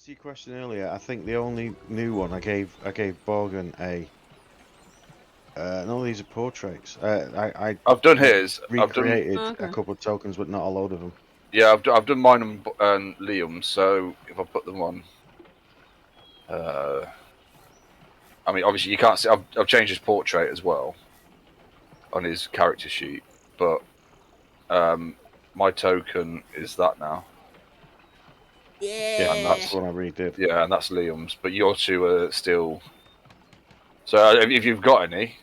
answer to your question earlier, I think the only new one I gave Borgen a. No, these are portraits. I've done his. Recreated Okay. a couple of tokens, but not a load of them. Yeah, I've done mine and Liam's. So if I put them on, I mean, obviously you can't see. I've changed his portrait as well on his character sheet, but my token is that now. Yeah. And That's the one I redid. Yeah, and that's Liam's. But your two are still. So if you've got any,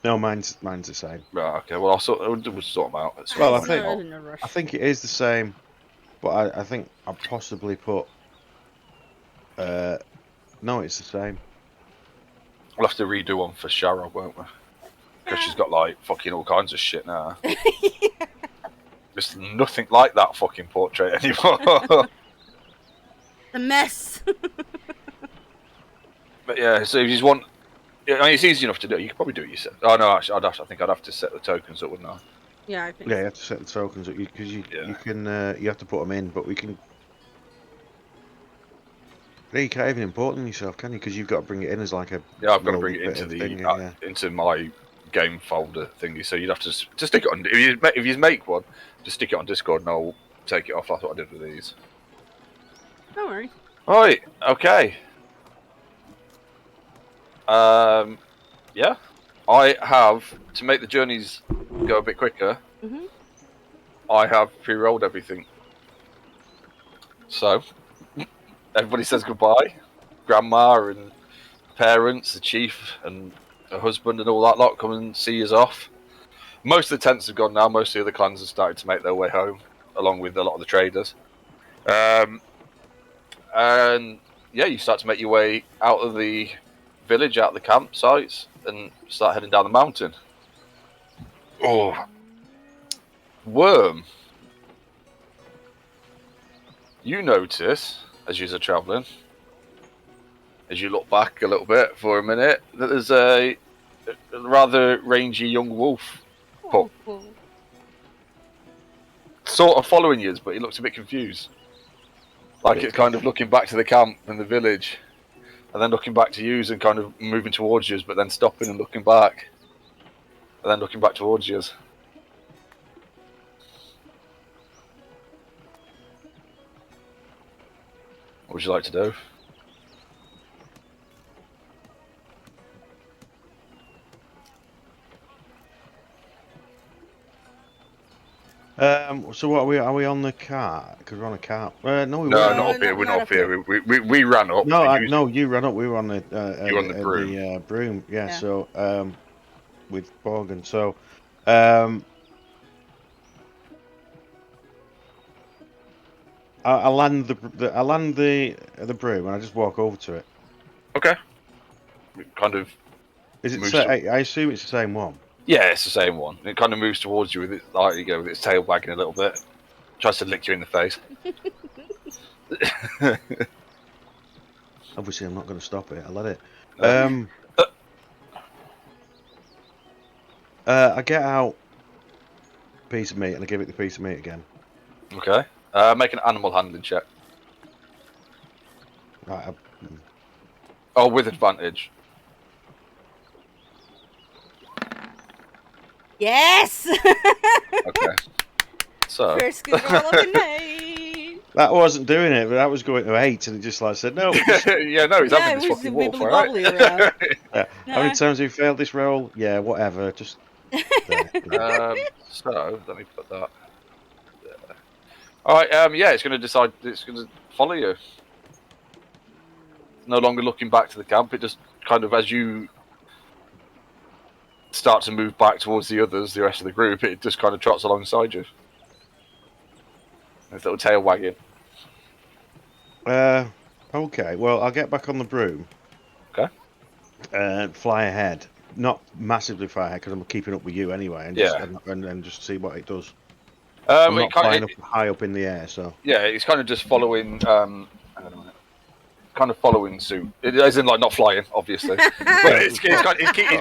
No, mine's the same. right? Okay, well we'll sort them out. Well, I It's think- not in a rush. I think it is the same, but I think I possibly put. No, it's the same. We'll have to redo one for Shara, won't we? Because she's got like fucking all kinds of shit now. There's nothing like that fucking portrait anymore. The mess. But yeah, so if you just want, I mean, it's easy enough to do. You could probably do it yourself. Oh no, actually, I think I'd have to set the tokens up, wouldn't I? Yeah, I think. Yeah, you have to set the tokens up because you can you have to put them in, but we can. Yeah, you can't even import them yourself, can you? Because you've got to bring it in as like a. Yeah, I've got to little bring it bit into of the thing, yeah. into my game folder thingy. So you'd have to stick it on. If you make one, just stick it on Discord, and I'll take it off. That's what I did with these. Don't worry. Right. Okay. Yeah. I have to make the journeys go a bit quicker. Mhm. I have pre-rolled everything. So everybody says goodbye. Grandma and parents, the chief and her husband and all that lot come and see us off. Most of the tents have gone now. Most of the other clans have started to make their way home, along with a lot of the traders. And yeah, you start to make your way out of the village, out of the campsites, and start heading down the mountain. Oh, Worm. You notice, as you're travelling, as you look back a little bit for a minute, that there's a rather rangy young wolf pup. Oh. Sort of following you, but he looks a bit confused. Like it's kind of looking back to the camp and the village, and then looking back to you and kind of moving towards you, but then stopping and looking back, and then looking back towards you. What would you like to do? So what are we? Are we on the cart? Because we're on a cart. No, No, weren't. not up here. We're not up here. We ran up. No, you ran up. We were on the. You were on the broom. The broom. Yeah. Yeah. So with Borgen. So I land the broom and I just walk over to it. Okay. Kind of. Is it? Moves I assume it's the same one. Yeah, it's the same one. It kind of moves towards you with it, like you go with its tail wagging a little bit. Tries to lick you in the face. Obviously, I'm not going to stop it. I let it. I get out a piece of meat and I give it the piece of meat again. Okay. Make an animal handling check. Right. Oh, with advantage. Yes. Okay. So. First good roll of the night. That wasn't doing it, but that was going to 8, and it just like said no. Yeah, no, he's having this fucking wolf, alright? wibbly around. Yeah. How many times have you failed this roll? Yeah, whatever. Just. So let me put that. There. All right. Yeah, it's going to decide. It's going to follow you. No longer looking back to the camp. It just kind of, as you start to move back towards the others, the rest of the group, it just kind of trots alongside you. Its little tail wagging. Okay. Well, I'll get back on the broom. Okay. And fly ahead. Not massively fly ahead because I'm keeping up with you anyway, and just, and just see what it does. I'm not flying up high up in the air, so. Yeah, it's kind of just following. Hang on a minute. Kind of following suit. It isn't like not flying, obviously. But it's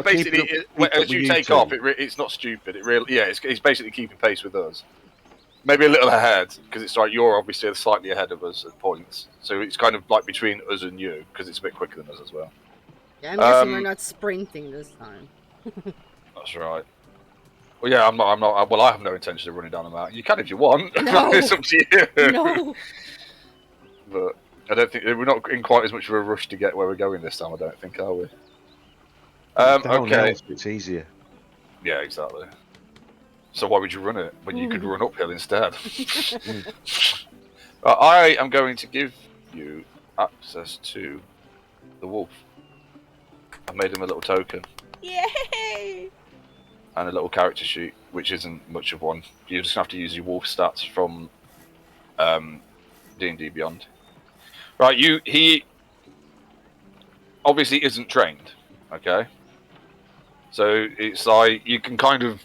basically as you take off. It's not stupid. It really, yeah. It's basically keeping pace with us. maybe a little ahead, because it's like you're obviously slightly ahead of us at points. So it's kind of like between us and you, because it's a bit quicker than us as well. Yeah, I'm guessing we're not sprinting this time. That's right. Well, yeah, I'm not. Well, I have no intention of running down the mountain. You can if you want. No. It's up to you. No. But I don't think we're not in quite as much of a rush to get where we're going this time. I don't think, are we? Okay. It's easier. Yeah, exactly. So why would you run it when you could run uphill instead? I am going to give you access to the wolf. I've made him a little token. Yay! And a little character sheet, which isn't much of one. You just have to use your wolf stats from D&D Beyond. Right, he obviously isn't trained, okay? So it's like you can kind of...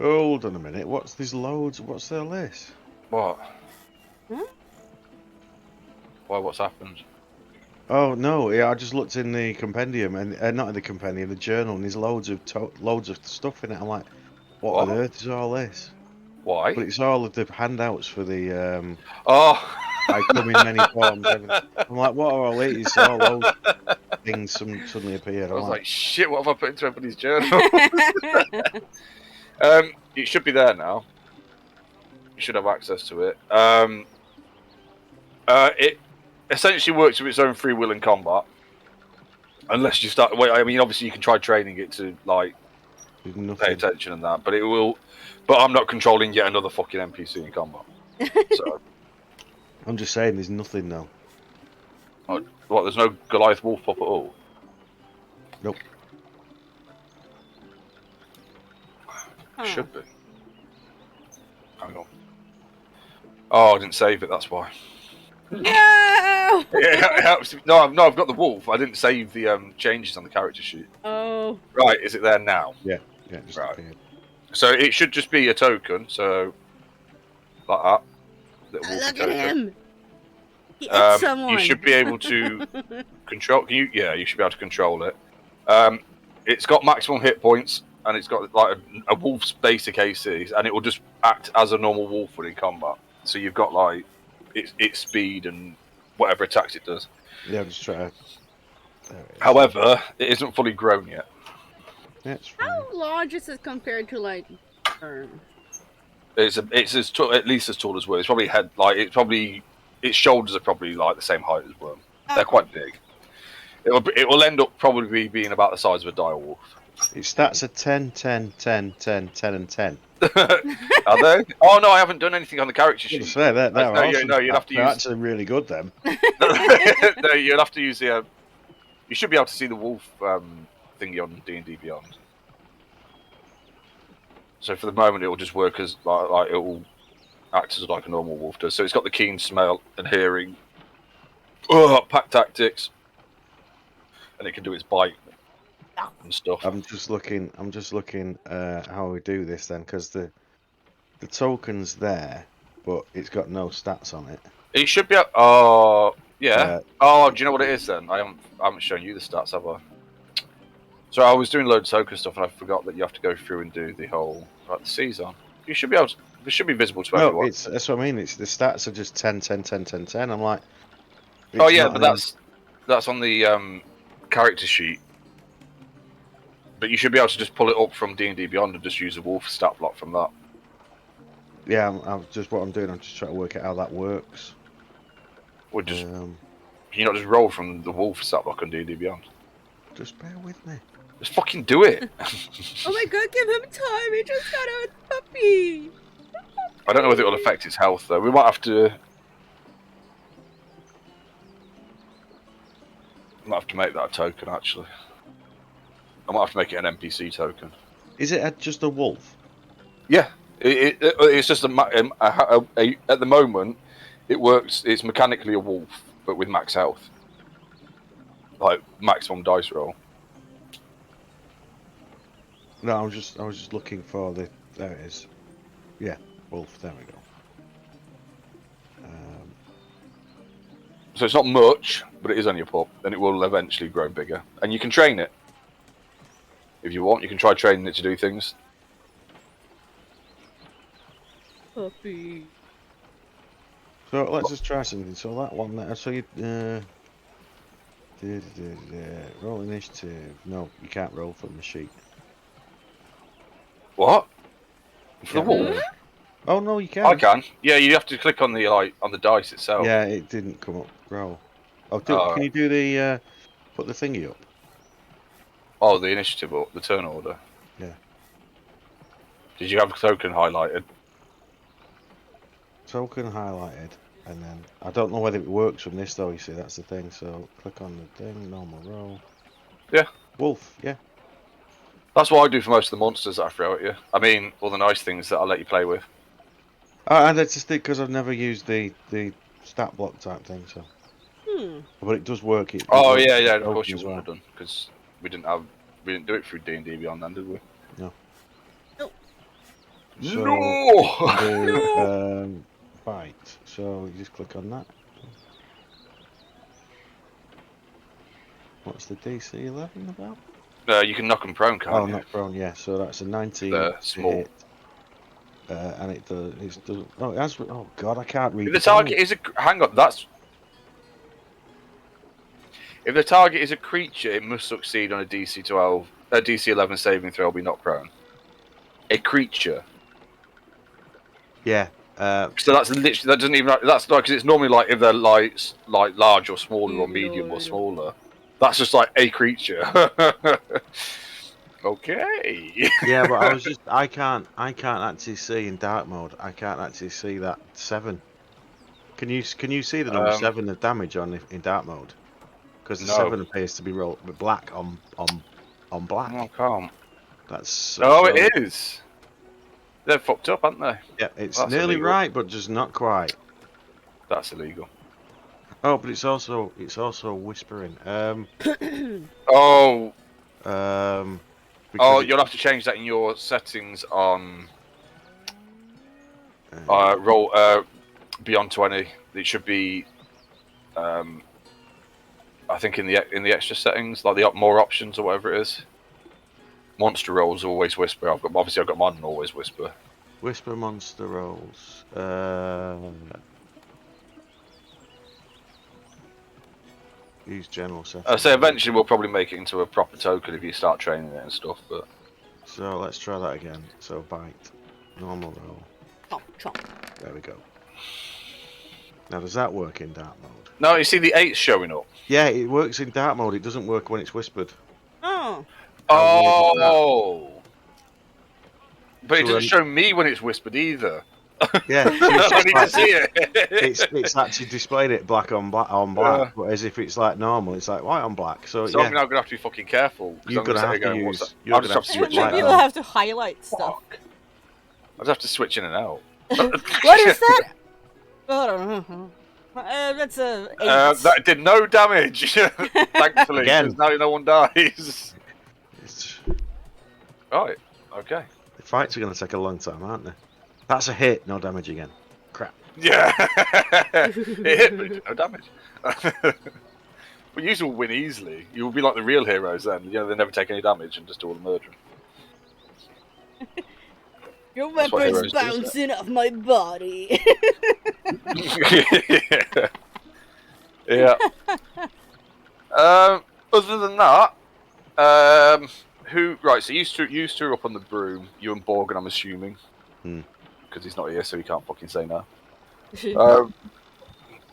Hold on a minute, there's loads, what's their list? What? Hmm? Why, what's happened? Oh no, yeah, I just looked in the compendium, and not in the compendium, the journal, and there's loads of stuff in it. I'm like, what on earth is all this? Why? But it's all of the handouts for the I come in many forms. I'm like, what are all these? So all those things suddenly appeared. I was like, shit, what have I put into everybody's journal? It should be there now. You should have access to it. It essentially works with its own free will in combat. Unless you start... Wait, I mean, obviously you can try training it to, like, pay attention and that, but it will... But I'm not controlling yet another fucking NPC in combat. So... I'm just saying, there's nothing now. What, there's no Goliath wolf pup at all? Nope. Should be. Hang on. Oh, I didn't save it, that's why. No! It helps. No, I've got the wolf. I didn't save the changes on the character sheet. Oh. Right, is it there now? Yeah, just right. appeared. So it should just be a token, so... Like that. Look at him! He ate someone! You should be able to control... Yeah, you should be able to control it. It's got maximum hit points, and it's got like a wolf's basic AC, and it will just act as a normal wolf when in combat. So you've got like its speed and whatever attacks it does. Yeah, I'm just trying to... However, it isn't fully grown yet. Yeah, it's fine. How large is it compared to like... It's as tall, at least as tall as Worm. It's probably its shoulders are probably like the same height as Worm. They're quite big. It will end up probably being about the size of a dire wolf. Its stats are 10, 10, 10, 10, 10, and 10. Are they? Oh no, I haven't done anything on the character sheet. Say that. No, you'd have to use. They're actually really good then. No, you'd have to use the. You should be able to see the wolf thingy on D&D Beyond. So for the moment, it will just work as like it will act as like a normal wolf does. So it's got the keen smell and hearing, pack tactics, and it can do its bite and stuff. I'm just looking how we do this then, because the token's there, but it's got no stats on it. It should be. Oh, yeah. Do you know what it is then? I haven't shown you the stats, have I? So I was doing loads of token stuff, and I forgot that you have to go through and do the whole the season. You should be able to. It should be visible to everyone. That's what I mean. It's the stats are just 10, 10, 10, 10, 10. I'm like. Oh yeah, but that's on the character sheet. But you should be able to just pull it up from D&D Beyond and just use a wolf stat block from that. Yeah, I'm just what I'm doing. I'm just trying to work out how that works. Or just can you not just roll from the wolf stat block on D&D Beyond? Just bear with me. Just fucking do it. Oh my god, give him time. He just got a puppy. I don't know whether it will affect his health though. We might have to. Make that a token actually. I might have to make it an NPC token. Is it just a wolf? Yeah, it's just at the moment it works. It's mechanically a wolf, but with max health, like maximum dice roll. No, I was just looking for the. There it is. Yeah, wolf. There we go. So it's not much, but it is only a pup, and it will eventually grow bigger. And you can train it if you want. You can try training it to do things. Puppy. So let's just try something. So that one there. So you roll initiative. No, you can't roll from the sheet. What? For the wolf? Roll. Oh no, you can. I can. Yeah, you have to click on the on the dice itself. Yeah, it didn't come up. Roll. Oh, can you do the put the thingy up? Oh, the initiative or the turn order. Yeah. Did you have a token highlighted? Token highlighted, and then I don't know whether it works from this though. You see, that's the thing. So click on the thing. Normal roll. Yeah. Wolf. Yeah. That's what I do for most of the monsters that I throw at you. I mean, all the nice things that I'll let you play with. And that's just because I've never used the stat block type thing. So. But it does work. It oh works yeah, of course you as wouldn't have done because we didn't do it through D&D Beyond then, did we? No. No. So No. Bite. So you just click on that. What's the DC 11 about? You can knock them prone, can't Oh, you? not prone. Yeah. So that's a 19. They're small. Hit. And it does. It does. Oh, it has. Oh God, I can't read. If the target is a hang on, that's. If the target is a creature, it must succeed on a DC 12, a DC 11 saving throw, or be not prone. A creature. Yeah. So that's literally that doesn't even that's like because it's normally like if they're like large or smaller or medium or smaller. That's just like a creature. Okay. Yeah, but I can't actually see in dark mode. I can't actually see that 7. Can you see the number 7 of damage in dark mode? Because the 7 appears to be rolled with black on black. No, I can't. That's it is. They're fucked up, aren't they? Yeah, it's nearly illegal. Right, but just not quite. That's illegal. Oh, but it's also whispering. Oh, you'll have to change that in your settings on roll beyond 20. It should be, I think in the extra settings, like the more options or whatever it is. Monster rolls always whisper. I've got mine on always whisper. Whisper monster rolls. Use general settings. I say eventually we'll probably make it into a proper token if you start training it and stuff. But so let's try that again. So bite, normal roll. Chomp, chomp. There we go. Now does that work in dark mode? No, you see the 8's showing up. Yeah, it works in dark mode. It doesn't work when it's whispered. Oh. Oh. But it doesn't show me when it's whispered either. Yeah, I need to see it. It's actually displayed it black on black, but as if it's like normal, it's like white on black. So yeah, I'm now gonna have to be fucking careful. You're gonna have to use. I'll just have to switch. Maybe you'll have to highlight stuff. I'll just have to switch in and out. What is that? I don't know. That's a 8. That did no damage. Thankfully, because now no one dies. Right. Okay. The fights are gonna take a long time, aren't they? That's a hit, no damage again. Crap. Yeah. It hit, but it did no damage. But you will win easily. You will be like the real heroes then. You know, they never take any damage and just do all the murdering. Your weapon's bouncing off my body. Yeah. Other than that, right? So you two are up on the broom. You and Borgen, I'm assuming, because he's not here, so he can't fucking say no.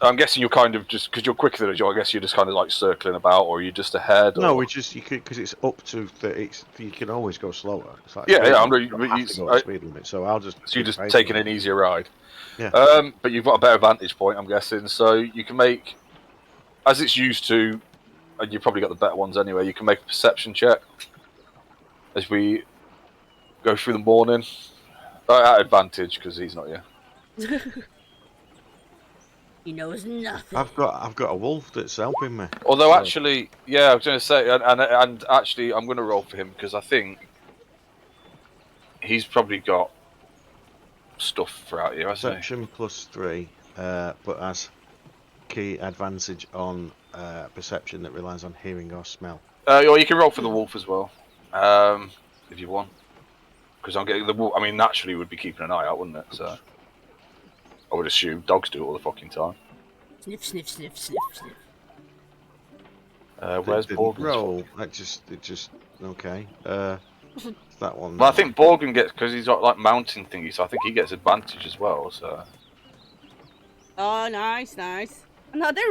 I'm guessing you're kind of just because you're quicker than us. I guess you're just kind of like circling about, or you're just ahead. No, we just you could because it's up to 30. You can always go slower. It's like I'm really speed limit. So I'll just. So you're just taking an easier ride. Yeah. But you've got a better vantage point, I'm guessing. So you can make, as it's used to, and you've probably got the better ones anyway. You can make a perception check as we go through the morning. At advantage because he's not here. He knows nothing. I've got a wolf that's helping me. Although actually, yeah, I was going to say, and actually, I'm going to roll for him because I think he's probably got stuff throughout here, hasn't he? Perception +3, but has key advantage on perception that relies on hearing or smell. Or you can roll for the wolf as well, if you want. Because I'm getting the wolf. I mean, naturally, would be keeping an eye out, wouldn't it? So. I would assume dogs do it all the fucking time. Sniff, sniff, sniff, sniff, sniff. Where's Borgen's? Roll. It just okay. That one. Well, I think Borgen gets, because he's got like mountain thingy, so I think he gets advantage as well. So. Oh, nice, nice. Another.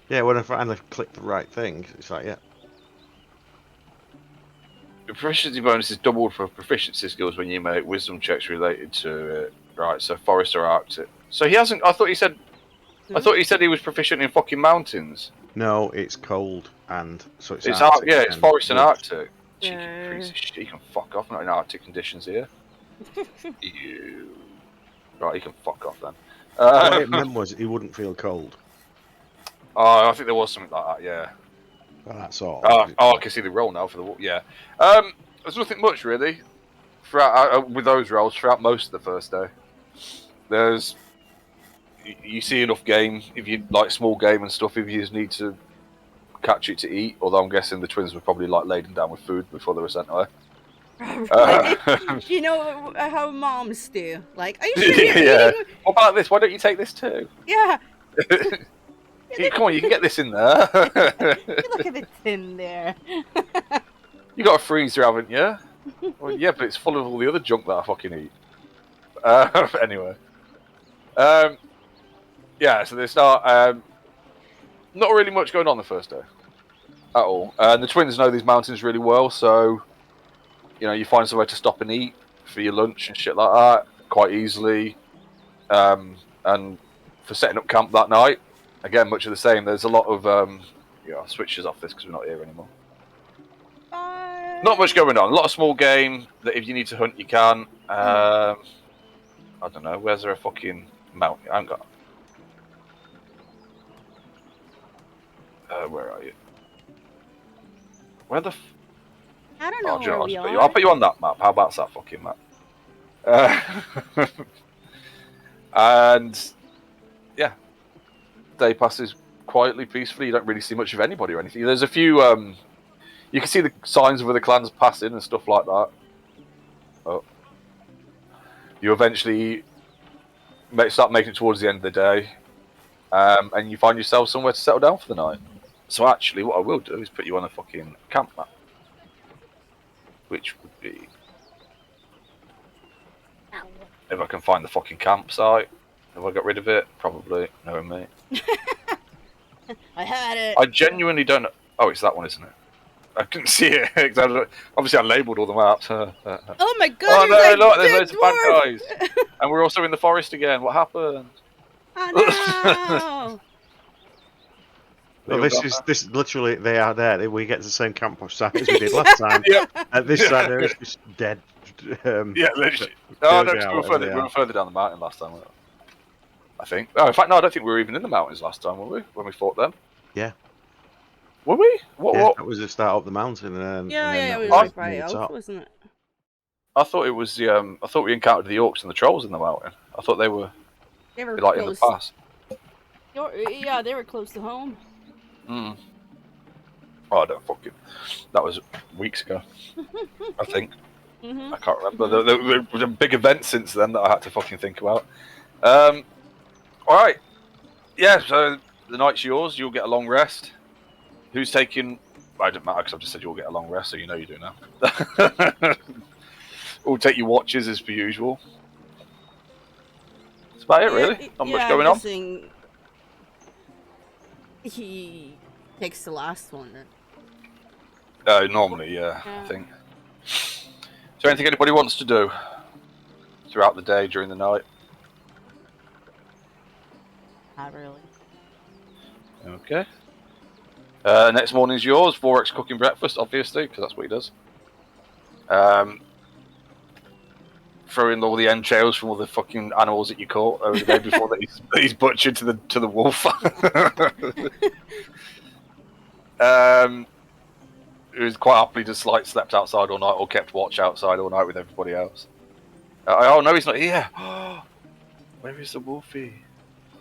Yeah, when I finally click the right thing, it's like, yeah. The proficiency bonus is doubled for proficiency skills when you make wisdom checks related to it. Right, so forest or Arctic. So he hasn't. I thought he said he was proficient in fucking mountains. No, it's cold, and so it's Arctic. Yeah, it's forest and Arctic. Yeah. Cheeky piece of shit. You can fuck off. Not in Arctic conditions here. You. Right, you can fuck off then. What it meant was he wouldn't feel cold. Oh, I think there was something like that. Yeah. Well, that's all. I can see the roll now for the yeah. There's nothing much really throughout with those rolls throughout most of the first day. There's you see enough game if you like small game and stuff. If you just need to catch it to eat, although I'm guessing the twins were probably like laden down with food before they were sent away. You know how moms do. Like, are you sure you're Yeah. eating? What about this? Why don't you take this too? Yeah. Come on, you can get this in there. Look at the tin there. You got a freezer, haven't you? Well, yeah, but it's full of all the other junk that I fucking eat. Anyway. Yeah, so they start... not really much going on the first day. At all. And the twins know these mountains really well, so... You know, you find somewhere to stop and eat for your lunch and shit like that quite easily. And for setting up camp that night, again, much of the same. There's a lot of... yeah, I'll switch this off this because we're not here anymore. Not much going on. A lot of small game that if you need to hunt, you can. I don't know. Where's there a fucking mountain? I haven't got... where are you? Where the... I don't know where we are. I'll put you on that map. How about that fucking map? And... Yeah. Day passes quietly, peacefully. You don't really see much of anybody or anything. There's a few... you can see the signs of other clans passing and stuff like that. Oh. You eventually start making it towards the end of the day. And you find yourself somewhere to settle down for the night. So actually, what I will do is put you on a fucking camp map. Which would be... If I can find the fucking campsite. Have I got rid of it? Probably. No, mate. I had it. I genuinely don't know. Oh, it's that one, isn't it? I couldn't see it. Obviously, I labelled all the maps. Oh my god! Oh no, like look, there's loads of bad dwarf. guys. And we're also in the forest again. What happened? Oh Well, this literally they are there. We get the same camp site as we did last time. Yep. At this side there is just dead. Yeah, literally. Oh no, we were further down the mountain last time. I think. Oh, in fact, no, I don't think we were even in the mountains last time, were we? When we fought them. Yeah. Were we? What? That was the start of the mountain. yeah, we was were right out, wasn't it? I thought it was the. I thought we encountered the orcs and the trolls in the mountain. I thought they were like close. in the pass. Yeah, they were close to home. Mm. Oh, I don't fucking. That was weeks ago. I think. I can't remember. There was a big event since then that I had to fucking think about. All right. Yeah. So the night's yours. You'll get a long rest. Who's taking? I don't matter because I've just said you'll get a long rest, so you know you do now. We'll take your watches as per usual. That's about it, really. Not much going on. He takes the last one then. Normally, yeah, I think. Is there anything anybody wants to do throughout the day, during the night? Not really. Okay. Next morning's yours. Vorex cooking breakfast, obviously, because that's what he does. Throw in all the entrails from all the fucking animals that you caught over the day before that he's butchered to the wolf. Who was quite happily just like slept outside all night or kept watch outside all night with everybody else. Oh no, he's not here. Where is the wolfie?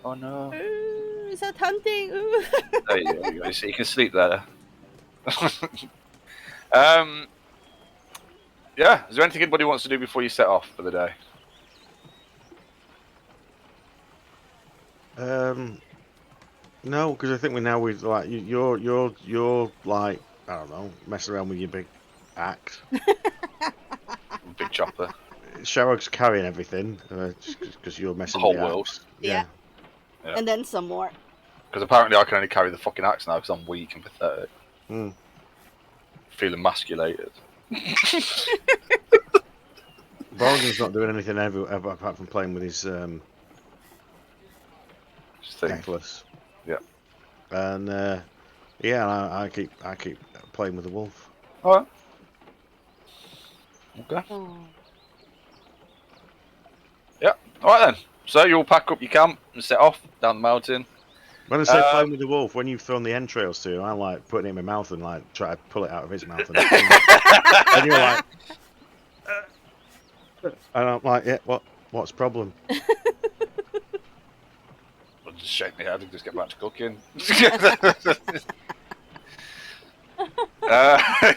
Oh no. Ooh, is that hunting? Ooh. There you go. So you can sleep there. Yeah. Is there anything anybody wants to do before you set off for the day? No, because I think we're like you're like I don't know, messing around with your big axe. Big chopper. Sharog's carrying everything just because you're The messing whole with the world. axe. Yeah. Yeah. And then some more. Because apparently I can only carry the fucking axe now because I'm weak and pathetic. Mm. Feel emasculated. Borgen's not doing anything ever apart from playing with his Thing. necklace. Yeah. And yeah, I keep playing with the wolf. Alright. Okay. Oh. Yeah. Alright then. So you'll pack up your camp and set off down the mountain. When I say playing with the wolf, when you've thrown the entrails to him, I'm like putting it in my mouth and like try to pull it out of his mouth, and you're like, and I'm like, yeah, what's the problem? I'll just shake my head and just get back to cooking.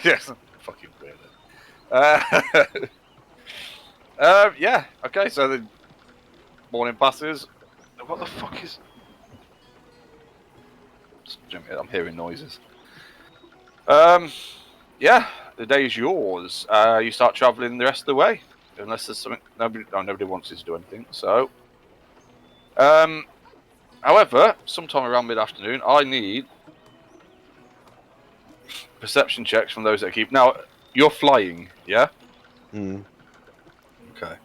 Yes, fucking weird. Yeah. Okay. So the morning passes. What the fuck is? I'm hearing noises. Yeah. The day is yours. You start traveling the rest of the way, unless there's something. Nobody wants you to do anything. So, however, sometime around mid-afternoon, I need perception checks from those that keep. Now, you're flying, yeah? Mm. Okay.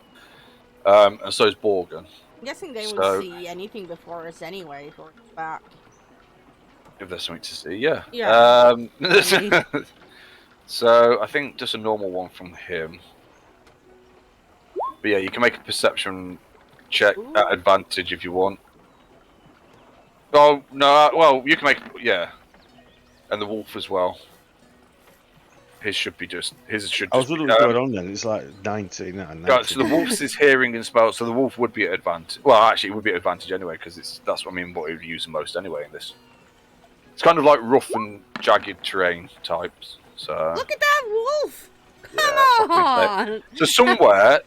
And so is Borgen. I'm guessing they So- would see anything before us anyway if we're back. If there's something to see, yeah. Yeah. So I think just a normal one from him. But yeah, you can make a perception check Ooh. at advantage if you want. Oh no, well you can make and the wolf as well. His should just. I was wondering what's going on then. It's like 90, no, 90. Yeah, so the wolf's is hearing and spell, so the wolf would be at advantage. Well, actually, it would be at advantage anyway because that's what I mean. What he would use the most anyway in this. It's kind of like rough and jagged terrain types. So Look at that wolf! yeah, Come fucking on! so somewhere,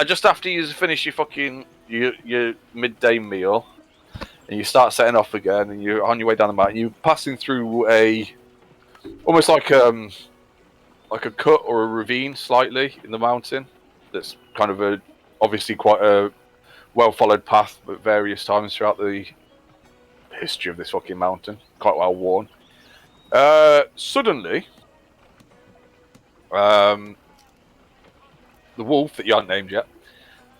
just after you finish your fucking your midday meal, and you start setting off again, and you're on your way down the mountain, you're passing through almost like a cut or a ravine slightly in the mountain. That's kind of obviously quite a well followed path at various times throughout the history of this fucking mountain. Quite well worn. Suddenly, the wolf that you haven't named yet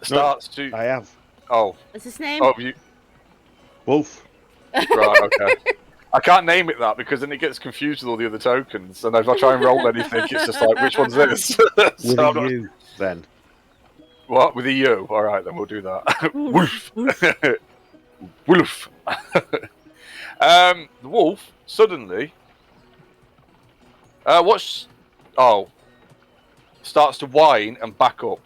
starts to. I have. Oh. What's his name? Oh, you. Wolf. Right, okay. I can't name it that because then it gets confused with all the other tokens, and if I try and roll anything, it's just like, which one's this? With So a U, then. What? With a U? Alright, then we'll do that. Wolf! Wolf! The wolf, suddenly... starts to whine and back up.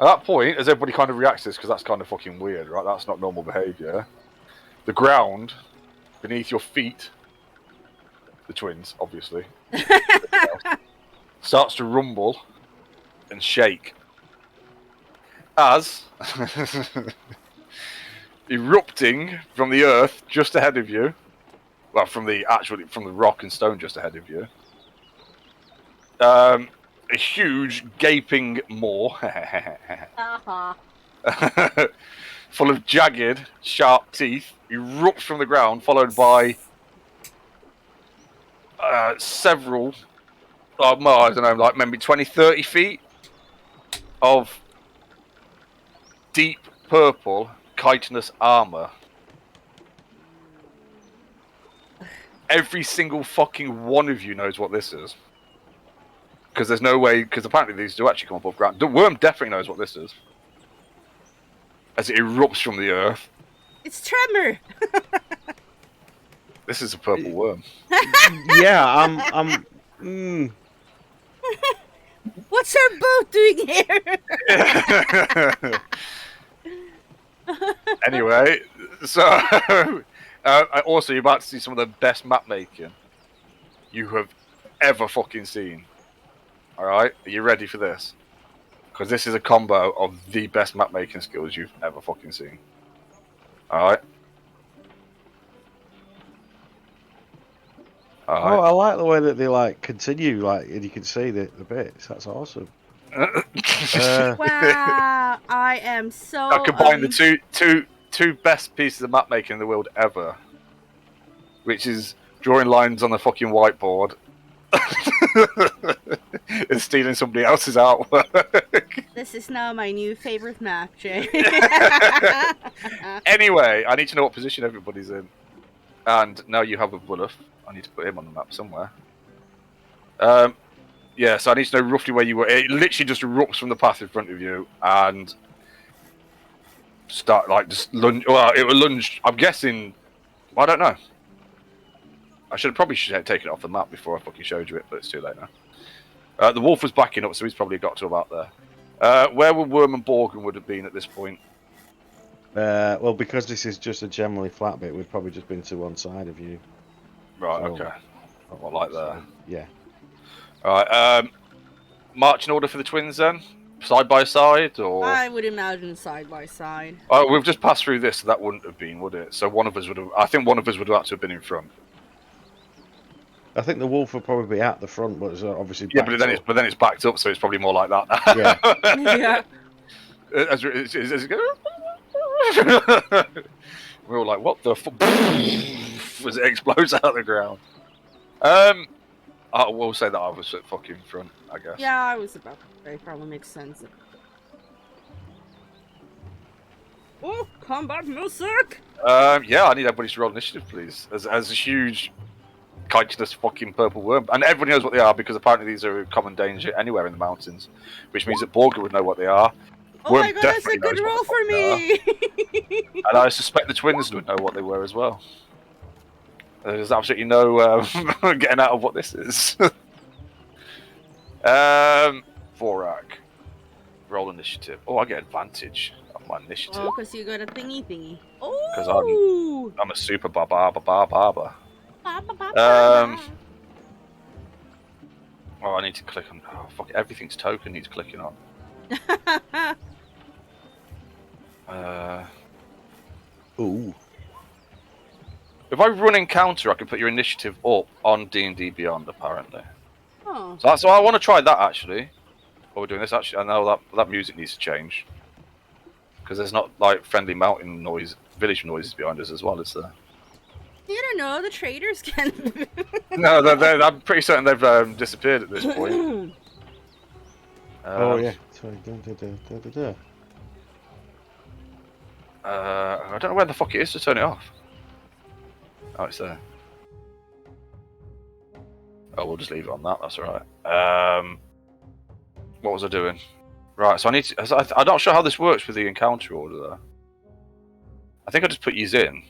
At that point, as everybody kind of reacts to this, because that's kind of fucking weird, right? That's not normal behaviour. The ground beneath your feet, the twins, obviously, starts to rumble and shake as erupting from the earth just ahead of you, well, from the rock and stone just ahead of you, a huge gaping maw Uh-huh. full of jagged, sharp teeth erupts from the ground, followed by several, I don't know, like maybe 20, 30 feet of deep purple chitinous armor. Every single fucking one of you knows what this is. Because there's no way, because apparently these do actually come above ground. The worm definitely knows what this is. As it erupts from the earth. It's Tremor! This is a purple worm. Yeah, I'm What's our boat doing here? Anyway, so also you're about to see some of the best map making you have ever fucking seen. All right, are you ready for this? Because this is a combo of the best map making skills you've ever fucking seen. Alright. Oh, I like the way that they like continue, like, and you can see the bits. That's awesome. Wow, I am so. I combine the two best pieces of map making in the world ever, which is drawing lines on the fucking whiteboard and stealing somebody else's artwork. This is now my new favorite map, Jay. Anyway, I need to know what position everybody's in, and now you have a Bullough. I need to put him on the map somewhere. Yeah, so I need to know roughly where you were. It literally just erupts from the path in front of you and start like just lunge. Well, it will lunge. I'm guessing. I don't know. I should take it off the map before I fucking showed you it, but it's too late now. The wolf was backing up, so he's probably got to about there. Where would Worm and Borgen would have been at this point? Well, because this is just a generally flat bit, we've probably just been to one side of you. Right. So, Okay. What, like there? Yeah. All right. Marching order for the twins then, side by side, or I would imagine side by side. Oh, we've just passed through this, so that wouldn't have been, would it? So one of us would have. I think one of us would have had to have been in front. I think the wolf will probably be at the front, but it's obviously Yeah, but then it's backed up, so it's probably more like that now. Yeah. As it we're all like, what the fuck? As it explodes out of the ground. I will say that I was at fucking front, I guess. Yeah, I was about to say, probably makes sense. Oh, combat music! Yeah, I need everybody to roll initiative, please. As a huge, chitinous fucking purple worm. And everybody knows what they are, because apparently these are a common danger anywhere in the mountains. Which means that Borger would know what they are. Oh Worm my god, that's a definitely good knows roll what for the fuck they me! are. And I suspect the twins would know what they were as well. There's absolutely no getting out of what this is. Vorak. Roll initiative. Oh, I get advantage of my initiative. Oh, because you got a thingy. Oh! Because I'm a super barber. Ba, ba, ba, Oh, I need to click on. Oh, fuck! Everything's token needs clicking on. Ooh. If I run encounter, I can put your initiative up on D&D Beyond, apparently. Oh. So that's why I want to try that, actually. While we're doing this, actually, I know that music needs to change. Because there's not, like, friendly mountain noise, village noises behind us as well, is there? You don't know, the traders can... No, I'm pretty certain they've disappeared at this point. Oh, yeah. Sorry. I don't know where the fuck it is to turn it off. Oh, it's there. Oh, we'll just leave it on that. That's alright. What was I doing? Right, so I need to... I'm not sure how this works with the encounter order, though. I think I just put yous in.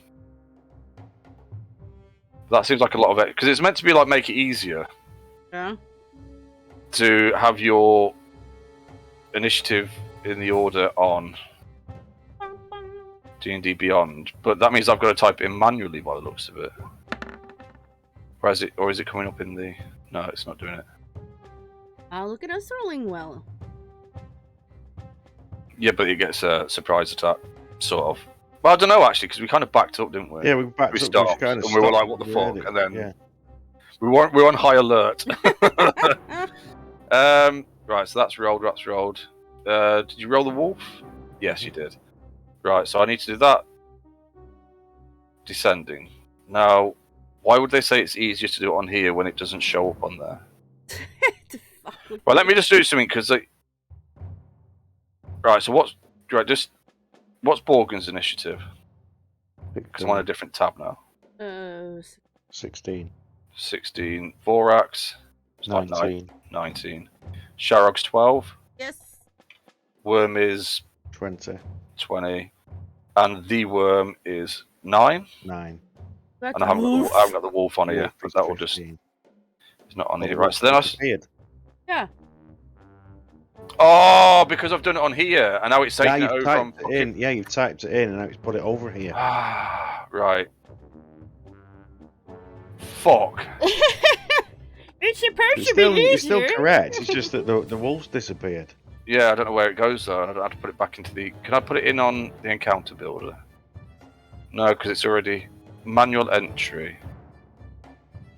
That seems like a lot of it. Because it's meant to be, like, make it easier. Yeah? To have your initiative in the order on D&D Beyond. But that means I've got to type it in manually by the looks of it. Or is it coming up in the... No, it's not doing it. Look at us rolling well. Yeah, but it gets a surprise attack, sort of. Well, I don't know, actually, because we kind of backed up, didn't we? Yeah, we backed we up. Stopped, Kind of and we were like, what the fuck? really. And then Yeah. we were on high alert. Right, so that's rolled, did you roll the wolf? Yes, you did. Right, so I need to do that. Descending. Now, why would they say it's easier to do it on here when it doesn't show up on there? Well, let me just do something, because right, so what's Borgen's initiative? Because I'm on a different tab now. 16. 16. Vorax. 19. 19. Sharog's 12. Yes. Worm is 20. 20. And the worm is 9. 9. And I haven't got the wolf on here, but that will just... 15. It's not on here. Right, so then I... Yeah. Oh, because I've done it on here, and now it's taking it over on... Yeah, you've typed it in, and now it's put it over here. Ah, right. Fuck. It's supposed to be It's easier. still correct. It's just that the wolves disappeared. Yeah, I don't know where it goes though. I don't have to put it back into the. Can I put it in on the encounter builder? No, because it's already manual entry.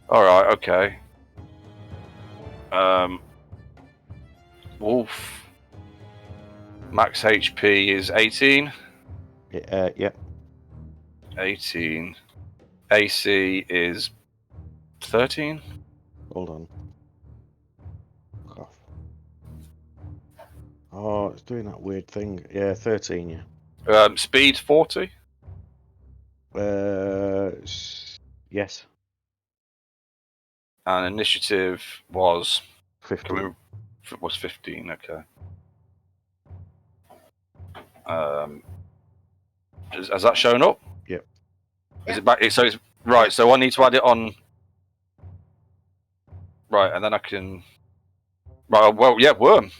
All right, okay. Wolf. Max HP is 18. Yep. 18. AC is 13. Hold on. Fuck off. Oh, it's doing that weird thing. Yeah, 13. Yeah. Speed 40. Yes. And initiative was 15. Was 15. Okay. Has that shown up? Yep. Is it back? So it's right. So I need to add it on. Right, and then I can. Right. Well, yeah. Worm,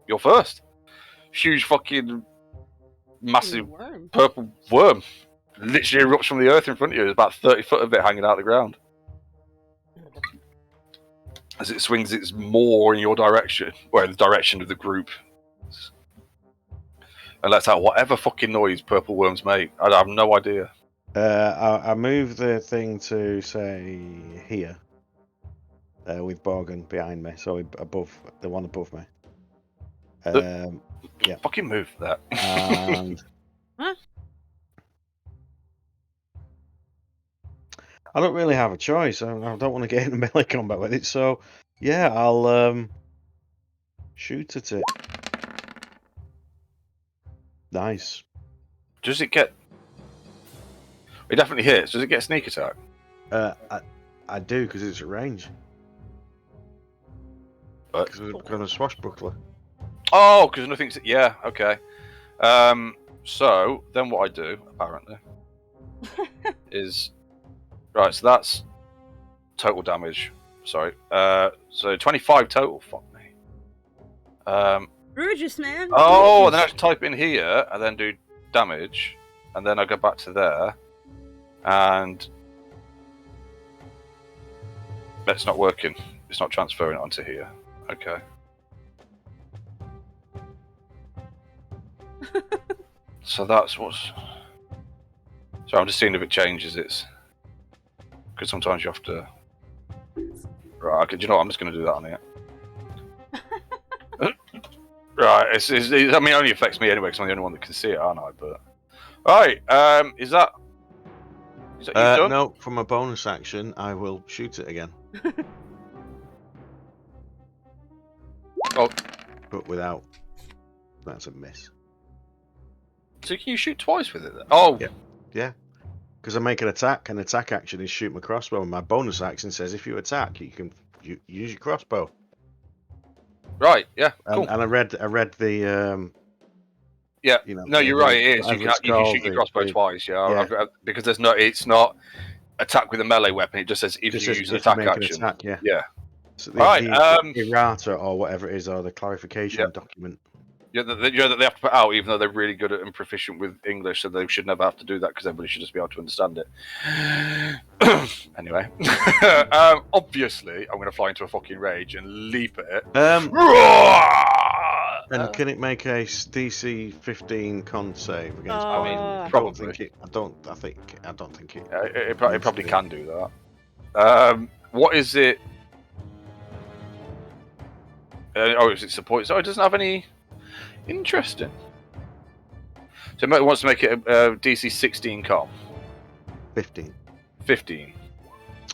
you're first. Huge fucking massive Worm. purple worm. Literally erupts from the earth in front of you. There's about 30 foot of it hanging out of the ground. As it swings its maw in your direction, well, the direction of the group, and lets out whatever fucking noise purple worms make. I have no idea. I move the thing to say here. With Borgen behind me, so above the one above me. Yeah. Fucking move that. And Huh? I don't really have a choice. I don't want to get into melee combat with it, so yeah, I'll shoot at it. Nice. Does it get? It definitely hits. Does it get sneak attack? I do because it's at range. Because I'm a swashbuckler. Oh, because nothing's. Yeah. Okay. So then what I do apparently is right. So that's total damage. Sorry. So 25 total. Fuck me. Burgess, man. Oh, and then I have to type in here and then do damage, and then I go back to there, and that's not working. It's not transferring it onto here. Okay. So that's what's. So I'm just seeing if it changes its. Because sometimes you have to. Right. Okay, do you know what? I'm just going to do that on here. Right. I mean, it only affects me anyway because I'm the only one that can see it, aren't I? But. Right. Is that you done? No, from a bonus action, I will shoot it again. Oh. But without. That's a miss. So can you shoot twice with it then? Oh. Yeah. Because I make an attack, and attack action is shoot my crossbow, and my bonus action says if you attack, you can use your crossbow. Right. Yeah. Cool. And I read the. Yeah. You know, No, you're right. It is. You whatever can it's shoot your called, crossbow twice. Yeah. Because there's no. It's not attack with a melee weapon. It just says if you use an attack action. Attack, yeah. Yeah. So Right. the errata or whatever it is, or the clarification document. Yeah, that they have to put out, even though they're really good at and proficient with English, so they should never have to do that because everybody should just be able to understand it. Anyway, obviously, I'm going to fly into a fucking rage and leap at it. And can it make a DC 15 con save against? I probably. I don't think it. It probably can do that. What is it? Is it support? Oh, it doesn't have any. Interesting. So it wants to make it a DC 16 com. 15. 15.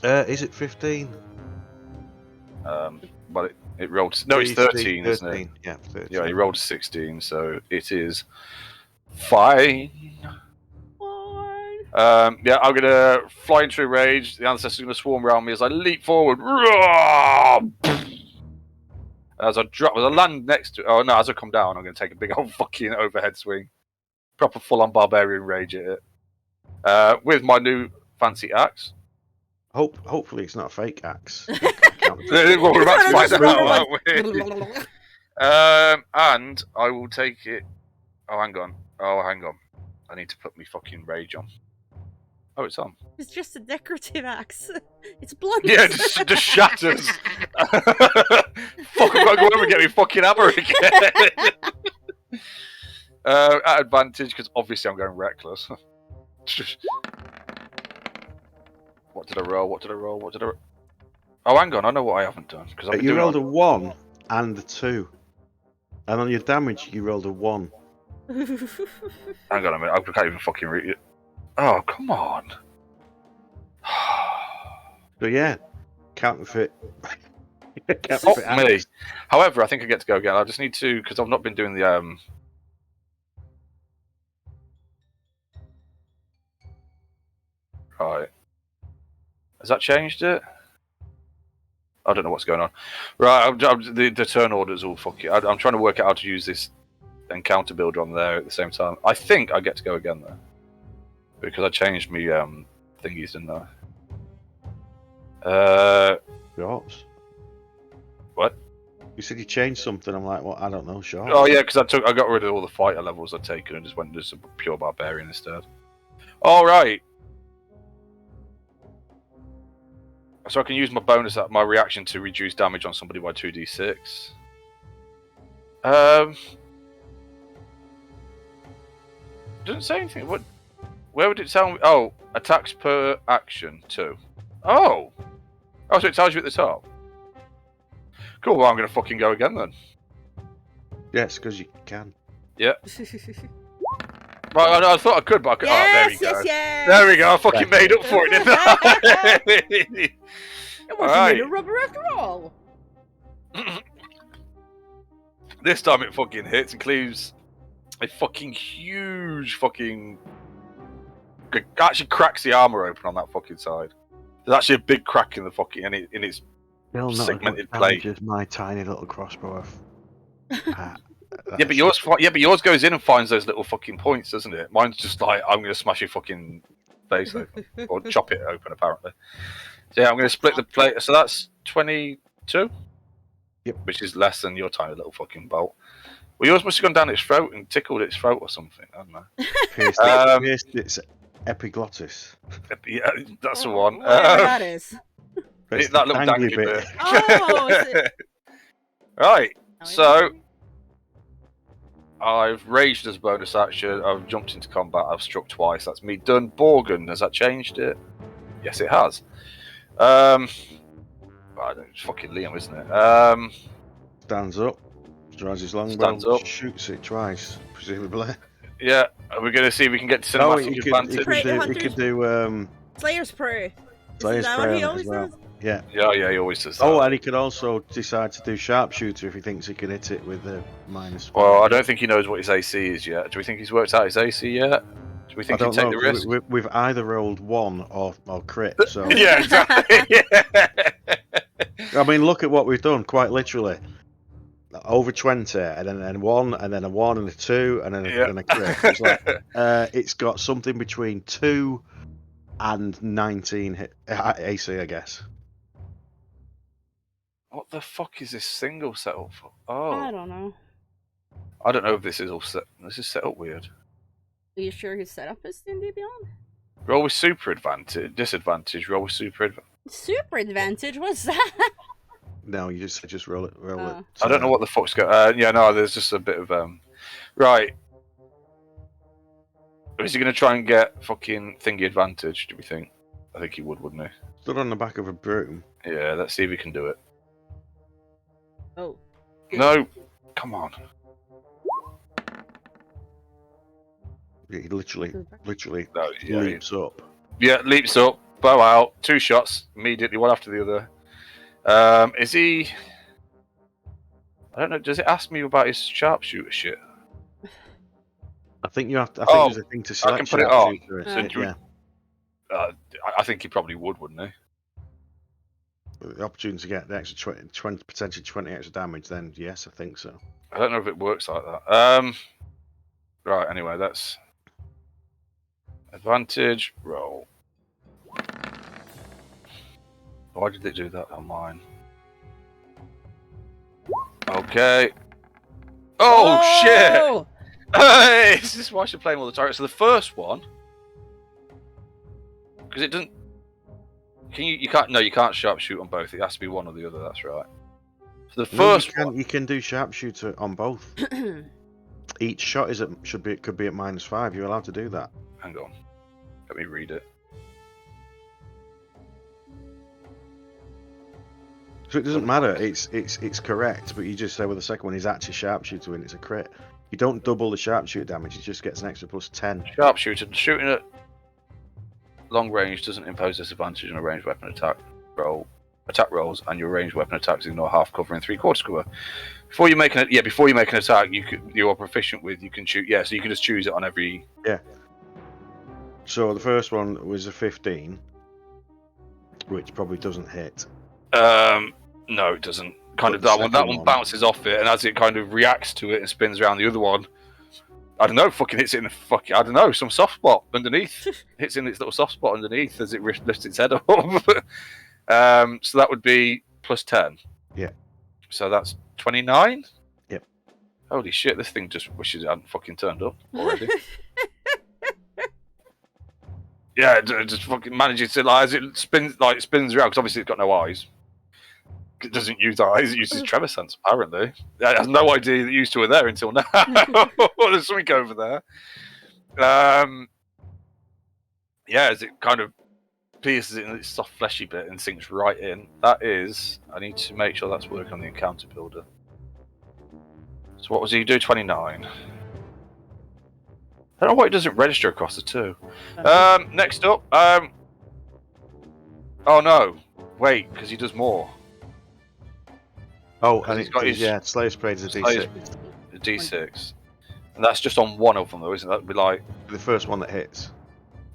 Is it 15? But it rolled. No, it's 13, isn't it? Yeah, 13. Yeah, he rolled 16, so it is fine. Yeah, I'm gonna fly into a rage. The ancestors are gonna swarm around me as I leap forward. As I land next to. Oh no! As I come down, I'm gonna take a big old fucking overhead swing, proper full-on barbarian rage at it, with my new fancy axe. Hopefully, it's not a fake axe. Well, we're about to find out, aren't we? And I will take it. Oh, hang on. I need to put my fucking rage on. Oh, it's on. It's just a decorative axe. It's blunt. Yeah, it just shatters. Fuck, I've got to go over and get me fucking hammer again. At advantage, because obviously I'm going reckless. What did I roll? What did I roll? What did I... Oh, hang on, I know what I haven't done. Because You rolled a 1 and a 2. And on your damage, you rolled a 1. Hang on a minute, I can't even fucking read it. Oh, come on. But yeah, counterfeit. Fuck me. However, I think I get to go again. I just need to, because I've not been doing the Right. Has that changed it? I don't know what's going on. Right, the turn order's all fucking... I'm trying to work out how to use this encounter builder on there at the same time. I think I get to go again, though. Because I changed me thingies, didn't I? Shots. What? You said you changed something. I'm like, well, I don't know, shots. Oh yeah, because I got rid of all the fighter levels I'd taken and just went to some pure barbarian instead. All right. So I can use my bonus, my reaction to reduce damage on somebody by 2d6. Doesn't say anything. What? Where would it tell me? Oh, attacks per action 2. Oh. Oh, so it tells you at the top. Cool. Well, I'm gonna fucking go again then. Yes, because you can. Yeah. Well, I thought I could, but I could. Yes, oh, there we go. yes. There we go. I fucking made up for it, didn't I? It wasn't made of rubber after all. This time it fucking hits and cleaves a fucking huge fucking... Actually cracks the armor open on that fucking side. There's actually a big crack in the fucking... in its Still not segmented as plate. as my tiny little crossbow. Yeah, but yours goes in and finds those little fucking points, doesn't it? Mine's just like, I'm going to smash your fucking face open. Or chop it open, apparently. So yeah, I'm going to split the plate. So that's 22? Yep. Which is less than your tiny little fucking bolt. Well, yours must have gone down its throat and tickled its throat or something. I don't know. Pierced its epiglottis. Yeah, that's the one. Whatever that is. It's that the little dangly dangly bit. Oh, is it? Right, Oh, so I've raged as a bonus action. I've jumped into combat. I've struck twice. That's me done. Borgen, has that changed it? Yes, it has. I don't, it's fucking Liam, isn't it? Stands up, draws his longbow, Stands up. shoots it twice, presumably. Yeah, we're going to see if we can get to cinematic advantage. He could do Slayer's Prayer. Slayer's Is that what Prayer he as always well. does? Yeah. Yeah, he always does that. Oh, and he could also decide to do sharpshooter if he thinks he can hit it with a -1. Well, I don't think he knows what his AC is yet. Do we think he's worked out his AC yet? Do we think he'd take the risk? We've either rolled 1 or crit, so... Yeah, exactly. Yeah. I mean, look at what we've done, quite literally. Over 20, and then 1, and then a 1 and a 2, and then a crit. It's like, it's got something between 2 and 19 hit, AC, I guess. What the fuck is this single set up for? Oh. I don't know. I don't know if this is all set. This is set up weird. Are you sure his setup is D&D Beyond? Roll with super advantage. Disadvantage. Roll with super advantage. Super advantage? What's that? No, you just roll it. I don't know what the fuck's going. Yeah, no, there's just a bit of Right. Is he going to try and get fucking thingy advantage? Do we think? I think he would, wouldn't he? Stood on the back of a broom. Yeah, let's see if he can do it. Oh. No, come on. He literally No, yeah, leaps up. Yeah, leaps up, bow out, 2 shots immediately, one after the other. Is he? I don't know. Does it ask me about his sharpshooter shit? I think you have to. I think there's a thing to select. I can put it on. Yeah. I think he probably would, wouldn't he? The opportunity to get the extra 20 potentially 20 extra damage, then yes, I think so. I don't know if it works like that. Right, anyway, that's advantage, roll. Why did it do that on mine? Okay. Oh, shit! Hey, this is why I should play him all the time. So the first one because it doesn't. Can you? You can't. No, you can't sharpshoot on both. It has to be one or the other. That's right. So the first one, you can do sharpshooter on both. Each shot could be at -5. You're allowed to do that. Hang on. Let me read it. So it doesn't matter. It's correct, but you just say, well, the second one is actually sharpshooter and it's a crit. You don't double the sharpshooter damage. It just gets an extra +10. Sharpshooter shooting at long range doesn't impose disadvantage on a ranged weapon attack rolls, and your ranged weapon attacks ignore half cover and 3/4 cover. Before you make an attack, you are proficient with. You can shoot. Yeah, so you can just choose it on every. Yeah. So the first one was a 15, which probably doesn't hit. No, it doesn't. That one bounces off it, and as it kind of reacts to it and spins around, the other one, I don't know, fucking hits it in the fucking, I don't know, some soft spot underneath. Hits in its little soft spot underneath as it lifts its head up. So that would be +10. Yeah. So that's 29. Yep. Holy shit! This thing just wishes it hadn't fucking turned up already. Yeah, it just fucking manages to, like, as it spins around, because obviously it's got no eyes. It doesn't use eyes, it uses tremor sense, apparently. It has no idea that used to were there until now. There's something over there. Yeah, as it kind of pierces it in its soft fleshy bit and sinks right in. That is, I need to make sure that's working on the encounter builder. So what was he do? 29. I don't know why it doesn't register across the two. Next up, oh no, wait, because he does more. Oh, and he's got his Slayer Spray is a D6. A D6, and that's just on one of them, though, isn't that? Be like the first one that hits.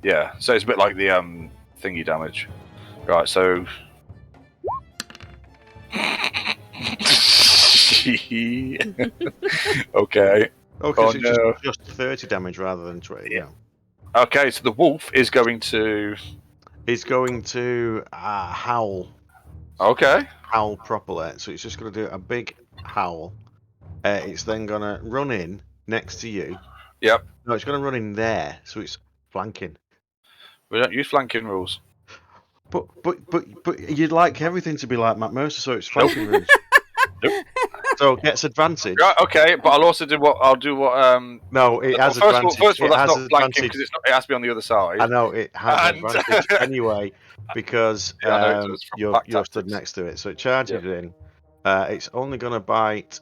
Yeah, so it's a bit like the thingy damage, right? So. Okay. Okay, so it's just 30 damage rather than 20. Yeah. Okay, so the wolf is going to. He's going to howl. Okay. Howl properly. So it's just going to do a big howl. It's then going to run in next to you. Yep. No, it's going to run in there. So it's flanking. We don't use flanking rules. But you'd like everything to be like Matt Mercer, so it's flanking rules. Nope. So it gets advantage. Right, okay, but I'll also do what. No, it has advantage. First of all, that's not flanking because it has to be on the other side. I know it has advantage anyway because you're stood next to it, so it charges in. It's only going to bite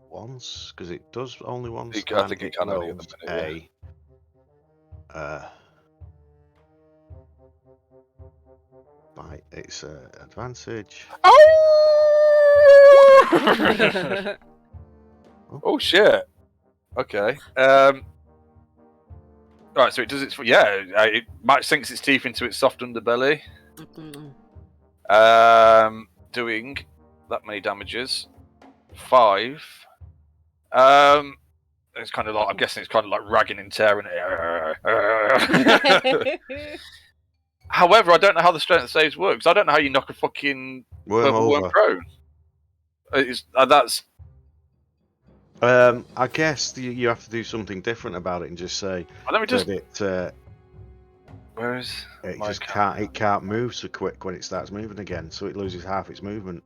once because it does only once. I think it can only at the minute. Bite. It's advantage. Oh shit! Okay. Right, so it does its. Yeah, it might sinks its teeth into its soft underbelly. Doing that many damages. 5. It's kind of like, I'm guessing it's kind of like ragging and tearing it. However, I don't know how the strength saves work, because I don't know how you knock a fucking worm prone. That's. I guess you have to do something different about it and just say that where is it just can't move so quick when it starts moving again, so it loses half its movement.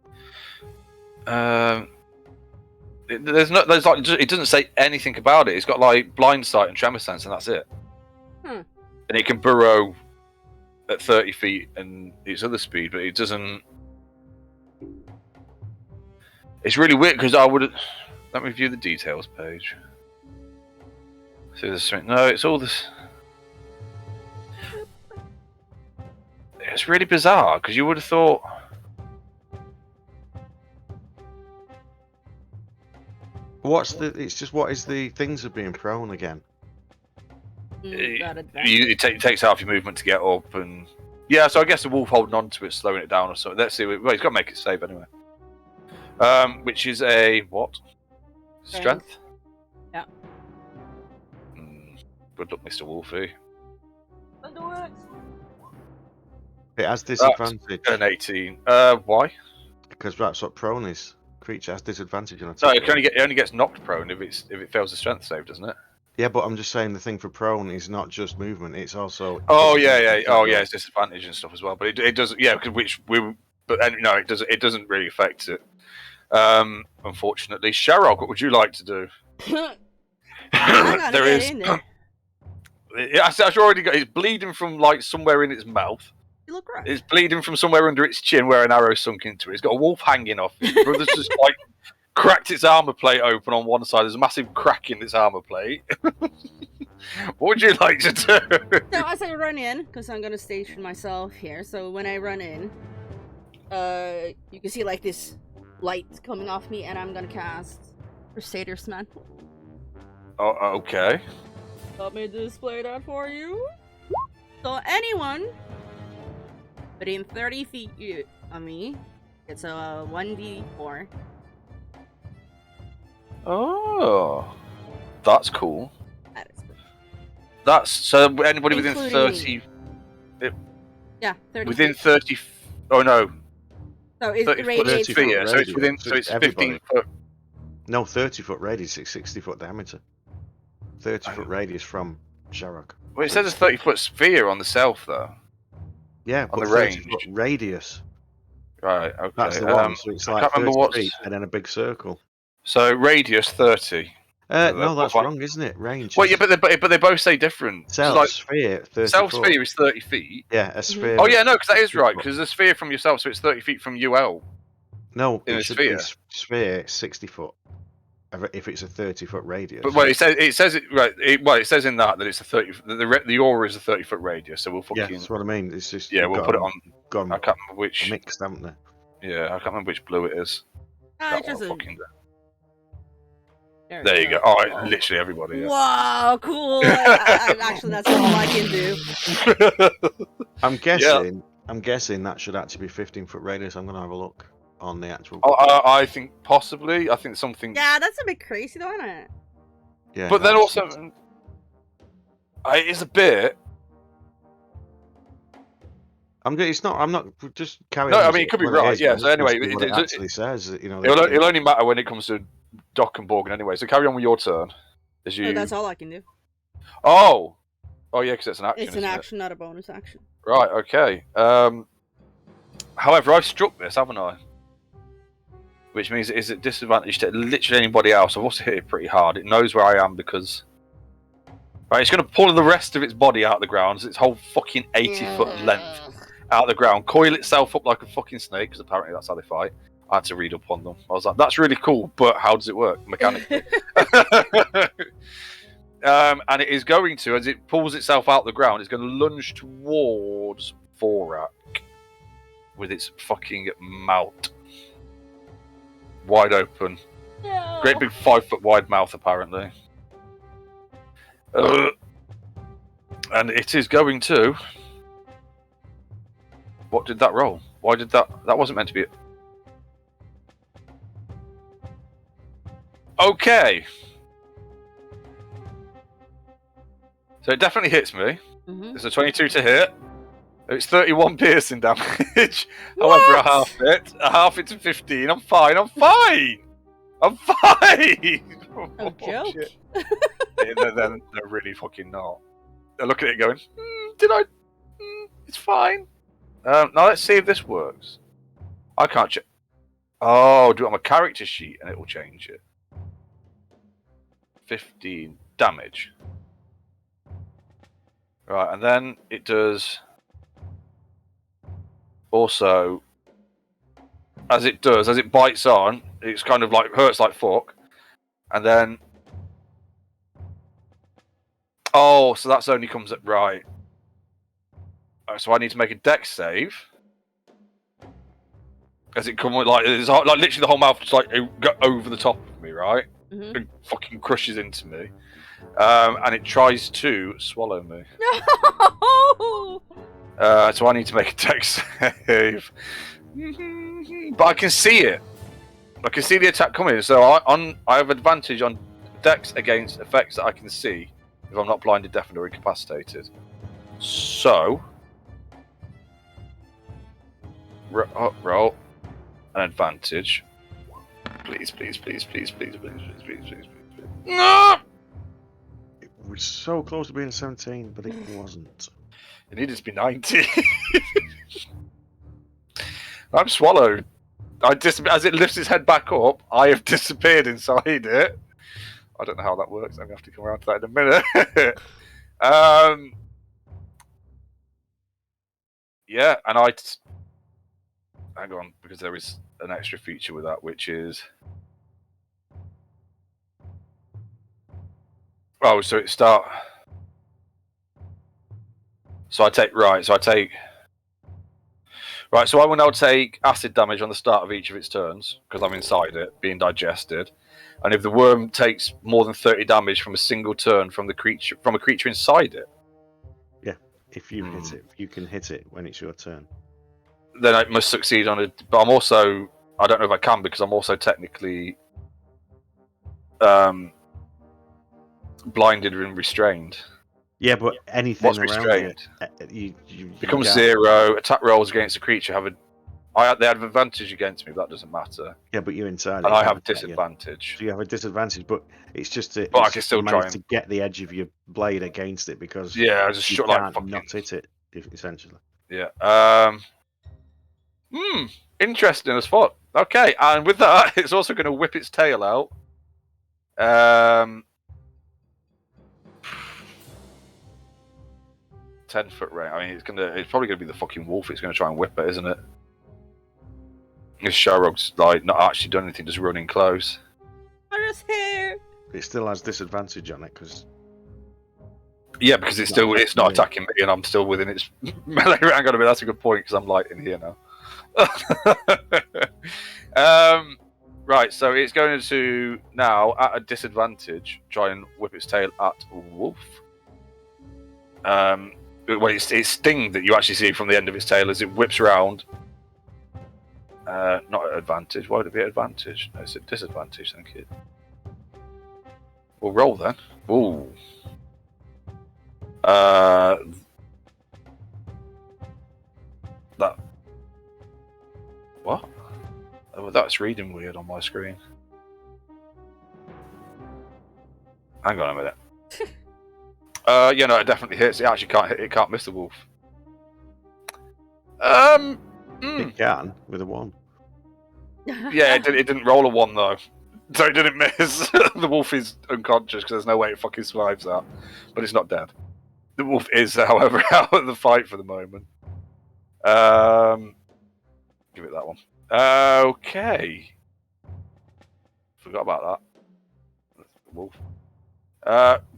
It doesn't say anything about it. It's got like blind sight and tremor sense, and that's it. And it can burrow at 30 feet and its other speed, but it doesn't. It's really weird because I would. Let me view the details page. See this? No, it's all this. It's really bizarre because you would have thought. It's just what is the things of being prone again? It takes half your movement to get up, and yeah. So I guess the wolf holding on to it, slowing it down or something. Let's see. Well, he's got to make it save anyway. Which is a what? Strength. Yeah. Good luck, Mr. Wolfie. It has disadvantage. An 18. Why? Because that's what prone is. Creature has disadvantage on attack. No, it only gets knocked prone if it fails the strength save, doesn't it? Yeah, but I'm just saying the thing for prone is not just movement; it's also. Oh yeah, yeah. disadvantage Oh as yeah, well. it's disadvantage and stuff as well. But it does, yeah. But no, it doesn't. It doesn't really affect it. Unfortunately, Sharog, what would you like to do? I'm gonna There get is. in there. I've already got. It's bleeding from like somewhere in its mouth. You look rough. It's bleeding from somewhere under its chin where an arrow sunk into it. It's got a wolf hanging off it. Brother's just like cracked its armor plate open on one side. There's a massive crack in its armor plate. What would you like to do? So as I run in, because I'm gonna station myself here. So when I run in, you can see like this light coming off me, and I'm gonna cast Crusader's Mantle. Oh, okay. Let me display that for you. So anyone within 30 feet of me, it's a 1d4. Oh, that's cool. That is cool. That's so anybody within Including 30. Yeah, 30 Within feet. 30. Oh no. So it's 30 foot radiates from sphere. So it's within. So So it's it's 15 everybody. foot. No, 30-foot radius, it's 60-foot diameter. 30-foot radius from Sharog. Well, it says a 30-foot sphere on the self though. Yeah, On but the range. 30-foot radius. Right. Okay. That's the one. So it's I like can't 30 remember what's. feet and then a big circle. So radius 30. No, that's wrong, isn't it? Range. Well, yeah, but they both say different. Self Like, sphere, 30 self foot. sphere is 30 feet. Yeah, a sphere. Oh yeah, no, because that is 60 right. foot. Because the sphere from yourself, so it's 30 feet from UL. No, in it a should sphere. be sphere 60 foot. If it's a 30-foot radius. But well, it says it right. It says in that it's a 30. The aura is a 30-foot radius. So we'll fucking. Yeah, that's what I mean. It's just Yeah, we'll put it on. Gone I can't remember which. mixed, haven't they? Yeah, I can't remember which blue it is. it's just a... There you go. Oh, literally everybody. Yeah. Wow, cool. Actually, that's all I can do. I'm guessing. I'm guessing that should actually be 15-foot radius. I'm gonna have a look on the actual. I think possibly. I think something. Yeah, that's a bit crazy, though, isn't it? Yeah, But then also, it is a bit. It's not. I'm not just carrying. No, on I as mean it could be what it right. is, Yeah. but So anyway, what it actually says. it'll only matter when it comes to Doc and Borgen anyway. So carry on with your turn. As you. Oh, that's all I can do. Oh yeah, because it's an action. It's an action, not a bonus action. Right. Okay. However, I've struck this, haven't I? Which means it is at disadvantage to literally anybody else. I've also hit it pretty hard. It knows where I am because. Right, it's going to pull the rest of its body out of the ground. So its whole fucking 80-foot length out of the ground, coil itself up like a fucking snake, because apparently that's how they fight. I had to read up on them. I was like, that's really cool, but how does it work mechanically? And it is going to, as it pulls itself out the ground, it's going to lunge towards Vorak with its fucking mouth wide open. No. Great big 5-foot wide mouth, apparently. And it is going to. What did that roll? Why did that? That wasn't meant to be it. Okay. So it definitely hits me. Mm-hmm. It's a 22 to hit. It's 31 piercing damage. However, I half it to 15. I'm fine. I'm fine. I'm fine. Oh, joke. Shit. They're really fucking not. They're looking at it going, did I? It's fine. Now let's see if this works. I can't check. Oh, do it on my character sheet and it will change it. 15 damage. Right, and then it does. Also, as it bites on, it's kind of like hurts like fuck. And then. Oh, so that's only comes at right. So I need to make a dex save. As it comes like it's like literally the whole mouth just like go over the top of me, right? Mm-hmm. It fucking crushes into me, and it tries to swallow me. No! So I need to make a dex save, but I can see it. I can see the attack coming. So I have advantage on dex against effects that I can see if I'm not blinded, deafened, or incapacitated. So. Roll an advantage. Please. No! was so close to being a 17, but it wasn't. It needed to be 90. I'm swallowed. As it lifts its head back up, I have disappeared inside it. I don't know how that works. I'm going to have to come around to that in a minute. Yeah, and hang on, because there is an extra feature with that, which is... Oh, so it start... So I take... Right, so I will now take acid damage on the start of each of its turns, because I'm inside it, being digested. And if the worm takes more than 30 damage from a single turn from a creature inside it... Yeah, if you hit it, you can hit it when it's your turn. Then I must succeed on it. But I'm also... I don't know if I can, because I'm also technically... blinded and restrained. Yeah, but anything What's around restrained? you Becomes 0. Attack rolls against a creature they have advantage against me, but that doesn't matter. Yeah, but you're inside And it. I have disadvantage. So you have a disadvantage, but it's just But I can still manage try to get the edge of your blade against it because I just you shot can't like fucking... not hit it, essentially. Yeah. Interesting as fuck. Okay, and with that, it's also going to whip its tail out. 10-foot range. I mean, it's probably gonna be the fucking wolf. It's gonna try and whip it, isn't it? This Sharog's like not actually done anything, just running close. I'm just here. It still has disadvantage on it because. Yeah, because it's not attacking me, and I'm still within its melee range. Hang on a minute, that's a good point because I'm light in here now. Right, so it's going to now at a disadvantage try and whip its tail at wolf. Well, it's sting that you actually see from the end of its tail as it whips around. Not at advantage. Why would it be at advantage? No, it's at disadvantage, thank you. We'll roll then. Ooh. That. What? Oh, that's reading weird on my screen. Hang on a minute. Yeah, no, it definitely hits. It actually can't hit. It can't miss the wolf. It can with a 1. Yeah, it didn't roll a 1 though, so it didn't miss. The wolf is unconscious because there's no way it fucking survives that. But it's not dead. The wolf is, however, out of the fight for the moment. Give it that one. Okay. Forgot about that. Wolf.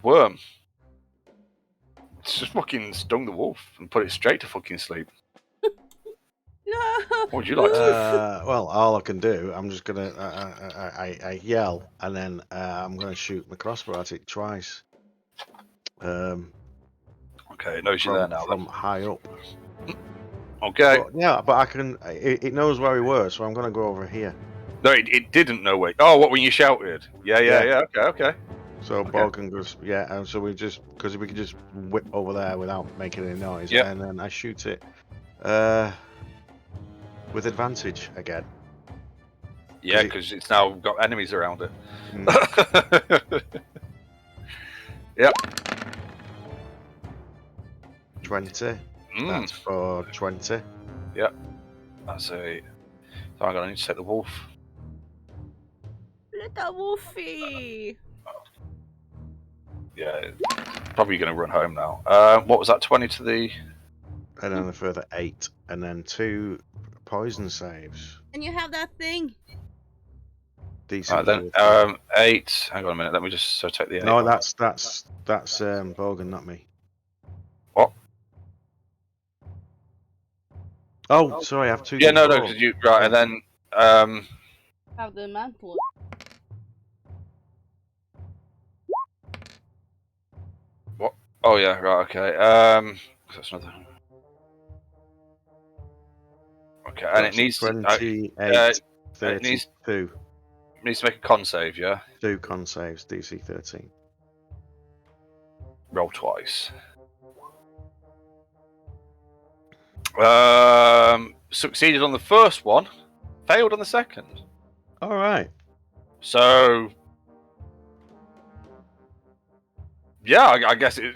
Worm. It's just fucking stung the wolf and put it straight to fucking sleep. No. What would you like to do? Well, all I can do, I'm just gonna, I yell, and then I'm gonna shoot my crossbow at it twice. Okay, it knows you're there now. From high up. Okay. But I can. It knows where we were, so I'm gonna go over here. No, it didn't know where. Oh, what when you shouted? Yeah. Okay. So Borgen goes, and so because we can just whip over there without making any noise, and then I shoot it with advantage again. Yeah, because it's now got enemies around it. Yep. 20. That's for 20. Yep. That's a... So I'm going to need to take the wolf. Little wolfie. Yeah, probably going to run home now. What was that, 20 to the... And then a further 8. And then 2 poison saves. And you have that thing. Decent. Then 8. Hang on a minute, let me just take the 8. No, that's Borgen, not me. What? Oh, sorry, I have 2. Yeah, no, because you... Right, and then... Have the mantle. What? Oh, yeah, right, okay. That's another... Okay, and it needs 28, 32. It needs to make a con save, yeah? 2 con saves, DC 13. Roll twice. Succeeded on the first one, failed on the second. All right. So Yeah, I guess it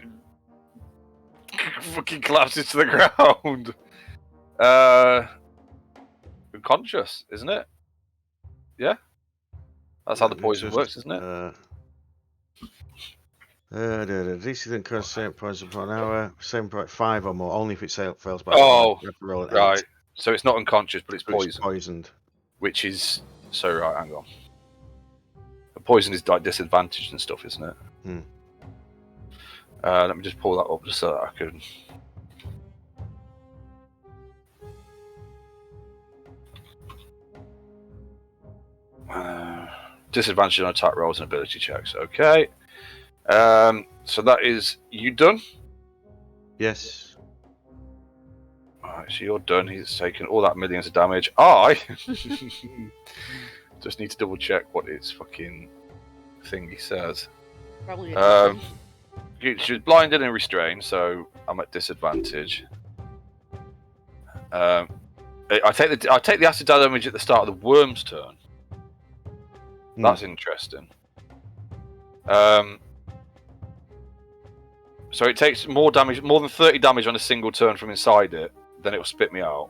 fucking collapses to the ground. Unconscious, isn't it? Yeah, that's how the poison works, isn't it? DC then costs 8 points per hour, 7.5 or more, only if it fails by 5. Oh, You have to roll an 8. right. So it's not unconscious, but it's But it's poisoned. poisoned. Which is so right. Hang on. The poison is like disadvantaged and stuff, isn't it? Let me just pull that up just so that I can. Disadvantage on attack rolls and ability checks. Okay. So that is you done. Yes. Alright, so you're done. He's taken all that millions of damage. I just need to double check what his fucking thingy says. Probably She's blinded and restrained, so I'm at disadvantage. I take the acid damage at the start of the worm's turn. That's interesting. So it takes more damage, more than 30 damage on a single turn from inside it. Then it will spit me out,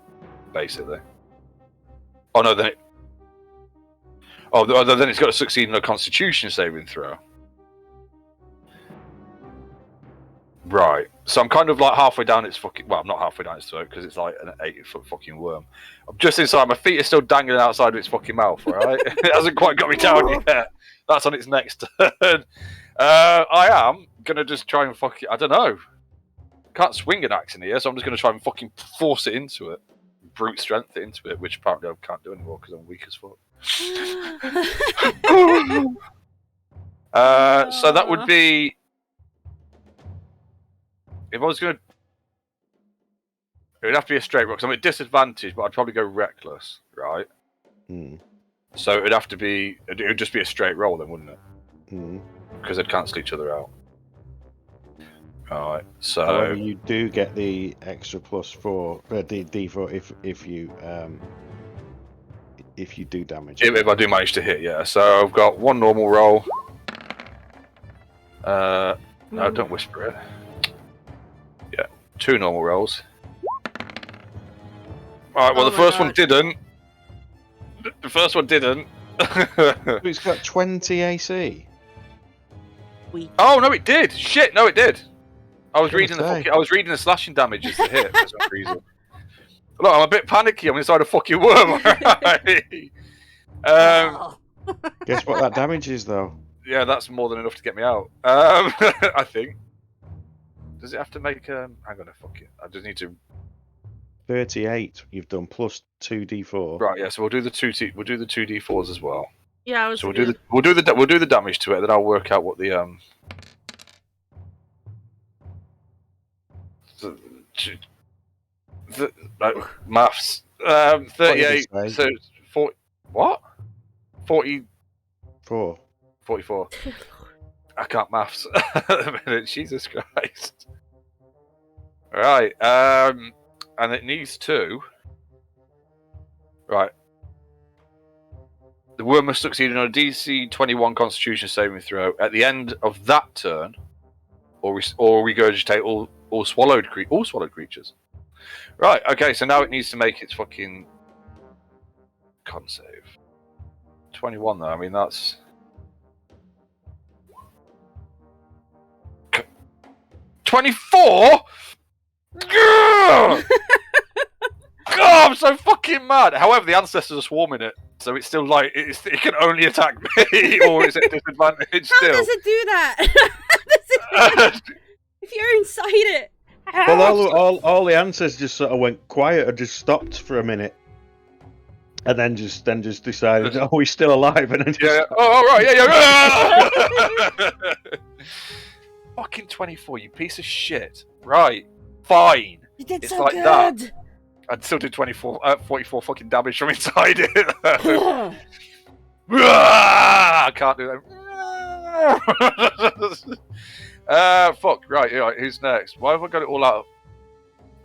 basically. Oh no, then it. Oh, then it's got to succeed in a Constitution saving throw. Right. So I'm kind of like halfway down its fucking. Well, I'm not halfway down its throat because it's like an 80-foot fucking worm. I'm just inside. My feet are still dangling outside of its fucking mouth. Right. It hasn't quite got me down yet. That's on its next turn. I am gonna just try and fuck it. I don't know. Can't swing an axe in here, so I'm just gonna try and fucking force it into it, brute strength it into it, which apparently I can't do anymore because I'm weak as fuck. So that would be. If I was going to... It would have to be a straight roll, because I'm at disadvantage, but I'd probably go reckless, right? So it would have to be... It would just be a straight roll then, wouldn't it? Because they'd cancel each other out. Alright, so... However, you do get the extra +4, D4 if you do damage. If I do manage to hit, yeah. So I've got one normal roll. No, don't whisper it. 2 normal rolls. Alright, well, the first one didn't. The first one didn't. It's got 20 AC. Oh no, it did. Shit, no, it did. I was reading the slashing damage as the hit for some reason. Look, I'm a bit panicky. I'm inside a fucking worm. Guess what that damage is, though? Yeah, that's more than enough to get me out. I think. Does it have to make hang on a fuck it. I just need to 38 you've done plus 2d4. Right, yeah, so we'll do the 2d4s as well. Yeah, I was so we'll do the damage to it, then I'll work out what the maths. 38 so 40 what? 44. I can't maths at the minute. Jesus Christ. Right, and it needs to. Right. The worm must succeed on a DC 21 Constitution saving throw at the end of that turn, or regurgitate all swallowed creatures. Right. Okay. So now it needs to make its fucking con save. 21 though. I mean that's. 24? Oh, I'm so fucking mad. However, the ancestors are swarming it, so it's still like it can only attack me, or is it disadvantage still? How does it do that? If you're inside it. How? Well, all the ancestors just sort of went quiet and just stopped for a minute, and then just decided, oh, he's still alive, and then just oh right, yeah. Fucking 24, you piece of shit. Right, fine. You did it's so like good. That. I'd still do 44 fucking damage from inside it. I can't do that. Fuck, right, who's next? Why have I got it all out?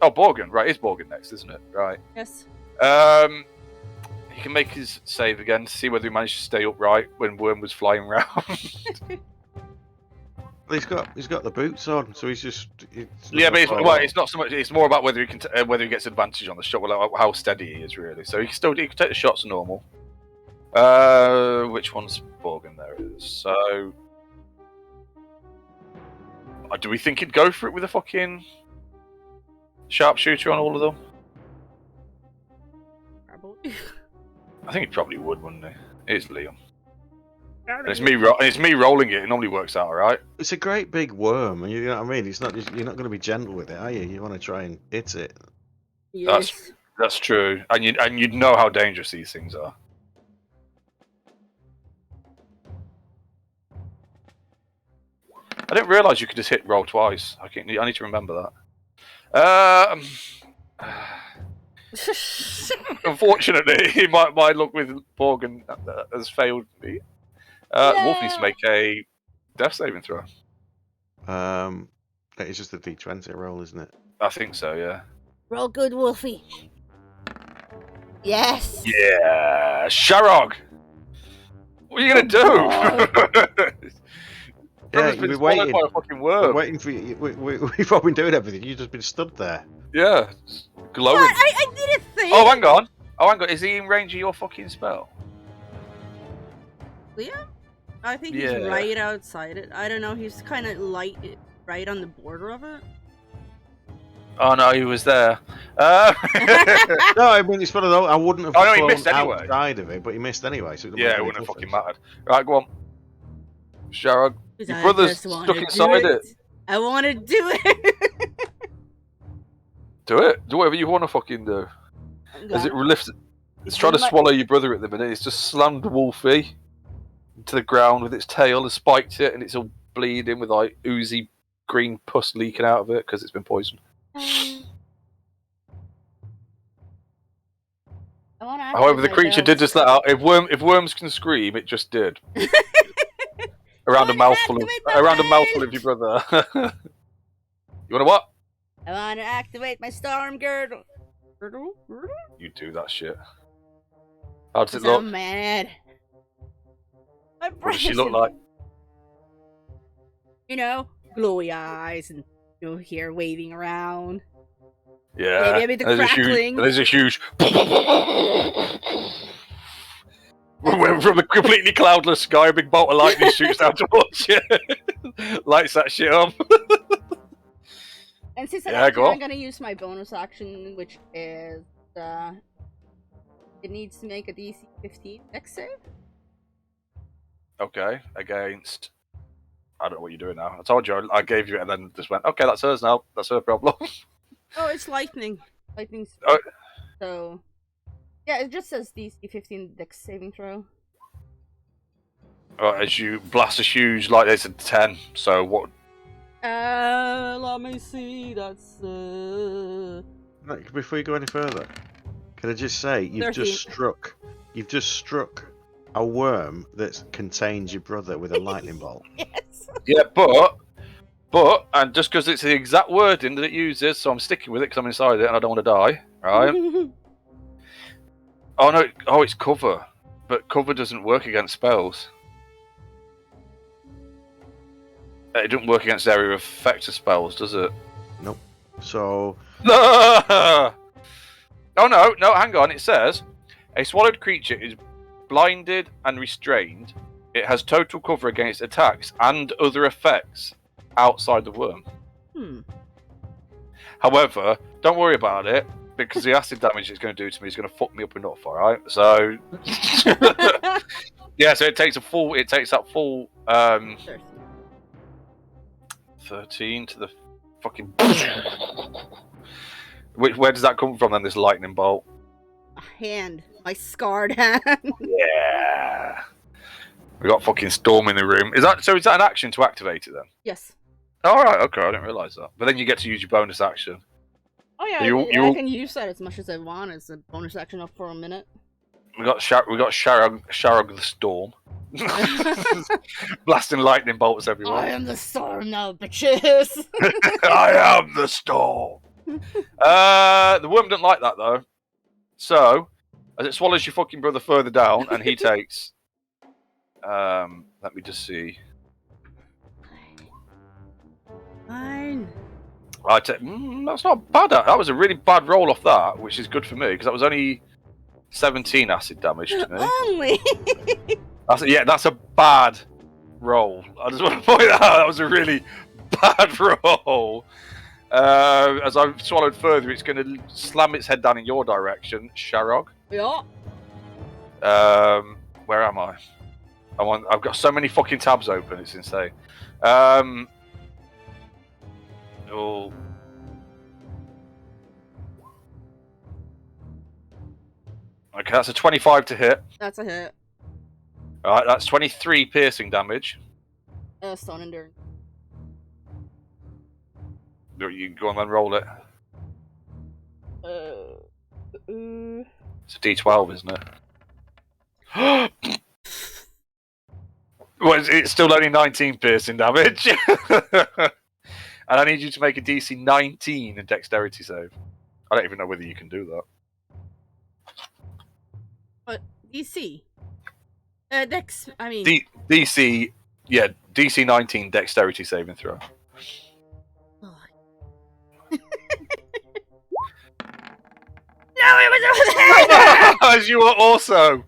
Oh, Borgen, right, it's Borgen next, isn't it? Right. Yes. He can make his save again to see whether he managed to stay upright when Worm was flying around. Well, he's got the boots on, so he's just. Yeah, but it's not so much. It's more about whether he can whether he gets advantage on the shot, like how steady he is really. So he can take the shots normal. Which one's Borgen? There it is. So, do we think he'd go for it with a fucking sharpshooter on all of them? Probably. I think he probably would, wouldn't he? It's Liam. And it's me rolling it. It normally works out, all right. It's a great big worm, and you know what I mean. It's not. You're not going to be gentle with it, are you? You want to try and hit it. Yes. That's true, and you'd know how dangerous these things are. I didn't realise you could just hit roll twice. I need to remember that. Unfortunately, my luck with Borgen has failed me. Wolf needs to make a death saving throw. It's just a D20 roll, isn't it? I think so, yeah. Roll good, Wolfie. Yes. Yeah, Sharog. What are you gonna do? Yeah, you've been waiting. By a fucking worm. Waiting for you. We've all been doing everything. You've just been stood there. Yeah, glowing. What? I did a thing. Oh, hang on. Is he in range of your fucking spell? Yeah. I think he's right outside it. I don't know. He's kind of right on the border of it. Oh no, he was there. No, I mean it's one of those. I wouldn't have. Oh no, he missed anyway. Outside of it, but he missed anyway. So it wouldn't have fucking mattered. Right, go on, Sharog. Your brother's stuck inside it. I want to do it. Do it. Do whatever you want to fucking do. As it lifts, it's trying to swallow your brother at the minute. It's just slammed Wolfie to the ground with its tail and spiked it, and it's all bleeding with like oozy green pus leaking out of it because it's been poisoned. However, the creature did just let out. If worms can scream, it just did. around a mouthful of your brother. You want to what? I want to activate my storm girdle. You do that shit. How does it look? look? I'm mad. What does she look like? You know, glowy eyes and hair waving around. Yeah. Maybe a bit of crackling. There's a huge. From a completely cloudless sky, a big bolt of lightning shoots down towards you. Lights that shit up. And since I'm going to use my bonus action, which is it needs to make a DC 15 dex save. Okay, against. I don't know what you're doing now. I told you I gave you it and then just went, okay, that's hers now. That's her problem. Oh, it's lightning. Lightning. So, yeah, it just says DC 15 dex saving throw. Right, as you blast a huge light, it's a 10. So what? Let me see. That's. Before you go any further, can I just say you've just struck a worm that contains your brother with a lightning bolt. Yes. Yeah, but, and just because it's the exact wording that it uses, so I'm sticking with it because I'm inside it and I don't want to die, right? Oh no, it's cover, but cover doesn't work against spells. It doesn't work against area of effect of spells, does it? Nope. So. Oh no, hang on. It says a swallowed creature is blinded and restrained. It has total cover against attacks and other effects outside the worm. However, don't worry about it because the acid damage it's going to do to me is going to fuck me up enough. All right, so yeah, so it takes that full 13 to the fucking. Where does that come from then? This lightning bolt. A hand, my scarred hand. Yeah. We got fucking Storm in the room. Is that an action to activate it then? Yes. All right. Okay, I didn't realise that. But then you get to use your bonus action. Oh yeah, I can use that as much as I want. It's a bonus action up for a minute. We got Sharog the Storm. Blasting lightning bolts everywhere. I am the storm now, bitches. I am the storm. The worm doesn't like that though. So, as it swallows your fucking brother further down, and he takes. Let me just see. 9. That's not bad. That was a really bad roll off that, which is good for me because that was only 17 acid damage to me. Only. That's a bad roll. I just want to point out that was a really bad roll. As I've swallowed further, it's going to slam its head down in your direction, Sharog. Yeah. Where am I? I've got so many fucking tabs open. It's insane. Oh. Okay, that's a 25 to hit. That's a hit. Alright, that's 23 piercing damage. Stone Endurance. You go on then, roll it. It's a D12, isn't it? Well, it's still only 19 piercing damage. And I need you to make a DC 19 in dexterity save. I don't even know whether you can do that. What? DC? Dex, I mean... DC, yeah, DC 19 dexterity saving throw. Oh. No, it was over there! As you are also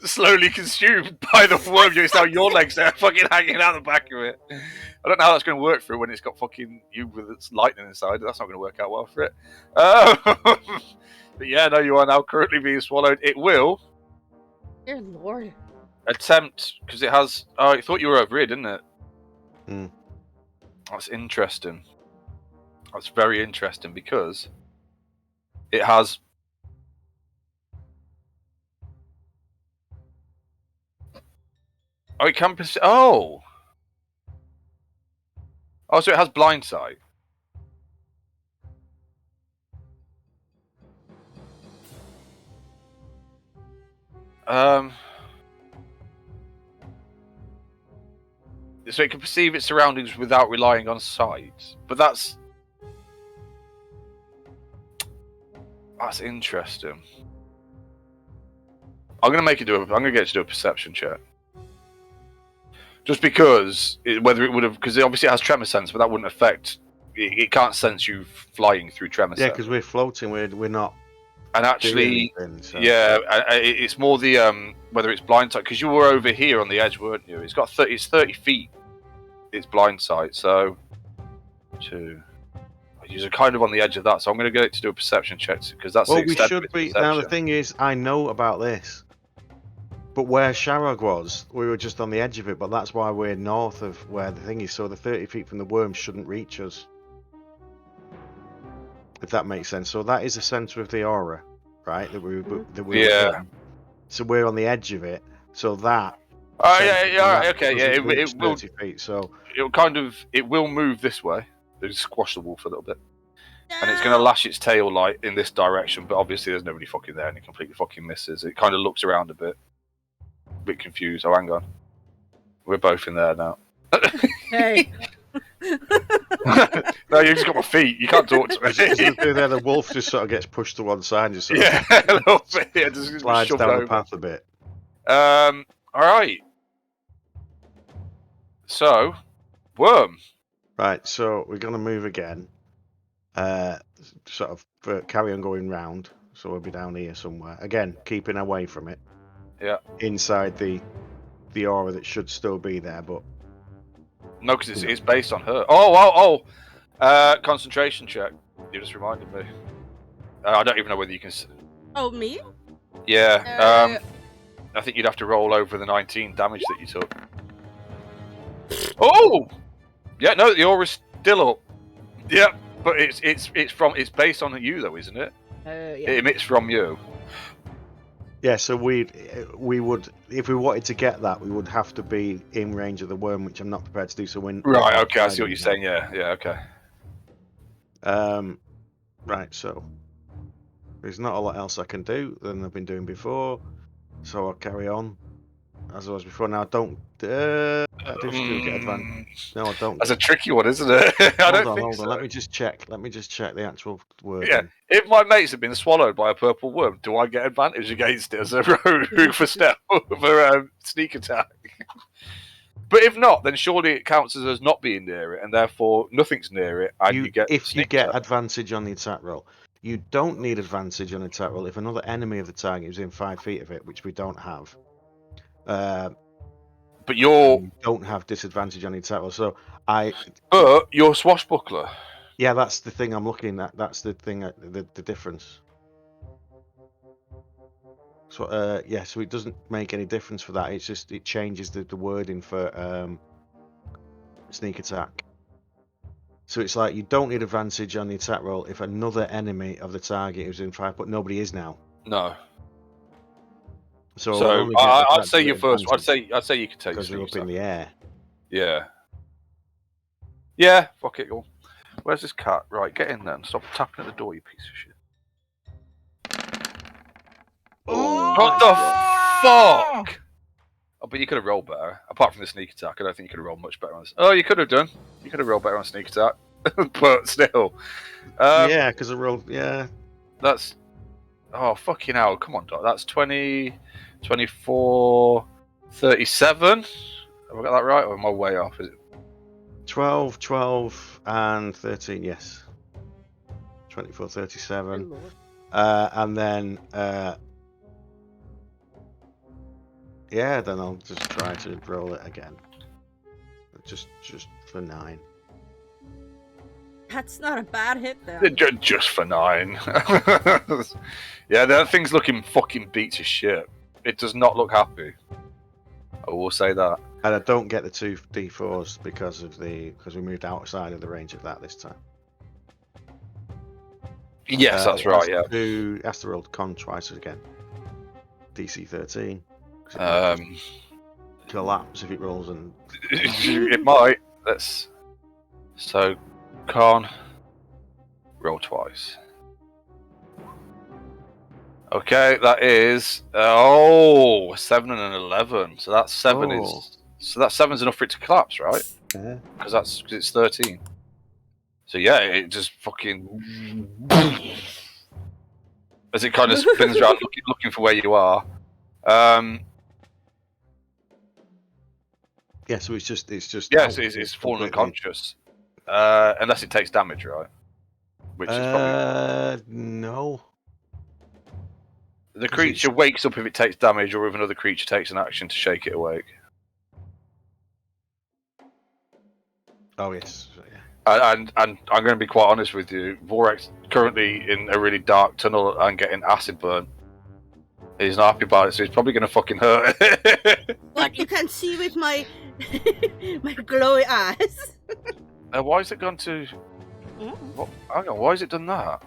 slowly consumed by the worm, it's now your legs that are fucking hanging out the back of it. I don't know how that's going to work for it when it's got fucking you with its lightning inside. That's not going to work out well for it. But yeah, no, you are now currently being swallowed. It will. Dear Lord. Attempt, because it has... Oh, I thought you were over here, didn't it? Hmm. That's interesting. That's very interesting because it has... Oh, it can... Oh! Oh, so it has blind sight. So it can perceive its surroundings without relying on sight. But that's interesting. I'm gonna get it to do a perception check. Just because whether it would have, because obviously it has tremor sense, but that wouldn't affect. It can't sense you flying through tremor sense. Yeah, because we're floating. We're not. And actually, anything, so. yeah, it's more the whether it's blind sight, because you were over here on the edge, weren't you? It's 30 feet. It's blind sight, so you're kind of on the edge of that. So I'm going to get it to do a perception check because that's Well, the we extent should of its be. perception. Now the thing is, I know about this, but where Sharog was, we were just on the edge of it. But that's why we're north of where the thing is. So the 30 feet from the worm shouldn't reach us, if that makes sense. So that is the center of the aura, right? That we Yeah. So we're on the edge of it. So that. Oh yeah, okay, yeah. It will 30 feet. So it will move this way. It'll squash the wolf a little bit, and it's going to lash its tail like in this direction. But obviously, there's nobody fucking there, and it completely fucking misses. It kind of looks around a bit confused. Oh, hang on, we're both in there now. Hey. No, you just got my feet. You can't talk to me. there, the wolf just sort of gets pushed to one side, and just sort Yeah, a little bit. Yeah, just slides shoved down over. the path a bit. All right. So, worm. Right, so we're gonna move again. Sort of carry on going round. So we'll be down here somewhere. Again, keeping away from it. Yeah. Inside the aura that should still be there, but No, because it's based on her. Oh. Concentration check. You just reminded me. I don't even know whether you can. Oh, me? Yeah. I think you'd have to roll over the 19 damage that you took. Oh. Yeah. No, the aura's still up. Yeah, but it's based on you though, isn't it? Yeah. It emits from you. yeah. So we would, if we wanted to get that, we would have to be in range of the worm, which I'm not prepared to do. So when Right. Okay. I see what you're saying. Yeah. Okay. Right. So there's not a lot else I can do than I've been doing before. So I'll carry on as I was before. Now, don't. I do still get advantage. No, I don't. That's a tricky one, isn't it? Hold on. Let me just check the actual word. Yeah. If my mates have been swallowed by a purple worm, do I get advantage against it as a rogue for stealth for sneak attack? But if not, then surely it counts as us not being near it, and therefore nothing's near it, and you get if you sneak get attack. advantage on the attack roll. You don't need advantage on the attack roll if another enemy of the target is in 5 feet of it, which we don't have. But You don't have disadvantage on the attack roll. So But you're swashbuckler. yeah, that's the thing I'm looking at. That's the thing, the difference. So yeah, so it doesn't make any difference for that. It's just it changes the wording for sneak attack. So it's like you don't need advantage on the attack roll if another enemy of the target is in 5, but nobody is now. No. So I'd say you first. I'd say you could take because they're up in the air. Yeah. Yeah. Fuck it all. Where's this cat? Right, get in then. Stop tapping at the door, you piece of shit. What the fuck? Oh, but you could have rolled better. Apart from the sneak attack, I don't think you could have rolled much better on this. Oh, you could have done. You could have rolled better on sneak attack. But still. Yeah, because I rolled. Yeah. That's. Oh, fucking hell. Come on, Doc. That's 20, 24, 37. Have I got that right? Or am I way off? Is it 12, 12, and 13, yes. 24, 37. And then, yeah, then I'll just try to roll it again. Just for 9. That's not a bad hit, though. just for 9. Yeah, that thing's looking fucking beat as shit. It does not look happy. I will say that. And I don't get the 2 D4s because we moved outside of the range of that this time. Yes, that's right. Yeah. Has to roll con twice again. DC 13. Collapse if it rolls and. It might. So, con. Roll twice. Okay, that is 7 and an 11. So that 7 is. So that 7's enough for it to collapse, right? Yeah. Because it's 13. So yeah, it just fucking as it kind of spins around looking for where you are. Yeah, so it's just. Yes, it's fallen unconscious, unless it takes damage, right? Which is probably no. The creature wakes up if it takes damage, or if another creature takes an action to shake it awake. Oh yes. Yeah. And I'm going to be quite honest with you, Vorek's currently in a really dark tunnel and getting acid burn. He's not happy about it, so he's probably going to fucking hurt. What you can see with my my glowy eyes. Why has it gone to? What? Hang on, why has it done that?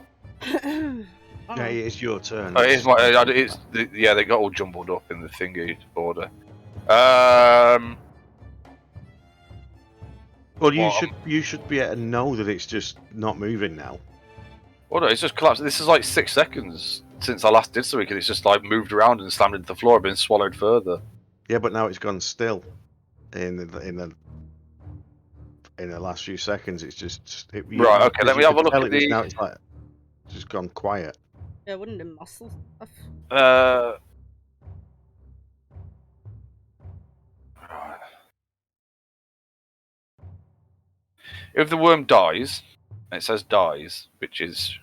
Yeah, it's your turn. Oh, yeah, they got all jumbled up in the thingy order. Well, you should be able to know that it's just not moving now. Well, no, it's just collapsed. This is like 6 seconds since I last did something, and it's just like moved around and slammed into the floor, been swallowed further. Yeah, but now it's gone still. In the last few seconds, it's just right. Okay, let me have a look at the. Now it's like just gone quiet. Yeah, wouldn't the muscle stuff? If the worm dies, it says dies, which is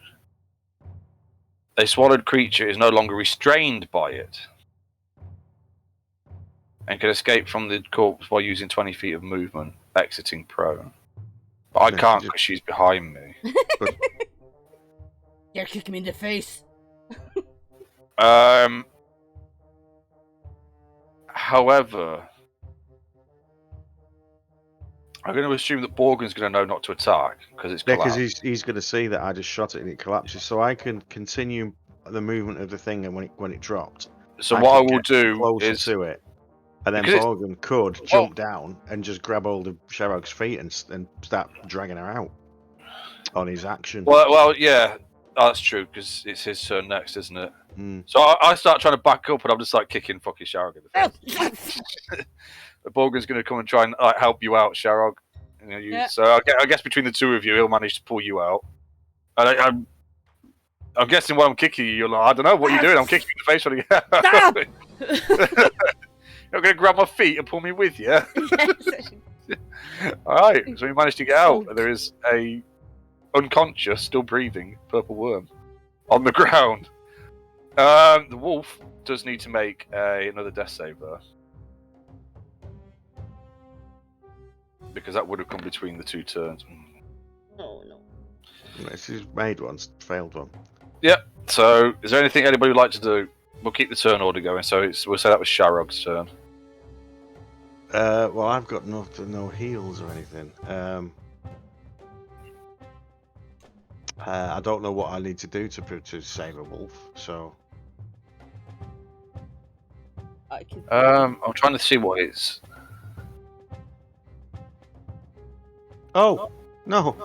a swallowed creature is no longer restrained by it and can escape from the corpse while using 20 feet of movement, exiting prone. But I can't because she's behind me. Yeah, kick him in the face. However, I'm going to assume that Borgen's going to know not to attack because it's collapsed. Yeah, because he's going to see that I just shot it and it collapses, so I can continue the movement of the thing and when it dropped. So what I will do closer is to it, and then Borgen could jump down and just grab hold of Sherrog's feet and start dragging her out on his action. Well, yeah, that's true because it's his turn next, isn't it? Mm. So I start trying to back up, and I'm just like kicking fucking Sherrog in the face. Borgen's going to come and try and help you out, Sherrog. So I guess between the two of you, he'll manage to pull you out. And I'm guessing while I'm kicking you, you're like, I don't know what you're doing. I'm kicking you in the face. You're going to grab my feet and pull me with you? Yes. All right, so we managed to get out. There is a unconscious, still breathing purple worm on the ground. The wolf does need to make another death save though, because that would have come between the 2 turns. Oh no. This is made one, failed one. Yep. So, is there anything anybody would like to do? We'll keep the turn order going. So we'll say that was Sharog's turn. Well, I've got no heals or anything. I don't know what I need to do to save a wolf. So I can. I'm trying to see what it's. Oh no!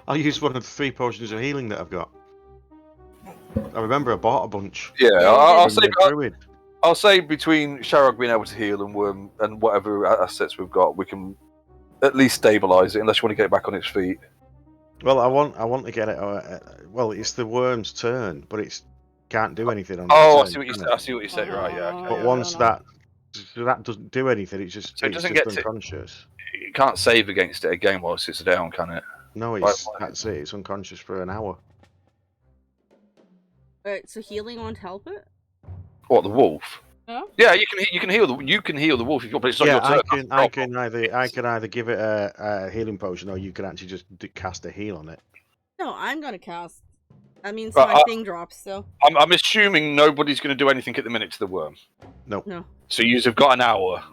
I'll use one of the 3 potions of healing that I've got. I remember I bought a bunch. Yeah, Druid. I'll say between Sharog being able to heal and worm and whatever assets we've got, we can at least stabilise it. Unless you want to get it back on its feet. Well, I want to get it. Well, it's the worm's turn, but it can't do anything on. Oh, its turn, I see what you said. Right, yeah. Okay, but once that doesn't do anything, it's just So it doesn't just get unconscious. You can't save against it again while it sits down, can it? No, that's it. It's unconscious for an hour. Alright, so healing won't help it? What, the wolf? Huh? Yeah, you can heal the wolf if you want, but it's not your turn. I can either give it a healing potion, or you can actually just cast a heal on it. No, I'm gonna cast. I mean, Right, my thing drops, so. I'm assuming nobody's going to do anything at the minute to the worm. No. So you've got an hour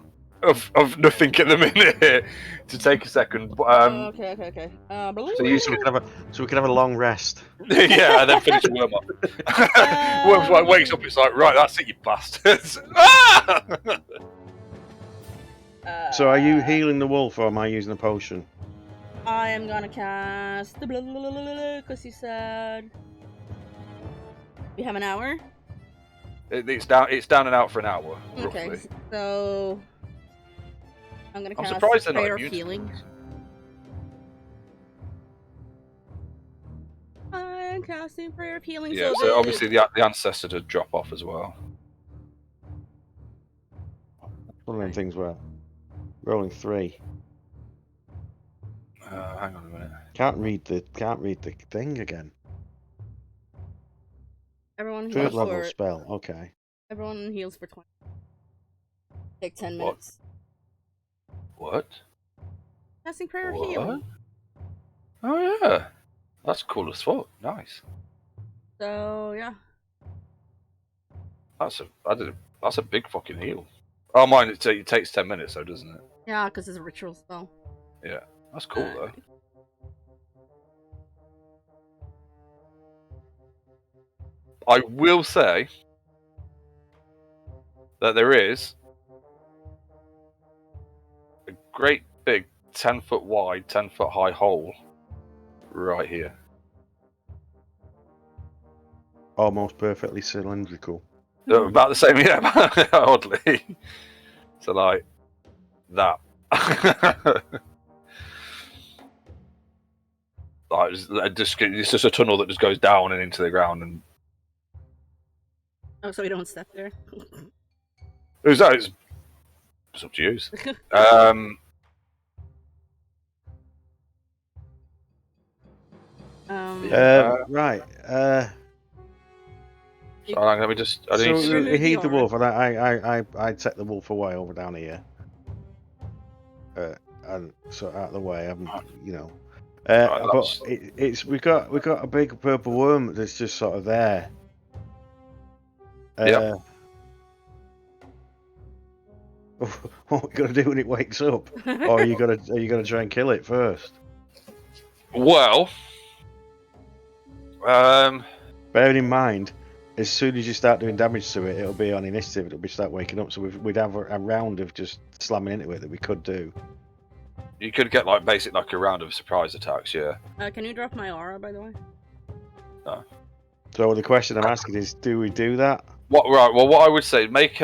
of nothing at the minute to take a second. Okay. So we can have a long rest. Yeah, and then finish the worm off. Worm's like wakes up. It's like, right, that's it, you bastards. Ah! So are you healing the wolf, or am I using a potion? I am gonna cast the because you said we have an hour. It's down and out for an hour. Okay, roughly. so I'm gonna cast surprised they're not Prayer of immune to Healing. I'm casting Prayer of Healing. Yeah, so obviously the ancestor to drop off as well. One of them things where rolling 3. Hang on a minute. Can't read the thing again. Everyone Third heals level for spell. Okay. everyone heals for 20. Take 10 What? minutes. What? Casting Prayer of What? Healing. Oh yeah, that's cool as fuck. Nice. So yeah. That's a big fucking heal. Oh, mine it takes 10 minutes though, doesn't it? Yeah, because it's a ritual spell. Yeah, that's cool though. I will say that there is a great big 10-foot wide, 10-foot high hole right here. Almost perfectly cylindrical. About the same, yeah, oddly. So like that. Like it's just a tunnel that just goes down and into the ground, and Oh, so we don't step there. it's up to you. Right. So let me just. I So need to... heal the wolf, and I take the wolf away over down here. And so out of the way, I'm, you know. But we've got a big purple worm that's just sort of there. Yeah. What are we gonna do when it wakes up? Or are you gonna try and kill it first? Well, bearing in mind, as soon as you start doing damage to it, it'll be on initiative. It'll be start waking up. So we'd have a round of just slamming into it that we could do. you could get like a round of surprise attacks. Yeah. Can you drop my aura, by the way? No. So the question I'm asking is, do we do that? Right. Well, what I would say, make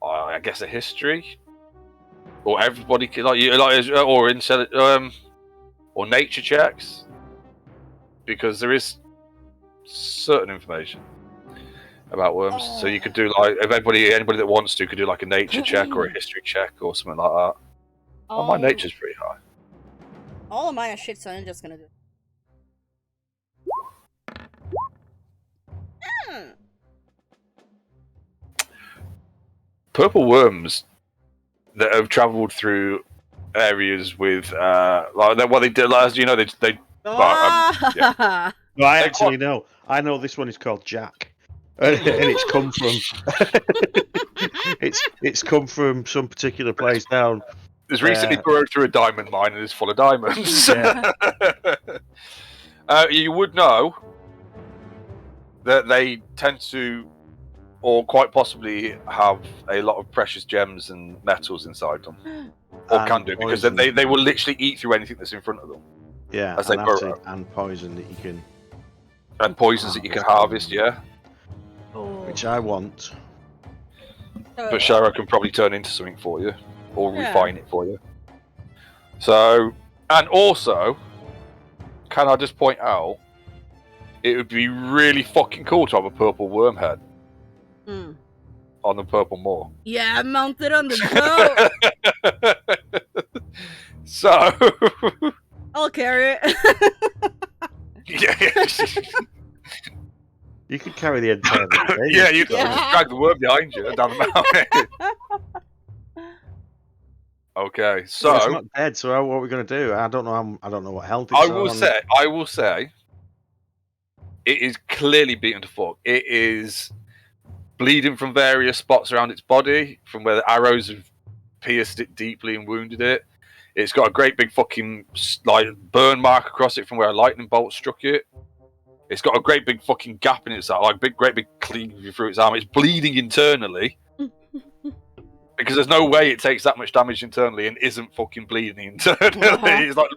I guess a history, or everybody can or nature checks, because there is certain information. about worms. So you could do like if anybody that wants to could do like a nature check or a history check or something like that. Oh, my nature's pretty high. All of mine are shit, so I'm just gonna do. Purple worms that have travelled through areas with like what they did last. You know, they yeah. No, I actually know. I know this one is called Jack, and it's come from it's come from some particular place down. It's recently burrowed through a diamond mine and is full of diamonds. Yeah. You would know that they tend to, or quite possibly, have a lot of precious gems and metals inside them, or And can do, because poison. they will literally eat through anything that's in front of them. Yeah, as they and burrow. acid and poison that you can, And poisons that you can harvest, yeah. which I want. But Shara can probably turn into something for you, or refine it for you. So, and also, can I just point out, it would be really fucking cool to have a purple worm head on the purple moor. Yeah, mounted on the boat. So, I'll carry it. yeah. You could carry the entire thing. Yeah, you just drag the worm behind you down the mountain. Okay, so it's not dead. So what are we going to do? I don't know. I don't know what health. I will say, it is clearly beaten to fuck. It is bleeding from various spots around its body, from where the arrows have pierced it deeply and wounded it. It's got a great big fucking like burn mark across it from where a lightning bolt struck it. It's got a great big fucking gap in its arm, like great big cleavage through its arm. It's bleeding internally. Because there's no way it takes that much damage internally and isn't fucking bleeding internally. It's like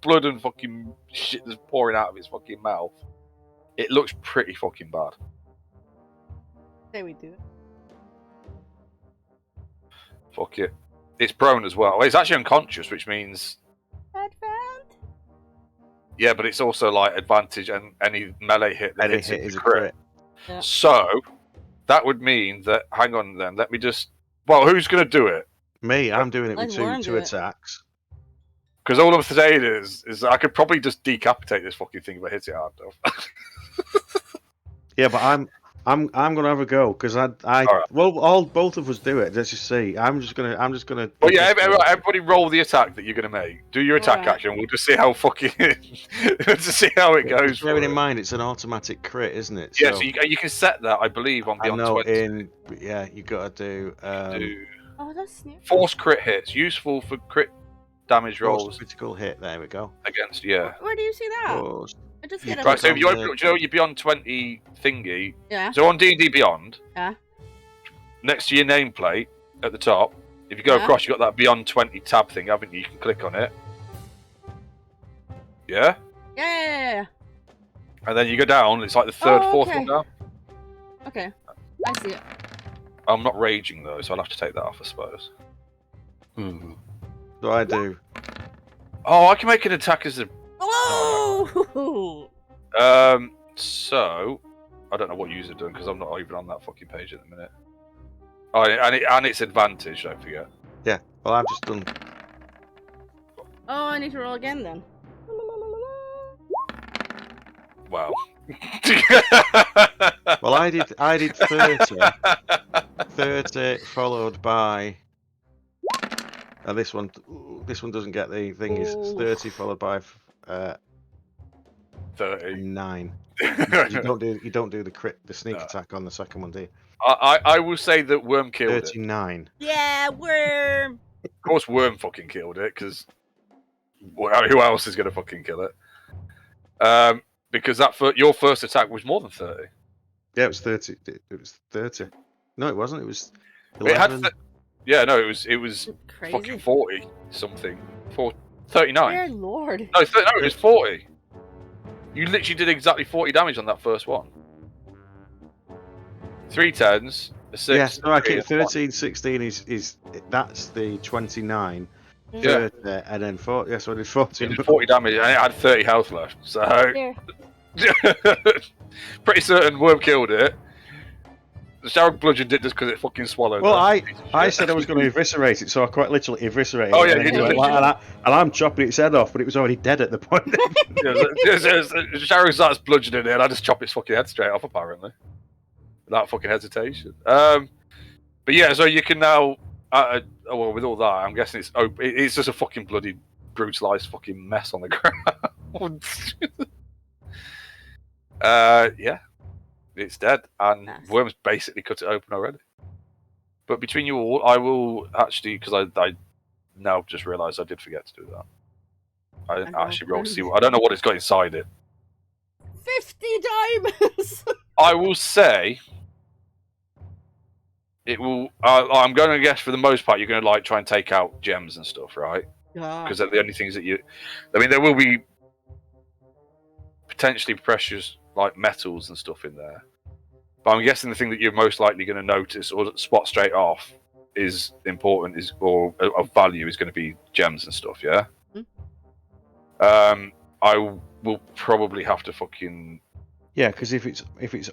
blood and fucking shit that's pouring out of its fucking mouth. It looks pretty fucking bad. Say we do. Fuck it. It's prone as well. It's actually unconscious, which means... Advanced? Yeah, but it's also like advantage and any melee hit that hits it is a crit. Yeah. So, that would mean that... Hang on then, let me just... Well, who's going to do it? Me, I'm doing it with Let two attacks. Because all I'm saying is I could probably just decapitate this fucking thing if I hit it hard enough. Yeah, but I'm gonna have a go because right. Well, both of us do it. Let's just see. I'm just gonna. Well, yeah, everybody roll the attack that you're gonna make. Do your attack action. We'll just see how fucking to see how it goes. Bearing in mind, it's an automatic crit, isn't it? Yeah, so you can set that, I believe, on beyond 20. You gotta do. Oh, that's new. Force crit hits, useful for crit damage rolls. Critical hit. There we go. Against Where do you see that? Force. I just get Right, so if you open, your beyond 20 thingy. Yeah. So on D&D Beyond. Yeah. Next to your nameplate at the top, if you go across, you got that beyond 20 tab thing, haven't you? You can click on it. Yeah. Yeah. And then you go down. It's like the third, fourth one down. Okay, I see it. I'm not raging though, so I'll have to take that off, I suppose. What do I do? Oh, I can make an attack as a. Oh! So I don't know what you're doing because I'm not even on that fucking page at the minute. Oh, and it's advantage. Don't forget. Yeah. Well, I've just done. Oh, I need to roll again then. Wow. Well, I did 30. 30 followed by. This one doesn't get the thing. Is 30 followed by 30. 9. You don't do the sneak attack on the second one, do you? I will say that Worm killed 39. It. Yeah, Worm. Of course, Worm fucking killed it because who else is gonna fucking kill it? Because your first attack was more than 30. Yeah, it was 30. It was 30. No, it wasn't. It was 11. It was Crazy. fucking 40 something. 39. Dear Lord. No, it was 40. You literally did exactly 40 damage on that first one. 3 10s, a 6. Yes, no, I think 13, 16 is that's the 29. Yeah. 30, and then 40. Yes, I did 40. You did 40 damage and it had 30 health left. So There. pretty certain Worm killed it. Sharog bludgeoned it just because it fucking swallowed. Well, her. I said I was going to eviscerate it, so I quite literally eviscerated Oh, it. yeah, And, you then he did. went, and I'm chopping its head off, but it was already dead at the point. Sharog starts bludgeoning it, and I just chop its fucking head straight off, apparently. Without fucking hesitation. But yeah, so you can now... well, with all that, I'm guessing it's open. It's just a fucking bloody brutalized fucking mess on the ground. Yeah. It's dead, and Nice. Worm's basically cut it open already. But between you all, I will actually, because I now just realised I did forget to do that. I didn't actually roll to see what... I don't know what it's got inside it. 50 diamonds! I will say... It will... I'm going to guess for the most part, you're going to like try and take out gems and stuff, right? Because they're the only things that you... I mean, there will be potentially precious like metals and stuff in there. But I'm guessing the thing that you're most likely going to notice or spot straight off is important, or of value, is going to be gems and stuff. Yeah. I will probably have to fucking... Yeah, because if it's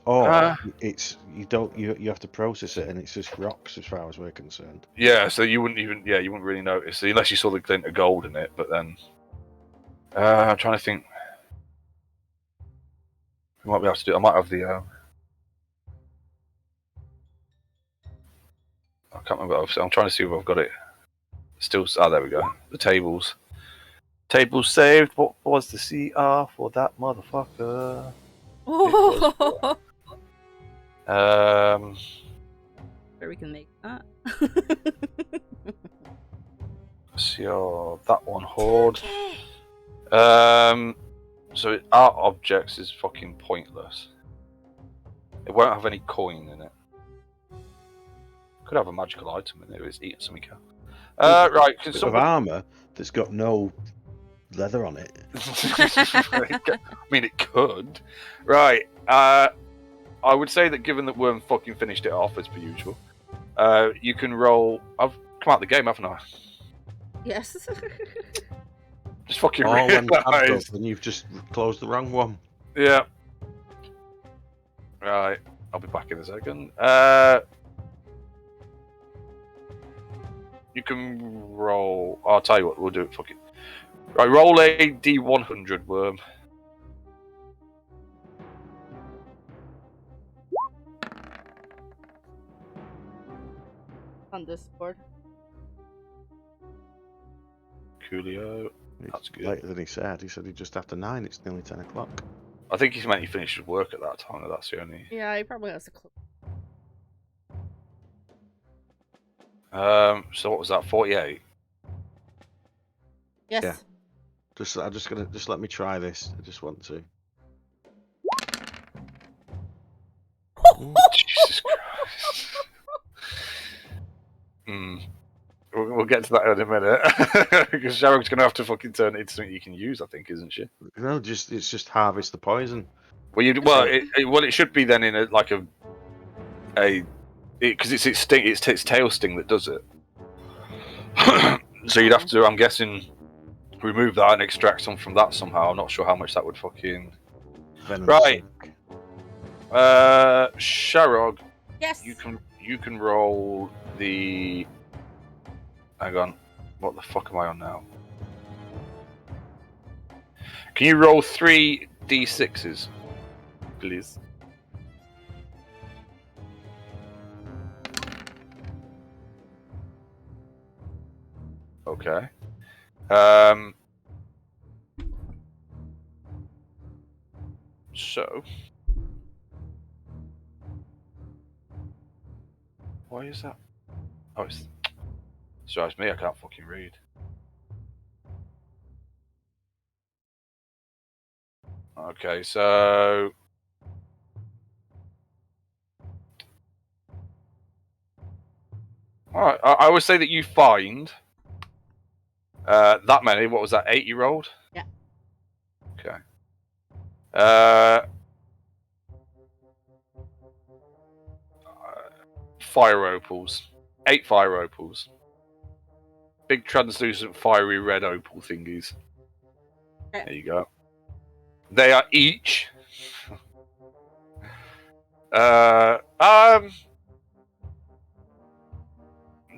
ore, you have to process it, and it's just rocks as far as we're concerned. Yeah, so you wouldn't really notice unless you saw the glint of gold in it. But then I'm trying to think. We might be able to do. I might have the. I can't remember. I'm trying to see if I've got it. Still, there we go. The tables. Tables saved. What was the CR for that motherfucker? Where we can make that. CR, that one horde. So art objects is fucking pointless. It won't have any coin in it. Could have a magical item in it if it's eating something else. Right, because of armor that's got no leather on it. I mean, it could. Right. I would say that given that Worm fucking finished it off as per usual, you can roll. I've come out the game, haven't I? Yes. Just fucking realised. And you've just closed the wrong one. Yeah. Right. I'll be back in a second. You can roll. I'll tell you what. We'll do it. Fucking. Right. Roll a D100, Worm. On Discord. Coolio. That's good. Later than he said. He said he just after 9. It's nearly 10 o'clock. I think he meant he finished his work at that time. That's the only. Yeah, he probably has to. So what was that? 48. Yes. Yeah. I'm just gonna let me try this. I just want to. Jesus Christ. We'll get to that in a minute. Because Sharog's going to have to fucking turn it into something you can use, I think, isn't she? No, it's just harvest the poison. Well, it should be then in because it's its tail sting that does it. So you'd have to, I'm guessing, remove that and extract some from that somehow. I'm not sure how much that would fucking. Venom right. Sharog. Yes. You can roll the. Hang on. What the fuck am I on now? Can you roll 3 D6s, please? Okay. So. Why is that? Oh, sorry, it's me. I can't fucking read. Okay, so. Alright, I would say that you find that many. What was that? 8 you rolled? Yeah. Okay. Fire opals. 8 fire opals. Big translucent fiery red opal thingies. Okay. There you go. They are each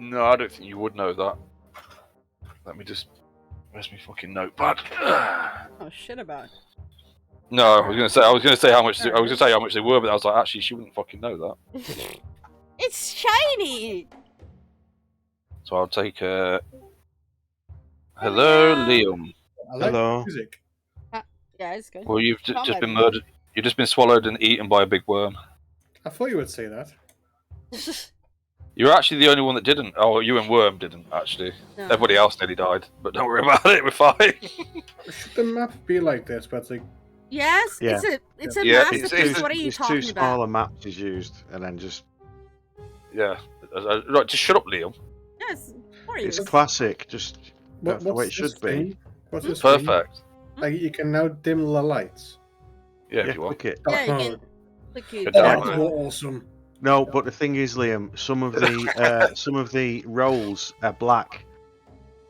No, I don't think you would know that. Let me just. Where's my fucking notepad? Oh shit about. No, I was gonna say how much. I was gonna say how much they were, but I was like, actually, she wouldn't fucking know that. It's shiny. So I'll take a. Hello. Hello, Liam. I like Hello. the music. Yeah, it's good. Well, you've Combat just been music. murdered. You've just been swallowed and eaten by a big worm. I thought you would say that. You're actually the only one that didn't. Oh, you and Worm didn't, actually. No. Everybody else nearly died. But don't worry about it, we're fine. Should the map be like this? But like, Yes, Yeah. it's a Yeah, masterpiece. What are you It's talking too about? smaller maps is used, and then just Yeah. Right, just shut up, Liam. Yes, for you. it's classic. Just that's the way it what's should this be. thing? What's this thing? Perfect. Like you can now dim the lights. Yeah, Yeah, if you want. click it. Yeah, you Oh, can click you. Good oh, demo. that's awesome. No, but the thing is, Liam, some of the rolls are black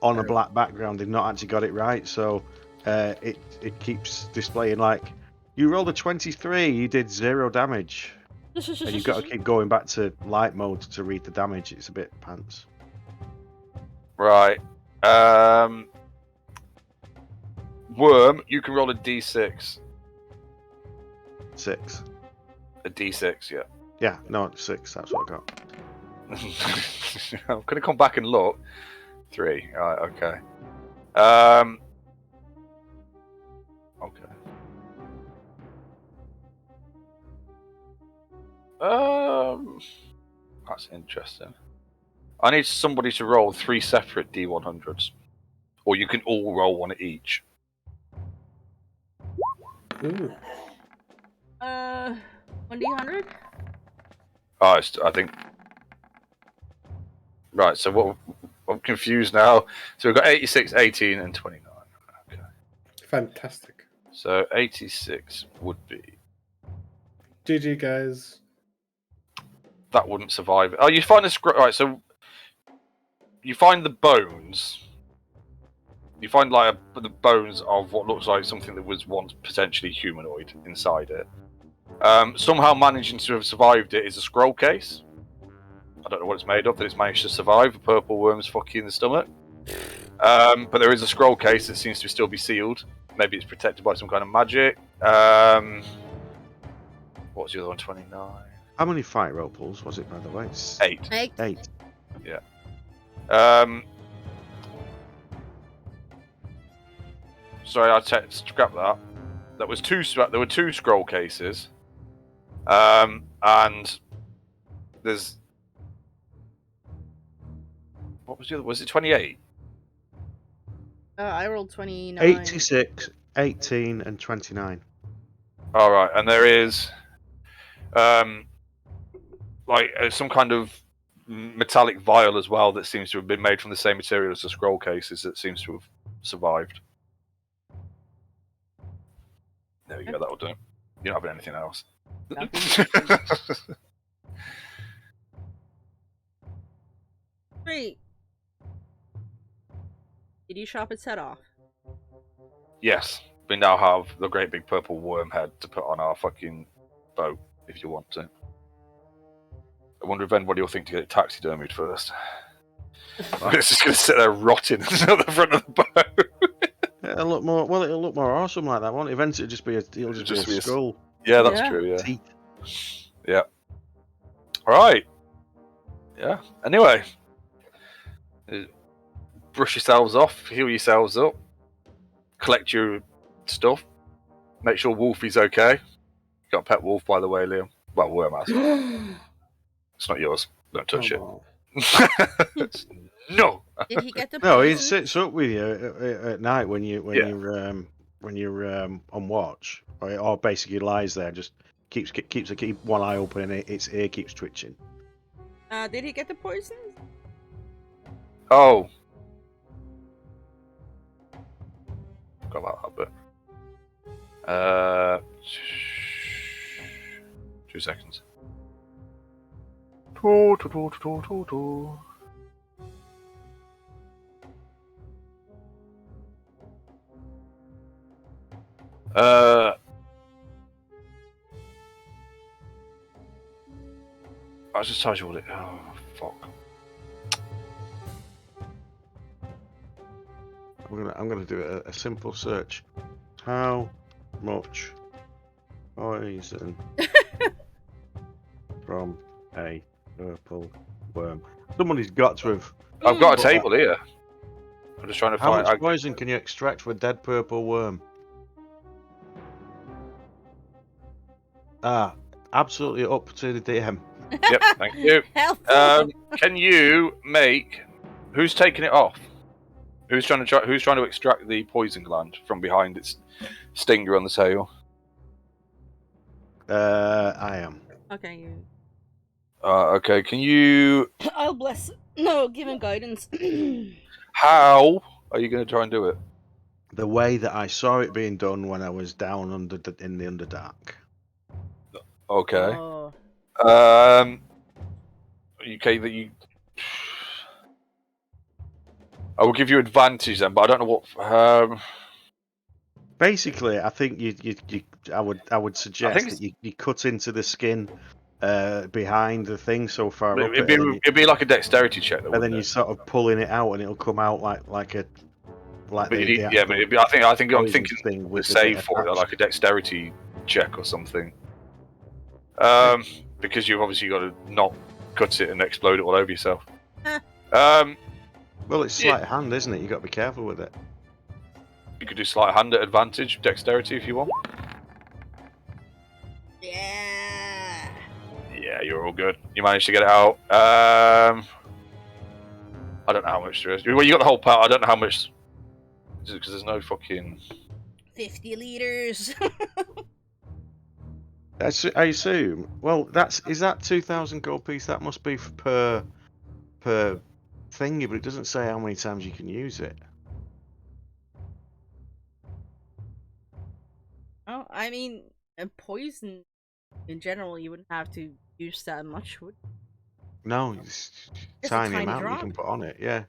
on a black background. They've not actually got it right, so it keeps displaying like you rolled a 23, you did 0 damage, and you've got to keep going back to light mode to read the damage. It's a bit pants. Right. Worm, you can roll a d6. 6. A d6, yeah. Yeah, no, 6. That's what I got. I'm gonna come back and look. 3. Alright, okay. Okay. That's interesting. I need somebody to roll 3 separate D100s. Or you can all roll one each. Ooh. 1d100? Oh, I think. Right, so what? I'm confused now. So we've got 86, 18, and 29. Okay. Fantastic. So 86 would be. GG guys. That wouldn't survive. Oh, you find the right. So you find the bones. You find like the bones of what looks like something that was once potentially humanoid inside it. Somehow managing to have survived it is a scroll case. I don't know what it's made of, that it's managed to survive. A purple worm's fucking in the stomach. But there is a scroll case that seems to still be sealed. Maybe it's protected by some kind of magic. What was the other one? 29. How many fight roll pulls was it, by the way? 8. 8. Yeah. Sorry, I scrap that. There were 2 scroll cases. And there's. What was the other? Was it 28? I rolled 29. 86, 18, and 29. All right, and there is, some kind of metallic vial as well that seems to have been made from the same material as the scroll cases that seems to have survived. There you go. That'll do. You don't have anything else. Great. Did you chop its head off? Yes, we now have the great big purple worm head to put on our fucking boat if you want to. I wonder if anybody will think to get it taxidermied first. It's just going to sit there rotting at the front of the boat. It'll look more. Well, it'll look more awesome like that, won't it? Eventually, it'll just be a skull. Yeah, that's Yeah. true. Yeah. Teeth. Yeah. All right. Yeah. Anyway, brush yourselves off, heal yourselves up, collect your stuff, make sure Wolfie's okay. You got a pet wolf, by the way, Liam. Well, worm has. It's not yours. Don't touch it. No. Did he get the No, he poison? sits up with you at night when you're on watch, or basically lies there, just keeps one eye open and its ear keeps twitching. Did he get the poison? Oh. Got about that bit. 2 seconds. I just told you what it. Oh fuck. I'm gonna do a simple search. How much poison from a purple worm? Somebody's got to have. I've got a put table that- here. I'm just trying to How find. much poison can you extract from a dead purple worm? Ah, absolutely up to the DM. Yep, thank you. Helpful. Can you make? Who's taking it off? Who's trying to extract the poison gland from behind its stinger on the tail? I am. Okay, you. Okay. Can you? I'll bless. No, give him guidance. How are you going to try and do it? The way that I saw it being done when I was down in the Underdark. Okay. Oh. Okay. That you. I will give you advantage then, but I don't know what. Basically, I think I would suggest it's- that you cut into the skin behind the thing so far up It'd it, and be like a dexterity check, though, then wouldn't you're it? sort of pulling it out, and it'll come out like the But actual it'd be, I think I'm poison thinking thing the with the save bit for it, attached. like a dexterity check or something. Because you've obviously got to not cut it and explode it all over yourself. Well, it's sleight of hand, isn't it? You got to be careful with it. You could do sleight of hand at advantage, dexterity if you want. Yeah. Yeah, you're all good. You managed to get it out. I don't know how much there is. Well, you got the whole part. I don't know how much because there's no fucking. 50 liters. I assume. Well, is that 2,000 gold piece? That must be per thingy, but it doesn't say how many times you can use it. Oh, I mean, poison in general, you wouldn't have to use that much, would you? No, it's Just a tiny tiny amount you drop. can put on it. Yeah.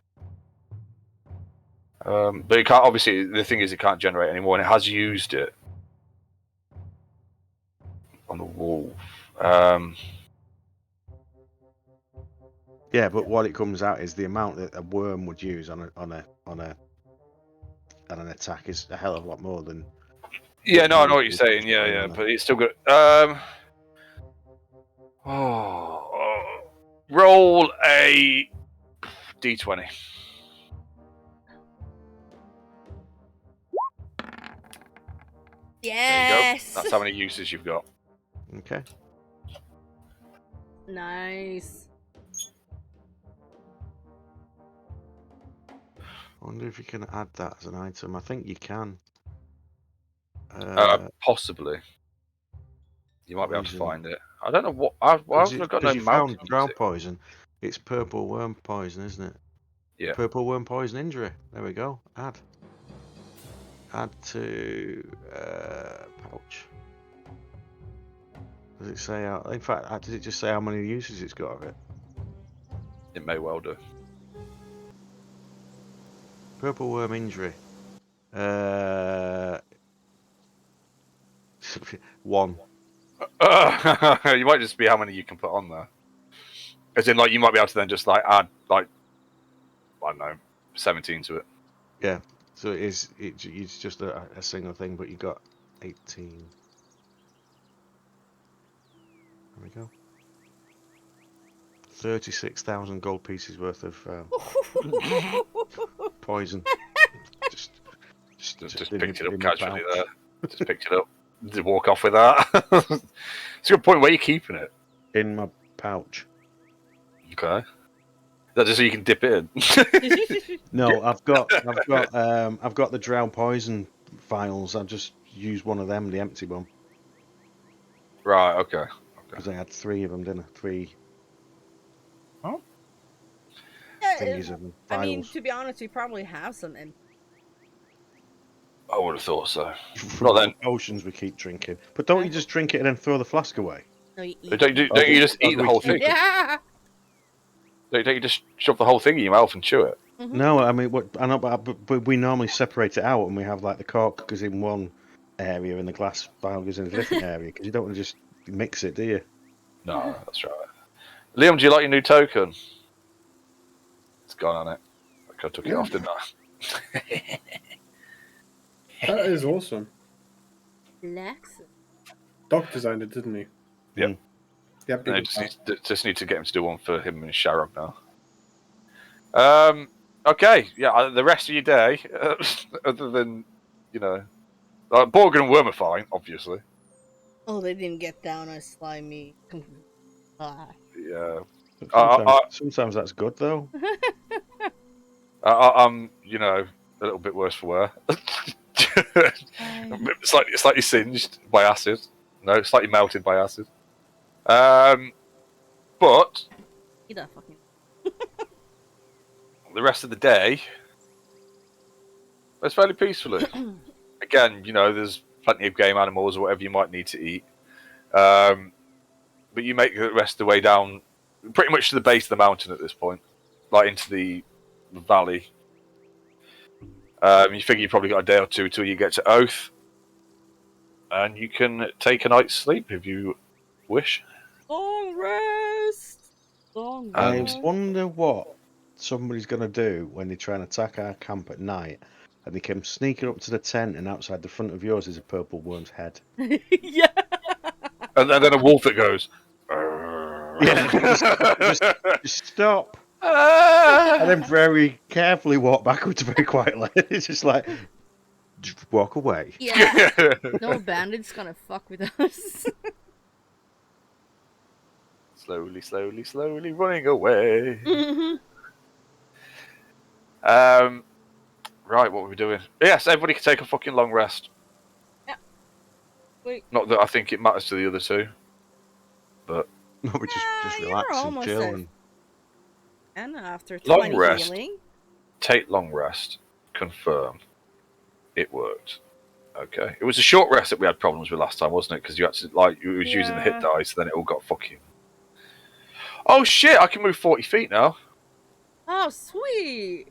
But it can't. Obviously, the thing is, it can't generate anymore, and it has used it on the wall. Yeah, but what it comes out is the amount that a worm would use on an attack is a hell of a lot more than. Yeah, no, I know what you're saying. Yeah, but it's still good. Roll a d20. Yes. That's how many uses you've got. Okay. Nice. I wonder if you can add that as an item. I think you can. Possibly. You might be able to Poison. find it. I don't know what. I've got no Because you mouth found to drown use it. poison. It's purple worm poison, isn't it? Yeah. Purple worm poison injury. There we go. Add. Add to pouch. Does it say how? In fact, does it just say how many uses it's got of it? It may well do. Purple worm injury. 1. You might just be how many you can put on there. As in, like, you might be able to then just like add like I don't know 17 to it. Yeah. So it's just a single thing, but you got 18. There we go. 36,000 gold pieces worth of poison. Just picked it up in my casually pouch. there. Just picked it up. Did walk off with that. It's a good point. Where are you keeping it? In my pouch. Okay. Is that just so you can dip it in? No, I've got the drown poison vials. I just used one of them, the empty one, Right. Okay. because I had 3 of them, didn't I? 3 Oh. thingies of them. I mean, Vials. to be honest, we probably have some in. I would have thought so. From Not all then. the potions we keep drinking. But don't you just drink it and then throw the flask away? No, you eat. Don't you just eat the whole thing? Yeah. Don't you just shove the whole thing in your mouth and chew it? Mm-hmm. No, I mean, I know, but we normally separate it out, and we have like the cork goes in one area and the glass vial goes in a different area, because you don't want to just mix it, do you? No, that's right. Liam, do you like your new token? It's gone on it. I took it off, didn't I? That is awesome. Relax. Doc designed it, didn't he? Yep. Yep. I just need to get him to do one for him and Sharab now. Okay, yeah. The rest of your day, other than Borgin and Worm are fine, obviously. Oh, they didn't get down on slimy. Ah. Yeah. Sometimes that's good though. I'm, a little bit worse for wear. Slightly singed by acid. No, slightly melted by acid. But Eat that fucking. the rest of the day, it's fairly peacefully. Again, there's plenty of game animals or whatever you might need to eat. But you make the rest of the way down, pretty much to the base of the mountain at this point, like into the valley. You figure you probably got a day or two till you get to Oath, and you can take a night's sleep if you wish. Long rest. Long I rest. wonder what somebody's going to do when they try and attack our camp at night and they come sneaking up to the tent and outside the front of yours is a purple worm's head. Yeah. And then a wolf that goes. Yeah, just stop. And then very carefully walk backwards very quietly. It's just like, just walk away. Yeah. No bandit's gonna fuck with us. slowly running away. Mm-hmm. Right, what were we doing? Yes, everybody can take a fucking long rest. Yeah. Wait. Not that I think it matters to the other two, but No, we just relax and chill. And... And after Long 20 rest. healing. Take long rest. Confirm. It worked. Okay. It was a short rest that we had problems with last time, wasn't it? Because you had to, you was using the hit dice, then it all got fucking... Oh shit, I can move 40 feet now. Oh, sweet.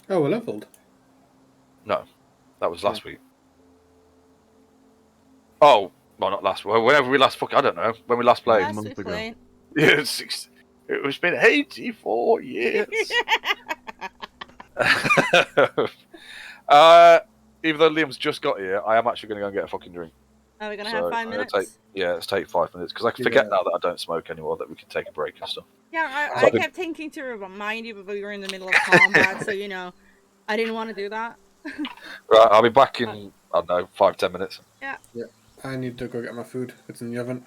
Oh, we're leveled. No, that was last week. Oh, well, not last week. Whenever we last I don't know. When we last played. Last month week ago. played. Yeah, it's been 84 years. Even though Liam's just got here, I am actually going to go and get a fucking drink. Are we gonna have 5 minutes? Let's take 5 minutes, because I forget now that I don't smoke anymore, that we can take a break and stuff. Yeah, I kept thinking to remind you, but we were in the middle of combat, so I didn't want to do that. Right, I'll be back in, I don't know, 5-10 minutes. Yeah. Yeah. I need to go get my food. It's in the oven.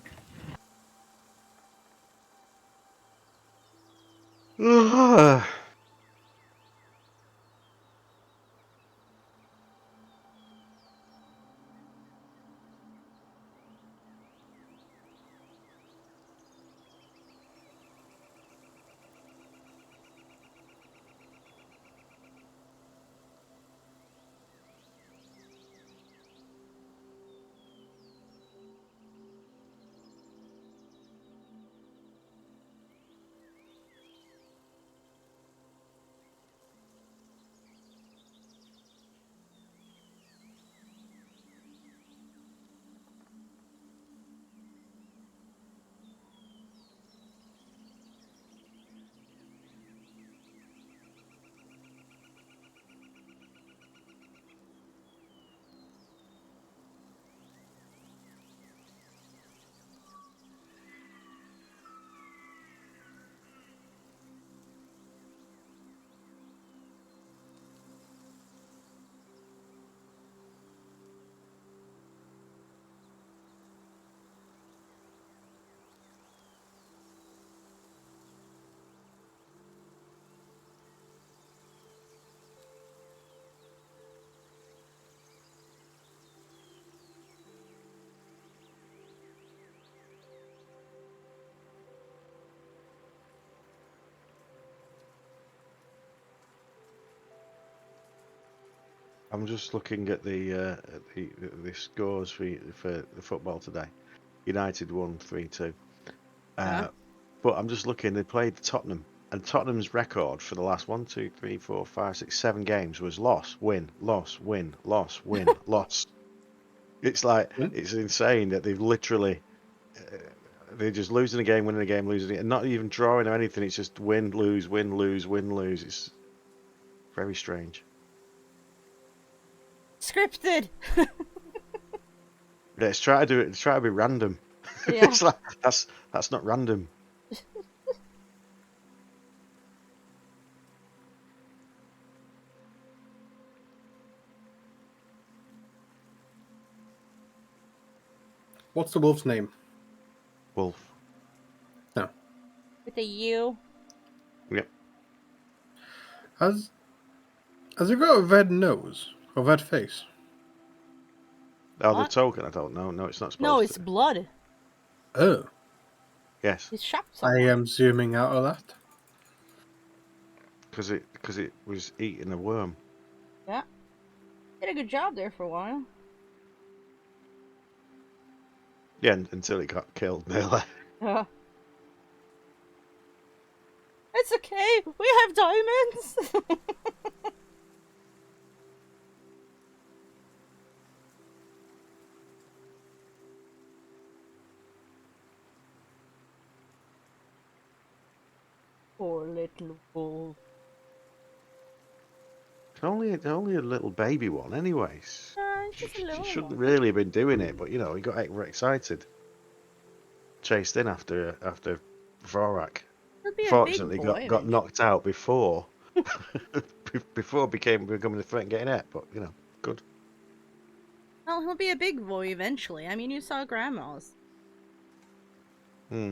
I'm just looking at the scores for the football today. United won 3-2. But I'm just looking. They played Tottenham, and Tottenham's record for the last 1, 2, 3, 4, 5, 6, 7 games was loss, win, loss, win, loss, win, loss. It's like it's insane that they've literally they're just losing a game, winning a game, losing it, and not even drawing or anything. It's just win, lose, win, lose, win, lose. It's very strange. Scripted. Let's try to do it. Let's try to be random. Yeah. It's like, that's not random. What's the wolf's name? Wolf. No. With a U. Yep. Has it got a red nose or red face? Oh, the What? token. I don't know. No, it's not supposed No, it's to. blood. Oh, Yes, It's shot I someone. am zooming out of that. because it was eating a worm. Yeah. Did a good job there for a while. Yeah, until it got killed. Nearly. It's okay. We have diamonds. Poor little wolf. It's only a little baby one, anyways. It's just a little She shouldn't one. really have been doing it, but you know, he got excited, chased in after Vorak. He'll be a big Fortunately, boy got eventually. knocked out before before becoming a threat and getting it. But you know, good. Well, he'll be a big boy eventually. I mean, you saw Grandma's. Hmm.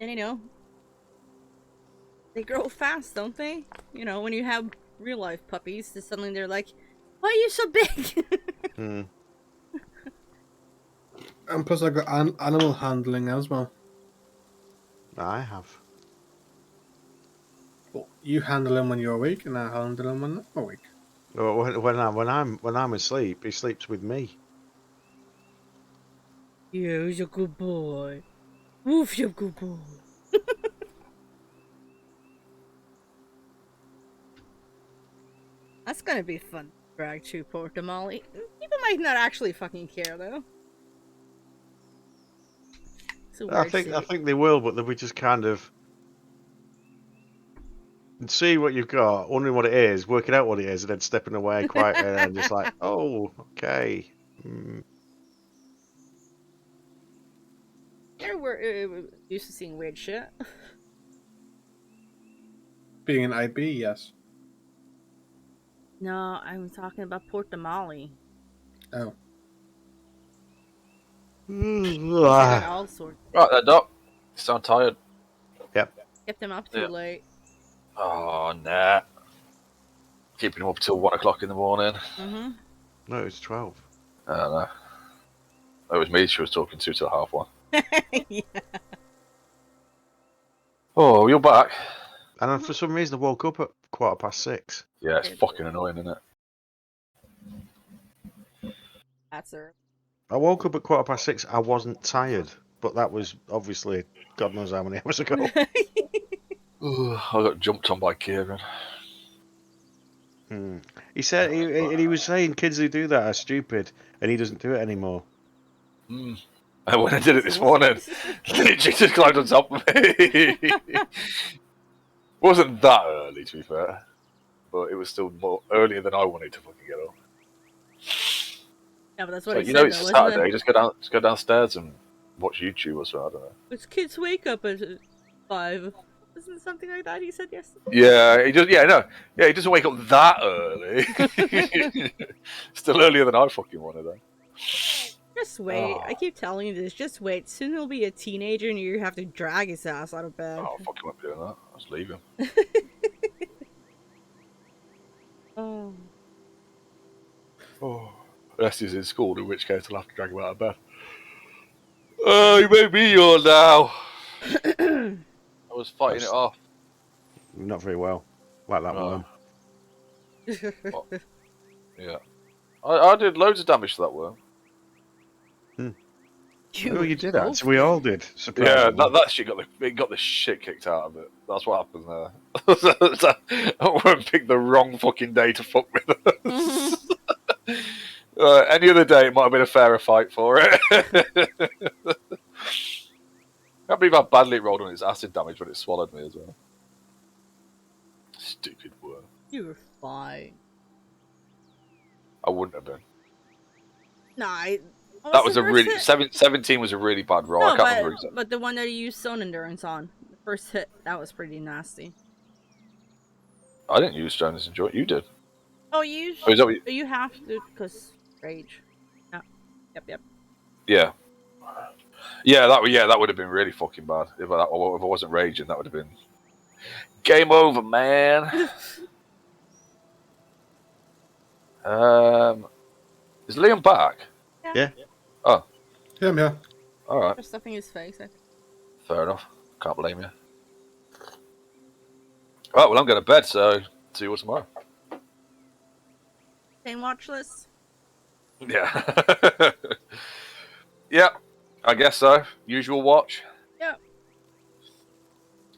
And you know, they grow fast, don't they? You know, when you have real life puppies, then suddenly they're like, "Why are you so big?" Hmm. And plus, I got animal handling as well. I have. Well, you handle him when you're awake, and I handle him when I'm awake. Well, when I'm asleep, he sleeps with me. Yeah, he's a good boy. Woof, you're a good boy. That's gonna be fun to drag to Port Damali. People might not actually fucking care though. It's a I weird think suit. they will, but they'll be just kind of see what you've got, wondering what it is, working out what it is, and then stepping away quietly, and just like, oh, okay. Mm. We're used to seeing weird shit. Being an IB, yes. No, I'm talking about Port Damali. Oh. I got all sorts. Right there, Doc. You sound tired. Yep. Kept him up too Yeah. late. Oh, nah. Keeping him up till 1 o'clock in the morning. Mm-hmm. No, it's 12. I don't know. It was me she was talking to till 1:30. Yeah. Oh, you're back. And then for some reason, I woke up at 6:15. Yeah, it's fucking annoying, isn't it? That's her. I woke up at 6:15. I wasn't tired, but that was obviously God knows how many hours ago. I got jumped on by Kieran. Hmm. He said he was saying kids who do that are stupid, and he doesn't do it anymore. And when I did it this morning, literally just climbed on top of me. Wasn't that early, to be fair, but it was still more earlier than I wanted to fucking get up. Yeah, but that's what So, he you said, know, it's though, wasn't Saturday. it? Just go downstairs and watch YouTube or something. I don't know. It's kids wake up at 5. Isn't it something like that he said yesterday? Yeah, he just he doesn't wake up that early. Still earlier than I fucking wanted though. Just wait. Oh. I keep telling you this. Just wait. Soon he'll be a teenager and you have to drag his ass out of bed. Oh, I fucking won't be doing that. I'll just leave him. Oh. Oh. Unless he's in school, in which case I'll have to drag him out of bed. Oh, you made me yawn now. I was fighting it off. Not very well, like that worm. Yeah. I did loads of damage to that worm. You did both actually. We all did. Yeah, Surprisingly. that shit got the shit kicked out of it. That's what happened there. I won't pick the wrong fucking day to fuck with us. Any other day, it might have been a fairer fight for it. can't believe how badly it rolled on its acid damage when it swallowed me as well. Stupid worm. You were fine. I wouldn't have been. Nah, That was a really 17 was a really bad roll. No, I can't remember exactly. but the one that you used Stone Endurance on, the first hit, that was pretty nasty. I didn't use Jonas and Joy. You did. Oh, is that what you have to, because rage. Yeah. Yep. Yeah. Yeah, that would have been really fucking bad. If I wasn't raging, that would have been game over, man. Is Liam back? Yeah. Oh. Yeah. All right. For stuffing his face, I think. Fair enough. Can't blame you. Right, well, I'm going to bed, so see you all tomorrow. Same watch list? Yeah. Yeah, I guess so. Usual watch. Yeah.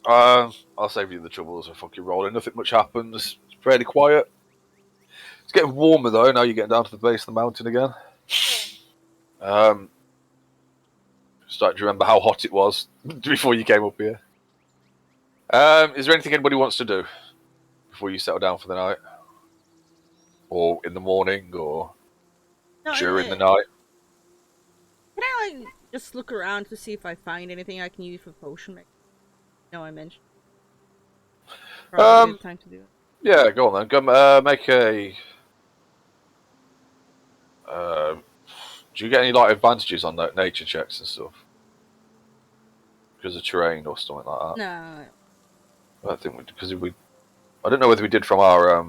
I'll save you the troubles of fucking rolling. Nothing much happens. It's fairly quiet. It's getting warmer though. Now you're getting down to the base of the mountain again. Starting to remember how hot it was before you came up here. Is there anything anybody wants to do before you settle down for the night, or in the morning, or during the night? Can I like just look around to see if I find anything I can use for potion making? No, I mentioned. Probably a good time to do it. Yeah, go on then. Go make a. Do you get any like advantages on nature checks and stuff? Because of terrain or something like that? No. I don't think I don't know whether we did from our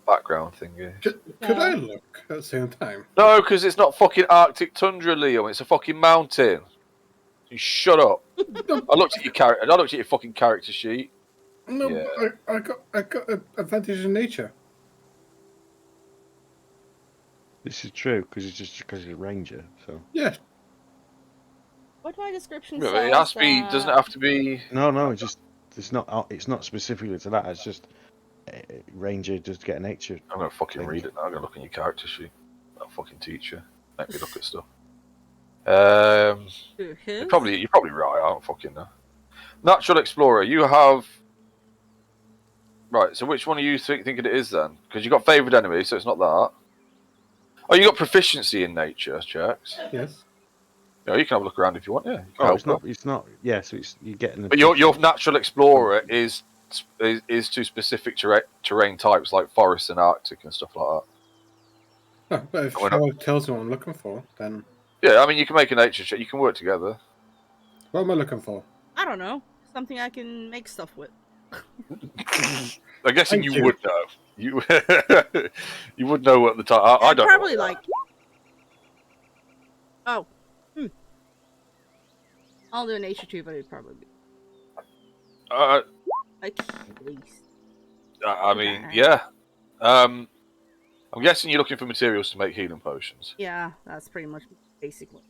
background thingy. Could I look at the same time? No, because it's not fucking Arctic tundra, Liam. It's a fucking mountain. You shut up. I looked at your character. I looked at your fucking character sheet. No, Yeah. I got an advantage in nature. This is true because he's a ranger. So Yeah. What my description Yeah, says? it has to be. Doesn't it have to be? no, it's not specifically to that. It's just ranger just get a nature. I'm gonna fucking read it now. I'm gonna look in your character sheet. That fucking teacher. Make me look at stuff. You're probably right. I don't fucking know. Natural explorer. You have. Right. So which one are you thinking it is then? Because you got favored enemy, so it's not that. Oh, you got proficiency in nature checks. Yes. Yeah, you can have a look around if you want. Yeah. You can Oh, help it's not. It's not. Yeah, so you're getting. But your natural explorer is to specific terrain types like forest and Arctic and stuff like that. No, but if Charlotte tells me what I'm looking for, then yeah, I mean you can make a nature check. You can work together. what am I looking for? I don't know. Something I can make stuff with. I'm guessing Thank you you. would know. You you would know at the time. I don't. Probably know. like. Oh. I'll do a nature too, but it'd probably be like at least. I mean, yeah. I'm guessing you're looking for materials to make healing potions. Yeah, that's pretty much basic one.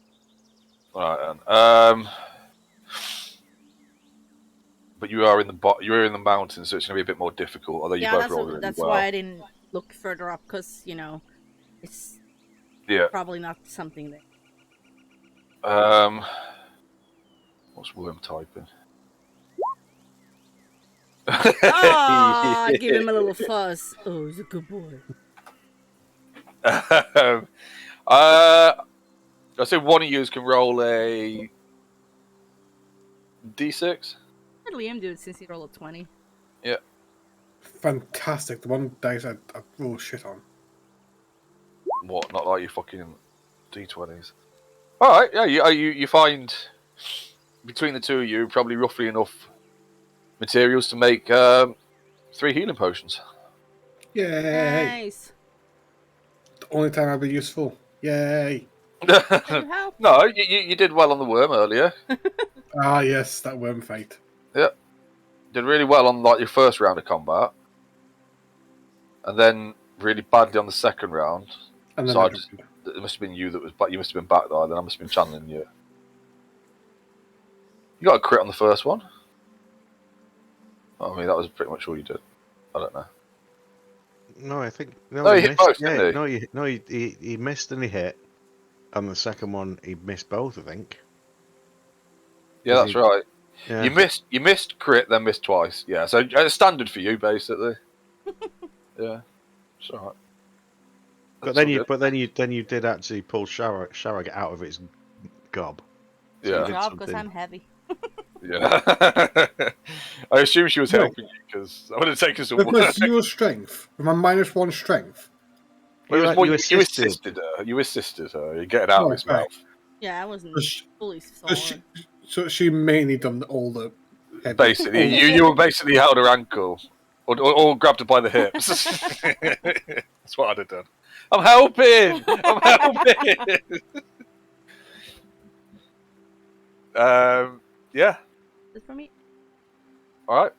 All right, then. But you are in the mountains, so it's going to be a bit more difficult. Although you both rolled really that's well. why I didn't look further up, because it's probably not something that. What's worm typing? Ah, give him a little fuzz. Oh, he's a good boy. I say one of you can roll a d6. Let Liam do it since he rolled a 20. Yeah. Fantastic. The one dice I roll shit on. What? Not like your fucking d20s. All right. Yeah. You find between the two of you probably roughly enough materials to make 3 healing potions. Yay! Nice. The only time I'll be useful. Yay! Can you help? No, you did well on the worm earlier. Ah, yes, that worm fight. Yeah, did really well on like your first round of combat, and then really badly on the second round. And then So it must have been you that was back. You must have been back there. Then I must have been channeling you. You got a crit on the first one. I mean, that was pretty much all you did. I don't know. No, I think No, he hit missed. both, didn't he? No, he missed and he hit. And the second one, he missed both, I think. Yeah, that's right. Yeah. You missed crit, then missed twice. Yeah, so it's standard for you basically. Yeah, it's alright. But then you did actually pull Sharag out of its gob. So Good job, because I'm heavy. Yeah. I assume she was helping you because I would have taken some work. Because your strength, my -1 strength. You assisted. You assisted her. You get it out of its mouth. Yeah, I wasn't fully So solid. she mainly done all the heavy. Basically, you were basically held her ankle or grabbed her by the hips. That's what I'd have done. I'm helping. Yeah. That's for me. All right.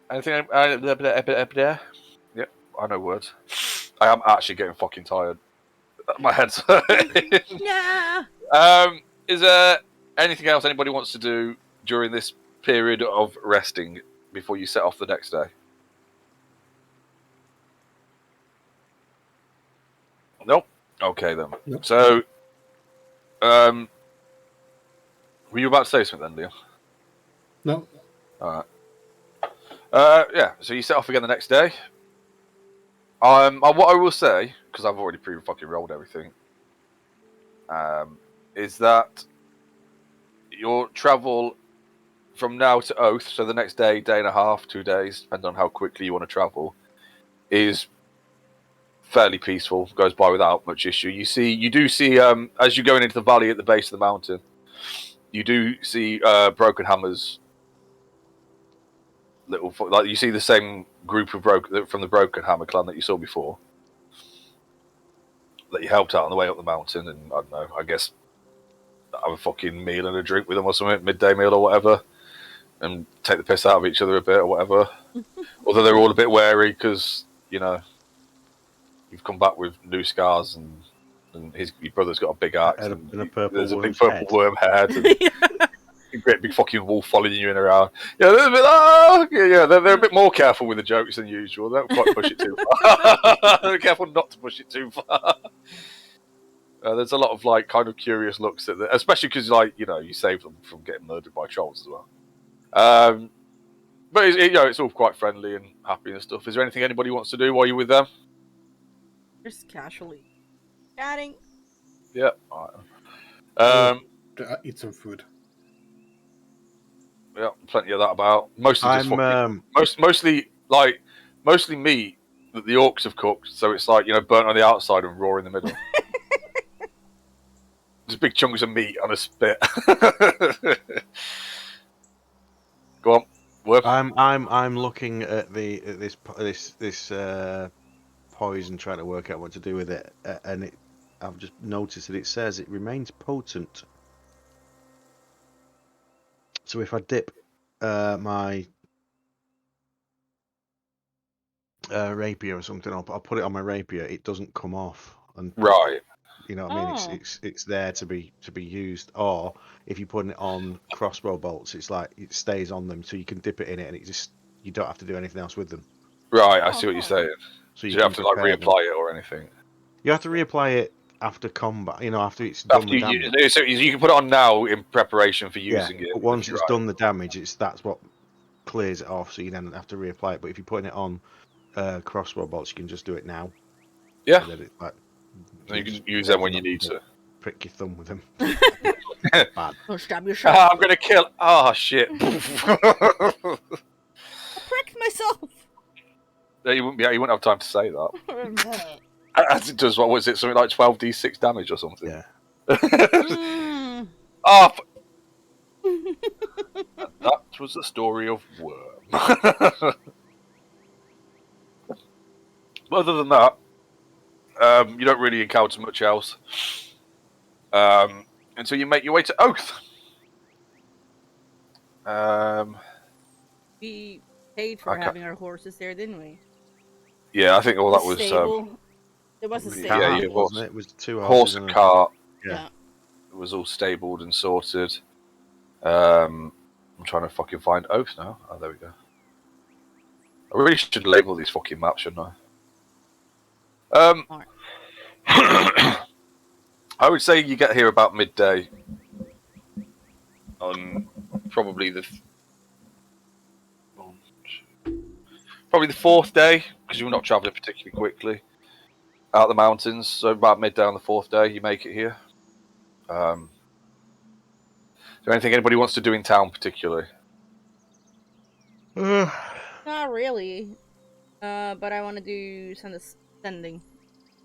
Anything? Yep. I know words. I am actually getting fucking tired. My head's hurting. Yeah. Is there anything else anybody wants to do during this period of resting before you set off the next day? Nope. Okay then. Nope. So, were you about to say something then, Leo? No. All right. Yeah. So you set off again the next day. What I will say, because I've already fucking rolled everything, is that your travel from now to Oath, so the next day, day and a half, 2 days, depending on how quickly you want to travel, is fairly peaceful. Goes by without much issue. You do see, as you're going into the valley at the base of the mountain, you do see Broken Hammers. Like you see the same group of from the Broken Hammer clan that you saw before, that you helped out on the way up the mountain, and I don't know, I guess have a fucking meal and a drink with them or something, midday meal or whatever, and take the piss out of each other a bit or whatever. Although they're all a bit wary because you've come back with new scars and your brother's got a big axe And a purple there's a big worm's purple head. worm head. And, a great big fucking wolf following you in around. Yeah, they're a bit more careful with the jokes than usual. They don't quite push it too far. They're careful not to push it too far. There's a lot of kind of curious looks at that, especially because you saved them from getting murdered by trolls as well. But it's all quite friendly and happy and stuff. Is there anything anybody wants to do while you're with them? Just casually chatting. Yeah. All right. Eat some food. Yeah, plenty of that about. Mostly meat that the orcs have cooked, so it's burnt on the outside and raw in the middle. Just big chunks of meat on a spit. Go on, work. I'm looking at this poison, trying to work out what to do with it, and I've just noticed that it says it remains potent. So if I dip my rapier or something, I'll put it on my rapier. It doesn't come off, and Right. you know what I mean. It's there to be used. Or if you put it on crossbow bolts, it's like it stays on them, so you can dip it in it, and you don't have to do anything else with them. Right, I see what you're saying. So you have to reapply it or anything. You have to reapply it after combat. After it's done the damage. So you can put it on now in preparation for using it. But once it's done the damage, that's what clears it off. So you then have to reapply it. But if you're putting it on crossbow bolts, you can just do it now. Yeah. So you can use them when you need to. Prick your thumb with them. Bad. Or stab yourself. I'm gonna kill. Oh shit! I pricked myself. You wouldn't have time to say that. As it does, what was it? Something like 12d6 damage or something. Yeah. Oh. That was the story of Worm. Other than that, you don't really encounter much else until you make your way to Oath. We paid for having our horses there, didn't we? Yeah, I think all that was. There was a stable. Yeah, it was. It was 2 horse and cart. Yeah. It was all stabled and sorted. I'm trying to fucking find Oath now. Oh, there we go. I really should label these fucking maps, shouldn't I? I would say you get here about midday on probably the fourth day, because you're not travelling particularly quickly out the mountains. So about midday on the fourth day, you make it here. Is there anything anybody wants to do in town particularly? Not really. But I want to do sending.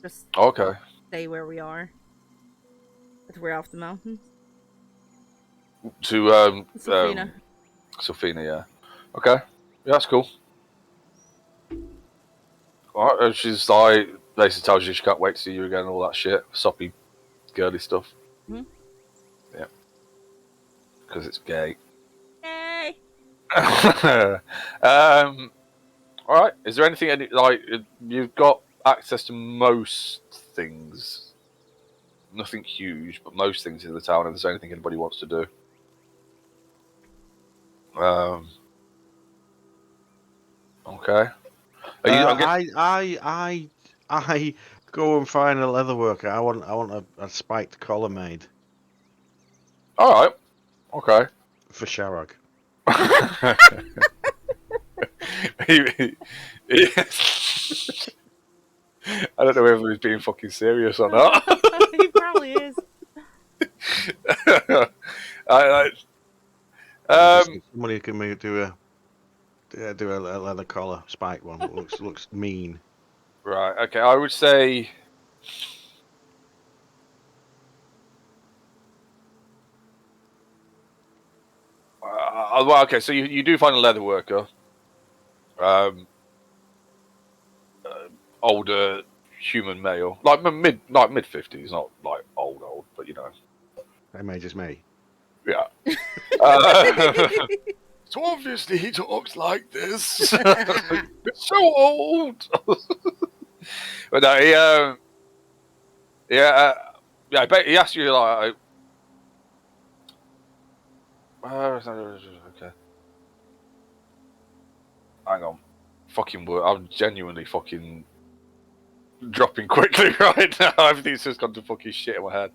Just Okay. stay where we are. But we're off the mountains. To Sofina. Sofina, yeah. Okay. Yeah, that's cool. Alright, she's like basically tells you she can't wait to see you again and all that shit. Soppy girly stuff. Hmm? Yeah. Because it's gay. Yay! Alright. Is there anything like you've got access to most things? Nothing huge, but most things in the town. If there's anything anybody wants to do. Okay. I go and find a leather worker. I want a spiked collar made. All right. Okay. For Sharog. I don't know whether he's being fucking serious or not. He probably is. Somebody can do a leather collar spike one. It looks mean. Right. Okay. I would say. Well, okay. So you do find a leather worker. Older human male, like mid 50s, not like old, but you know. Same age as me. Yeah. So obviously he talks like this. It's so old. But no, he I bet he asked you like, okay, hang on, fucking word, I'm genuinely fucking dropping quickly right now. Everything's just gone to fucking shit in my head.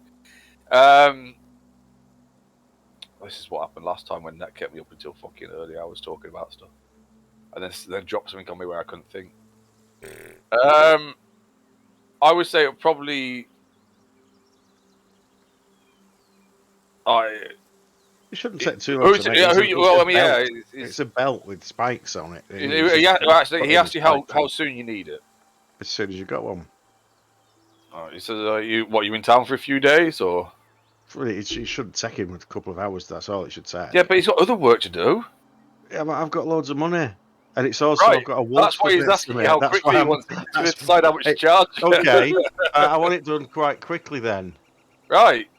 This is what happened last time when Net kept me up until fucking early hours talking about stuff, and then dropped something on me where I couldn't think. I would say it probably. You shouldn't take too long to make it. It's a belt with spikes on it. He asked you how soon you need it. As soon as you got one. He says, you in town for a few days, or? It should take him a couple of hours, that's all it should take. Yeah, but he's got other work to do. Yeah, but I've got loads of money. And it's also right. I've got a wolf. That's why he's asking me how quickly he wants to decide how much to charge. Okay, I want it done quite quickly then. Right.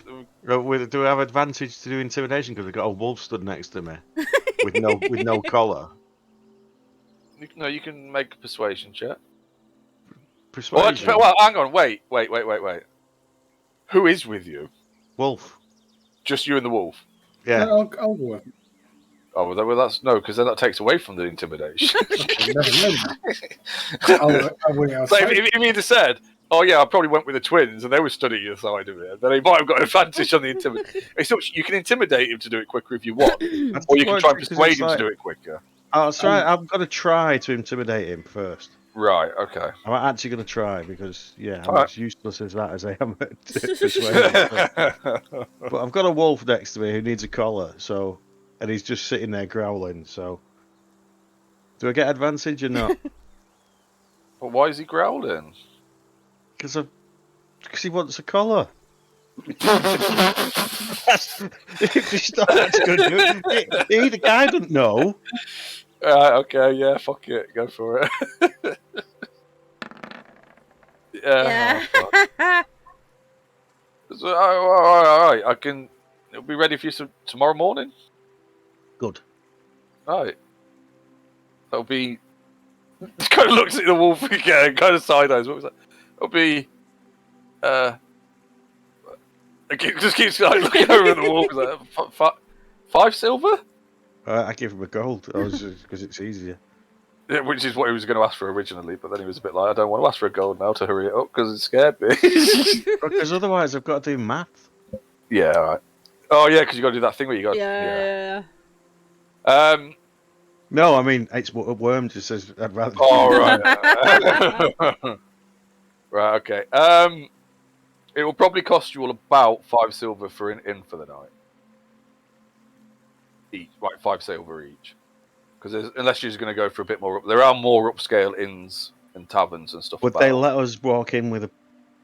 Do we have advantage to do intimidation because we've got a wolf stood next to me with no collar? No, you can make a persuasion check. Persuasion. Well, hang on, wait. Who is with you? Wolf. Just you and the wolf. Yeah, I'll go with it. Oh, well, that's no, because then that takes away from the intimidation. So if he'd have said, "Oh yeah, I probably went with the twins," and they were studying your side of it, then he might have got an advantage on the intimidation. You can intimidate him to do it quicker if you want, or you can try and persuade him to do it quicker. Oh, that's right. I'm going to try to intimidate him first. Right. Okay. I'm actually going to try because I'm right. as useless as that as I am at persuading. But I've got a wolf next to me who needs a collar, and he's just sitting there growling. So, do I get advantage or not? But why is he growling? Because he wants a collar. If the guy doesn't know. Okay, yeah, fuck it, go for it. Yeah. So, all right, it'll be ready for you tomorrow morning. Good. All right. That'll be. Kind of looks at the wolf again, kind of side eyes. What was that? It'll be. Just keeps like looking over at the wolf. Like, 5 silver? I give him a gold because it's easier. Yeah, which is what he was going to ask for originally, but then he was a bit like, I don't want to ask for a gold now to hurry it up because it scared me. Because otherwise I've got to do math. Yeah, all right. Oh, yeah, because you got to do that thing where you got. Yeah. No, I mean it's Worm just says I'd rather. Oh, right. Right. Okay. It will probably cost you all about 5 silver for an inn for the night. Each, right? 5 silver each. Because unless you're going to go for a bit more, there are more upscale inns and taverns and stuff. Would about. they let us walk in with a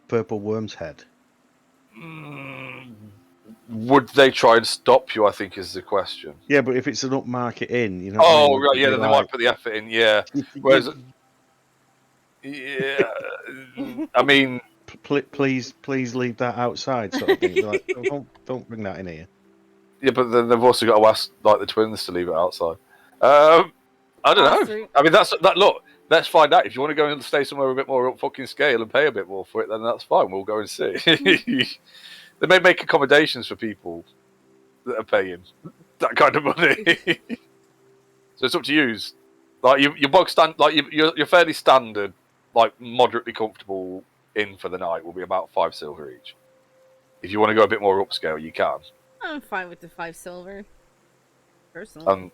purple worm's head? Would they try and stop you? I think is the question. Yeah, but if it's an upmarket inn, you know. Oh, what I mean? right, yeah. Then they might put the effort in. Yeah. Whereas, yeah, I mean, please leave that outside, sort of thing. Like, don't bring that in here. yeah, but then they've also got to ask like the twins to leave it outside. I don't know. I mean, that's that. Look, let's find out. If you want to go and stay somewhere a bit more up fucking scale and pay a bit more for it, then that's fine. We'll go and see. They may make accommodations for people that are paying that kind of money. So it's up to you. Like your bog stand, like your fairly standard, like moderately comfortable inn for the night will be about 5 silver each. If you want to go a bit more upscale, you can. I'm fine with the 5 silver. Personally.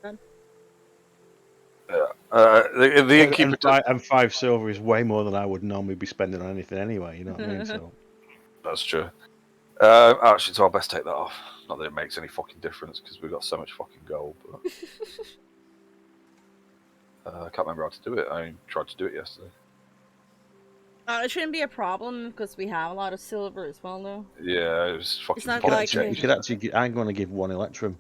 Yeah. The innkeeper and 5 silver is way more than I would normally be spending on anything anyway. You know what I mean? So that's true. Actually, so I'll best take that off. Not that it makes any fucking difference because we've got so much fucking gold. But I can't remember how to do it. I tried to do it yesterday. It shouldn't be a problem because we have a lot of silver as well, though. Yeah, it was fucking. It's not like you could actually. I'm going to give 1 electrum.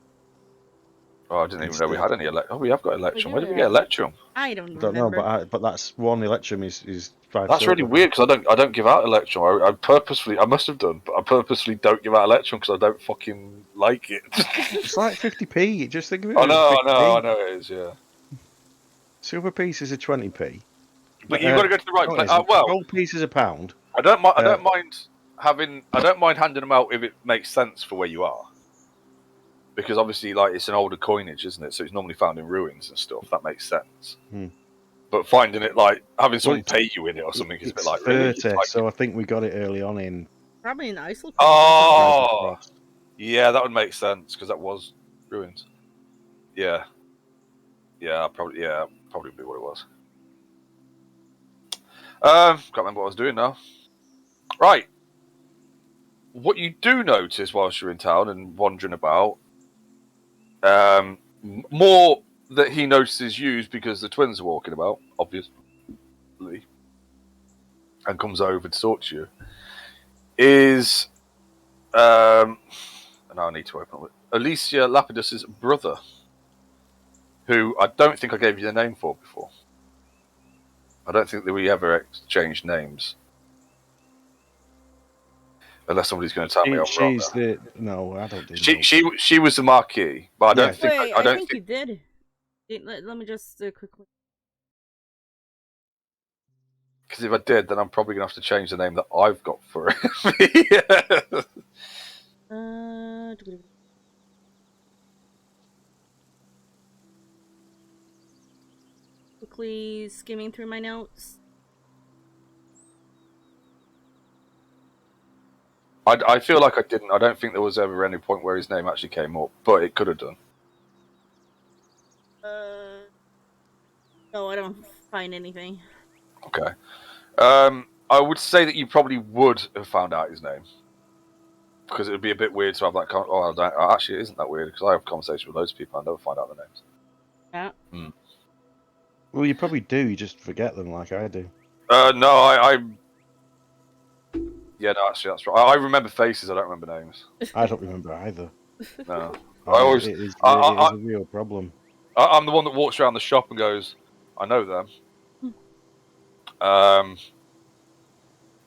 Oh, I didn't even know we had any electrum. Oh, we have got electrum. Where did we get electrum? I don't know, remember. but that's 1 electrum is 5 That's silver. really weird because I don't give out electrum. I must have done, but I purposely don't give out electrum because I don't fucking like it. It's like 50p. Just think of it. I know it is. Yeah. Silver pieces are 20p. But you've got to go to the right place. Well, gold piece is a pound. I don't mind handing them out if it makes sense for where you are. Because obviously, like, it's an older coinage, isn't it? So it's normally found in ruins and stuff. That makes sense. But finding it, like, having someone pay you in it or something is a bit like 30, really. so I think we got it early on in. Probably in Iceland. Oh, yeah, that would make sense because that was ruins. Yeah, probably be what it was. Can't remember what I was doing now. Right. What you do notice whilst you're in town and wandering about, more that he notices you because the twins are walking about, obviously, and comes over to talk to you, is, and I need to open it, Alicia Lapidus's brother, who I don't think I gave you the name for before. I don't think that we ever exchanged names. Unless somebody's going to tell me I'm wrong. No, I don't do she was the Marquis, but I don't think I don't think you did. Let me just quickly. Because if I did, then I'm probably going to have to change the name that I've got for it. Quickly skimming through my notes. I feel like I didn't. I don't think there was ever any point where his name actually came up, but it could have done. No, I don't find anything. Okay. I would say that you probably would have found out his name. Because it would be a bit weird to have that actually, it isn't that weird, because I have conversations with loads of people and I never find out their names. Yeah. Well, you probably do, you just forget them like I do. No, yeah, no, actually, that's right. I remember faces, I don't remember names. I don't remember either. No. It is a real problem. I'm the one that walks around the shop and goes, I know them.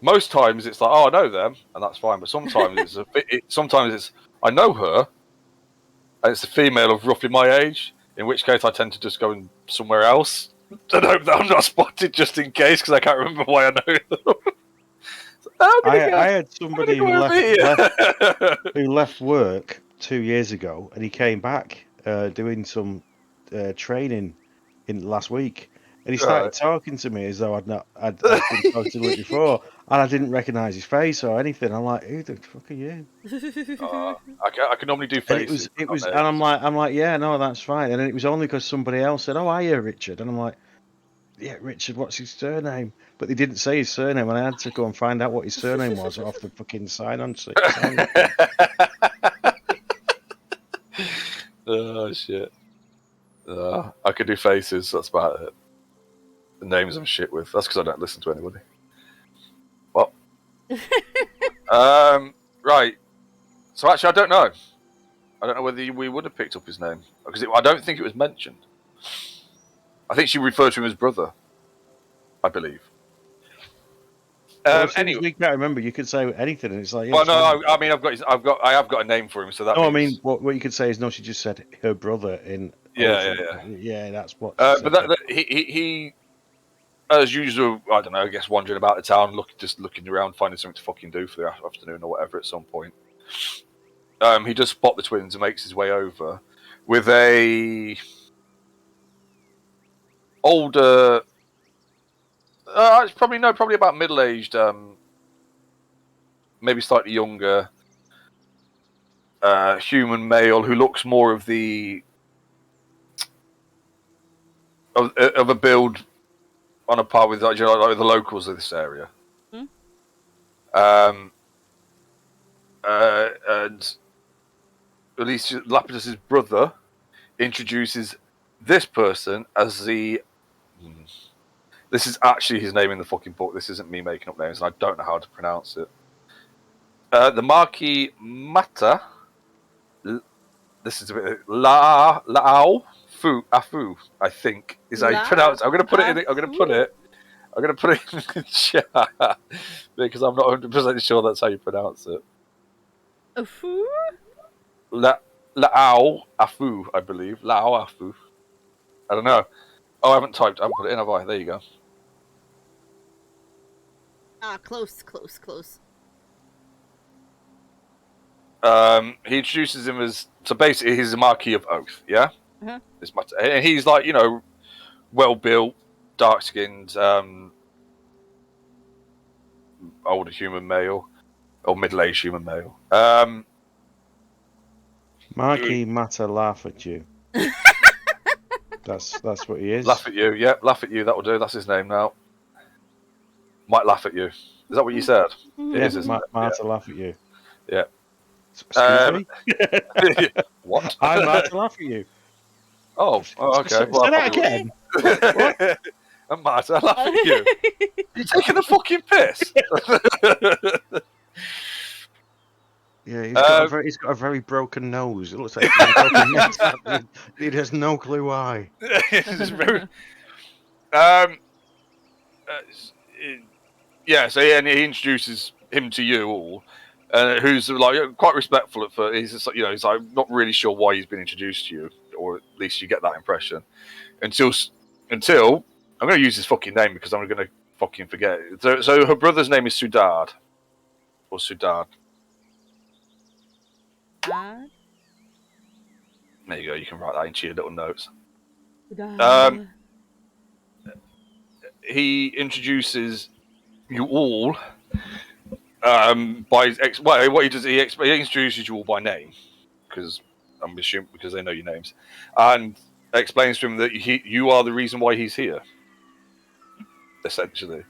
Most times it's like, oh, I know them, and that's fine. But sometimes it's I know her, and it's a female of roughly my age. In which case, I tend to just go somewhere else and hope that I'm not spotted, just in case, because I can't remember why I know them. I had somebody who left work 2 years ago, and he came back doing some training in last week, and he Right. started talking to me as though I'd been talking to him before, and I didn't recognise his face or anything. I'm like, who the fuck are you? I can normally do And faces. and I'm like, yeah, no, that's fine. And then it was only because somebody else said, "Oh, hiya, Richard," and I'm like, yeah, Richard, what's his surname? But they didn't say his surname, and I had to go and find out what his surname was off the fucking sign-on sheet. Oh shit! I can do faces. That's about it. The names I'm shit with. That's because I don't listen to anybody. Well, right. So actually, I don't know. I don't know whether we would have picked up his name because I don't think it was mentioned. I think she referred to him as brother. I believe. Well, as soon Anyway, as we can't remember, you could say anything, and it's like, yeah, well, it's no, fine. I mean, I have got a name for him, so that No, means. I mean, what you could say is, no, she just said her brother in. Yeah. Yeah, that's what she said. But he, as usual, I don't know. I guess wandering about the town, looking around, finding something to fucking do for the afternoon or whatever. At some point, he does spot the twins and makes his way over with a older. It's probably about middle-aged, maybe slightly younger, human male who looks more of the of a build on a par with like the locals of this area. Hmm? And at least Lapidus's brother introduces this person as the. This is actually his name in the fucking book. This isn't me making up names, and I don't know how to pronounce it. The Marquis Mata. This is a bit Lao Afu. I think is how you pronounce. I'm going to put it in. I'm going to put it in the chat because I'm not 100% sure that's how you pronounce it. Afu? Lao Afu, I believe. Lao Afu. I don't know. Oh, I haven't put it in, have I? There you go. Ah, close. He introduces him as basically he's the Marquis of Oath, yeah. Uh-huh. And he's like well built, dark skinned, older human male or middle aged human male. Marky Matter laugh at you. That's what he is. Laugh at you, yeah, laugh at you. That will do. That's his name now. Might laugh at you. Is that what you said? It is, isn't it? Marta laugh at you. Yeah. Excuse me? What? I'm Marta laugh at you. Oh, okay. Say that again. What? I'm Marta laugh at you. You're taking the fucking piss. Yeah, he's got a very broken nose. It looks like he's broken neck. He has no clue why. So and he introduces him to you all, who's like quite respectful at first. He's just he's like not really sure why he's been introduced to you, or at least you get that impression. Until I'm going to use his fucking name because I'm going to fucking forget it. So her brother's name is Sudad, or Sudad. There you go. You can write that into your little notes. He introduces you all by what he does. He introduces you all by name because I'm assuming because they know your names, and explains to him that you are the reason why he's here. Essentially,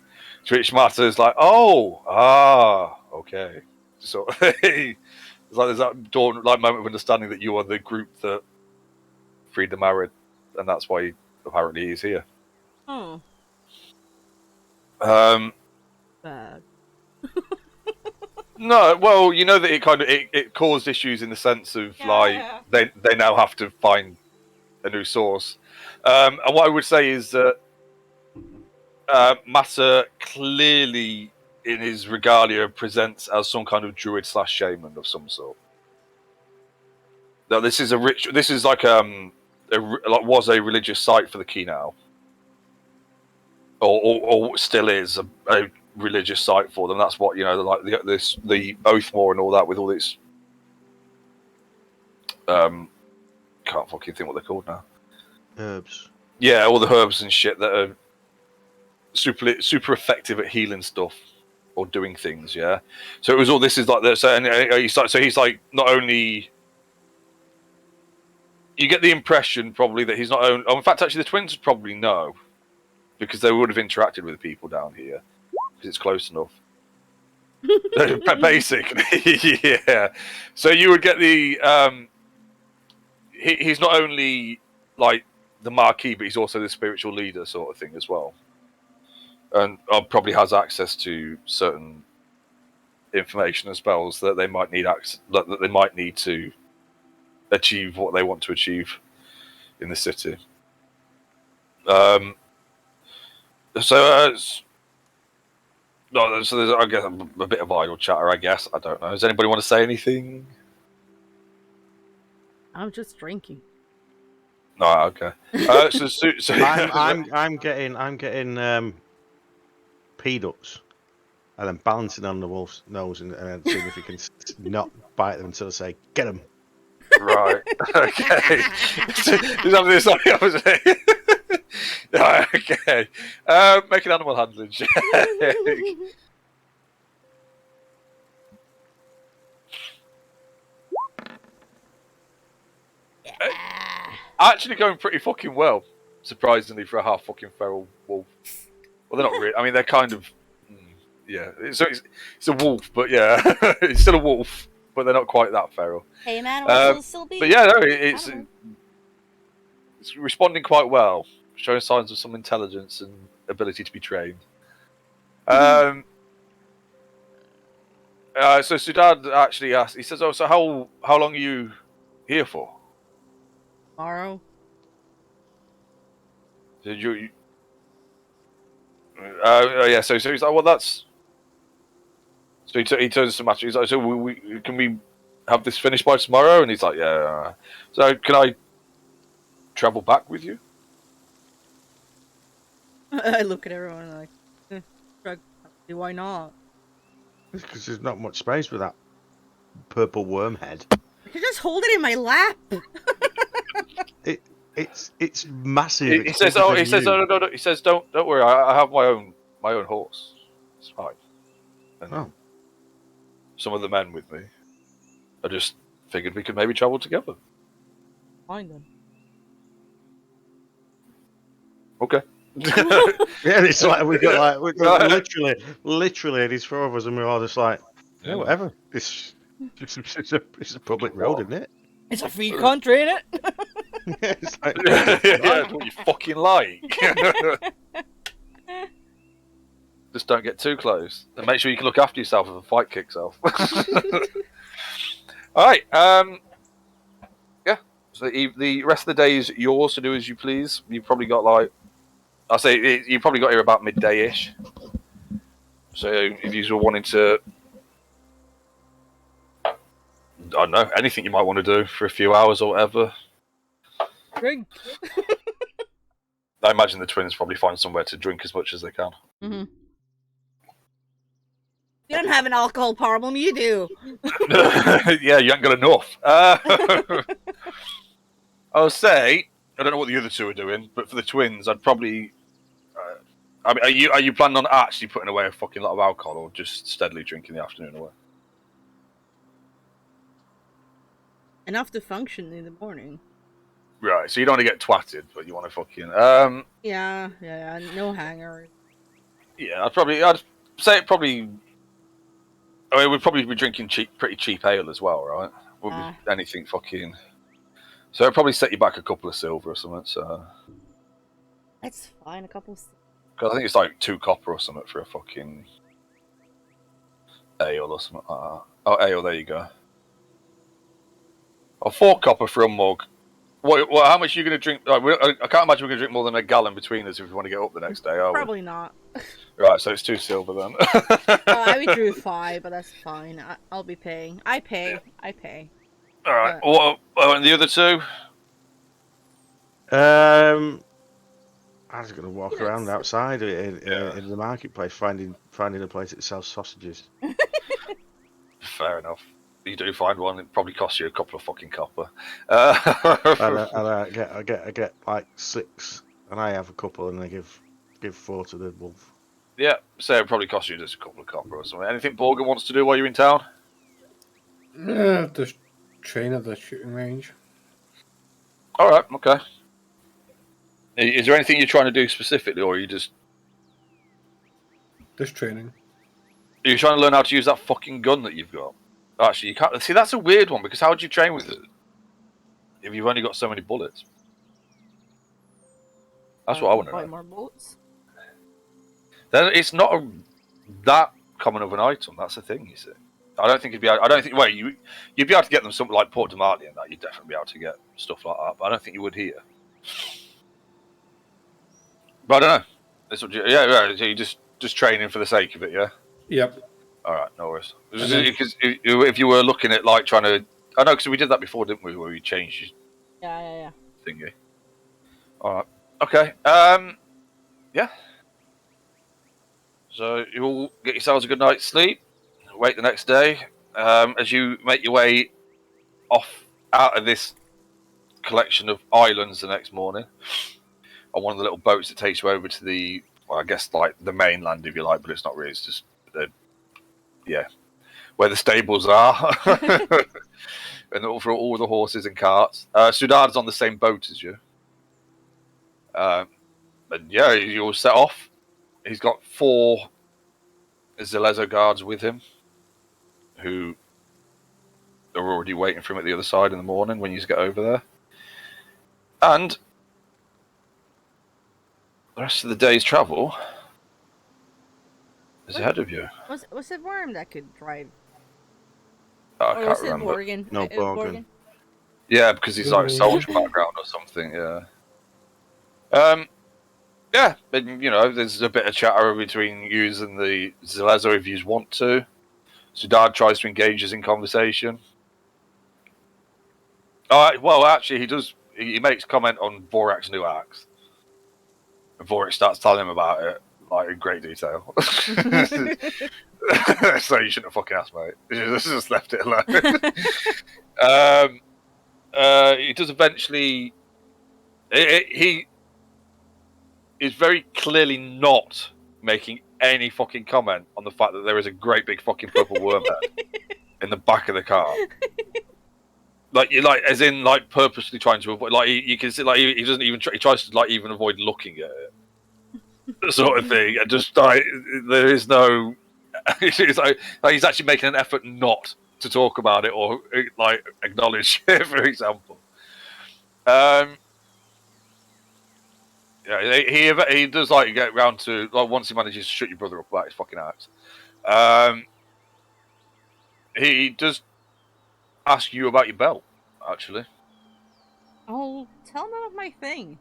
to which Marta is like, okay. So it's like there's that moment of understanding that you are the group that freed the Marid, and that's why apparently he's here. Oh. Bad. No, well, you know that it caused issues in the sense of they now have to find a new source. And what I would say is that Mata clearly in his regalia presents as some kind of druid / shaman of some sort. Now this is like was a religious site for the Kinau, or still is a religious site for them. That's what like the Oathmore and all that with all its can't fucking think what they're called now. Herbs. Yeah, all the herbs and shit that are super effective at healing stuff or doing things. Yeah, so it was all this is like this, and he's like not only. You get the impression probably that he's not only. Oh, in fact, actually, the twins probably know because they would have interacted with the people down here because it's close enough. Basically, yeah. So you would get the. He's not only like the marquee, but he's also the spiritual leader sort of thing as well, and probably has access to certain information and spells that they might need that they might need to achieve what they want to achieve in the city. So no, so there's, I guess, a bit of idle chatter. I guess I don't know. Does anybody want to say anything? I'm just drinking. No, okay. So I'm getting peanuts and then balancing on the wolf's nose and seeing if he can not bite them until I say, get him. Right. Okay. Okay. Make an animal handling check. Actually going pretty fucking well, surprisingly, for a half fucking feral wolf. Well, they're not really. I mean, they're kind of. Yeah. So it's a wolf, but yeah, it's still a wolf, but they're not quite that feral. Hey man, will still be. But yeah, no, it's responding quite well, showing signs of some intelligence and ability to be trained. So Sudad actually asked. He says, "Oh, so how long are you here for?" Tomorrow. Did you? Yeah. So he's like, "Well, that's." So he turns to Matthew. He's like, "So can we have this finished by tomorrow?" And he's like, "Yeah." So can I travel back with you? I look at everyone like, why not? Because there's not much space with that purple worm head. I can just hold it in my lap. It's massive. He says, "Oh, he says, no. He says, don't worry. I have my own horse. It's fine." And some of the men with me. I just figured we could maybe travel together. Fine then. Okay. Yeah, it's like we got literally, and it's four of us, and we're all just like, yeah, whatever. It's a public road, isn't it? It's a free country, isn't it? Yeah, it's like, yeah, what you fucking like. Just don't get too close, and make sure you can look after yourself if a fight kicks off. All right. Yeah. So the rest of the day is yours to do as you please. You've probably got you probably got here about midday-ish. So if you were wanting to, I don't know, anything you might want to do for a few hours or whatever. Drink. I imagine the twins probably find somewhere to drink as much as they can. Mm-hmm. You don't have an alcohol problem, you do. Yeah, you ain't got enough. I'll say, I don't know what the other two are doing, but for the twins, I'd probably. I mean, are you planning on actually putting away a fucking lot of alcohol, or just steadily drinking the afternoon away? Enough to function in the morning. Right, so you don't want to get twatted, but you want to fucking. Yeah, no hangers. Yeah, I'd say it probably. I mean, we'd probably be drinking pretty cheap ale as well, right? Wouldn't be anything fucking. So it'd probably set you back a couple of silver or something. So. That's fine, a couple. Because I think it's like 2 copper or something for a fucking ale or something like that. Oh, ale, there you go. Oh, 4 copper for a mug. What? How much are you going to drink? I can't imagine we're going to drink more than a gallon between us if we want to get up the next day, are we? Probably not. Right, so it's 2 silver then. I withdrew 5, but that's fine. I'll be paying. I pay. Yeah. I pay. All right. And the other 2? I was going to walk around outside in the marketplace, finding a place that sells sausages. Fair enough. You do find one. It probably costs you a couple of fucking copper. And I get like 6 And I have a couple, and I give 4 to the wolf. Yeah, so it probably cost you just a couple of copper or something. Anything Borgen wants to do while you're in town? Just train at the shooting range. All right, okay. Is there anything you're trying to do specifically, or are you just training? are you trying to learn how to use that fucking gun that you've got? Actually, you can't. See, that's a weird one because how would you train with it if you've only got so many bullets? That's what I want to buy know. more bullets. Then it's not that common of an item. That's the thing, you see. I don't think you'd be. I don't think. Well, you'd be able to get them something like Port Damali and that. You'd definitely be able to get stuff like that. But I don't think you would here. But I don't know. That's what yeah. So you're just training for the sake of it, yeah. Yep. All right, no worries. Because if you were looking at like trying to, I know because we did that before, didn't we? Where we changed Yeah. thingy. All right. Okay. Yeah. So you all get yourselves a good night's sleep. Wait the next day. As you make your way off out of this collection of islands the next morning, on one of the little boats that takes you over to the, well, I guess like the mainland, if you like, but it's not really. It's just where the stables are, and for all the horses and carts. Sudard's on the same boat as you. And yeah, you all set off. He's got 4 Zelezo guards with him, who are already waiting for him at the other side in the morning when you get over there. And the rest of the day's travel is ahead of you. Was it Worm that could drive? I Or can't was it remember. Borgen? No, Borgen. Yeah, because he's like soldier background or something. Yeah. Yeah, but you know, there's a bit of chatter between yous and the Zelezo if you want to. Sudard tries to engage us in conversation. Well, actually, he does. He makes comment on Vorak's new axe. And Vorak starts telling him about it, like in great detail. So you shouldn't have fucking asked, mate. You just left it alone. He does eventually. He is very clearly not making any fucking comment on the fact that there is a great big fucking purple worm head in the back of the car. Like you like, as in like purposely trying to avoid. Like you can see, like he doesn't even. He tries to like even avoid looking at it, sort of thing. And just like there is no. It's like he's actually making an effort not to talk about it or like acknowledge it, for example. Yeah, he does like get round to like once he manages to shut your brother up about his fucking axe. He does ask you about your belt, actually. Oh, tell him about my thing.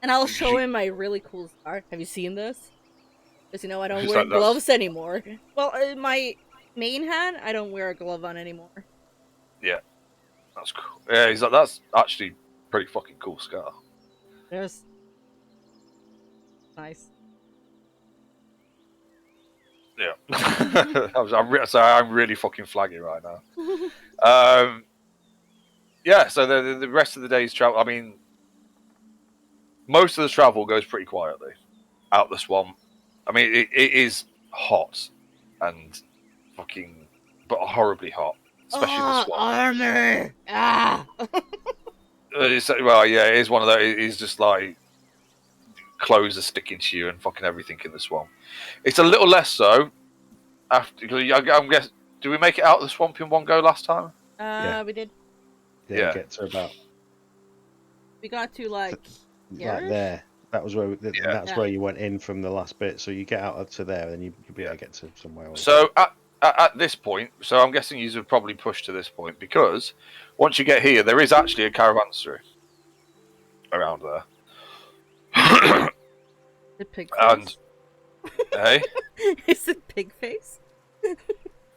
And I'll show him my really cool scar. Have you seen this? Because, you know, I don't wear gloves anymore. Well, my main hand, I don't wear a glove on anymore. Yeah. That's cool. Yeah, he's like, that's actually pretty fucking cool scar. Yes. Nice. Yeah. I'm really fucking flagging right now. Yeah, so the rest of the day's travel, I mean, most of the travel goes pretty quietly out the swamp. I mean, it is hot and fucking, but horribly hot, especially the swamp. Armor! Ah! Well, yeah, it is one of those. It's just like clothes are sticking to you and fucking everything in the swamp. It's a little less so after. I'm guessing. Did we make it out of the swamp in one go last time? Yeah. We did. Yeah. Get to about. We got to like there. That was where. That's where you went in from the last bit. So you get out to there, and you'll be able to get to somewhere else. So at this point, so I'm guessing you would probably push to this point because once you get here, there is actually a caravanserai around there. The pig face. And hey, is it pig face?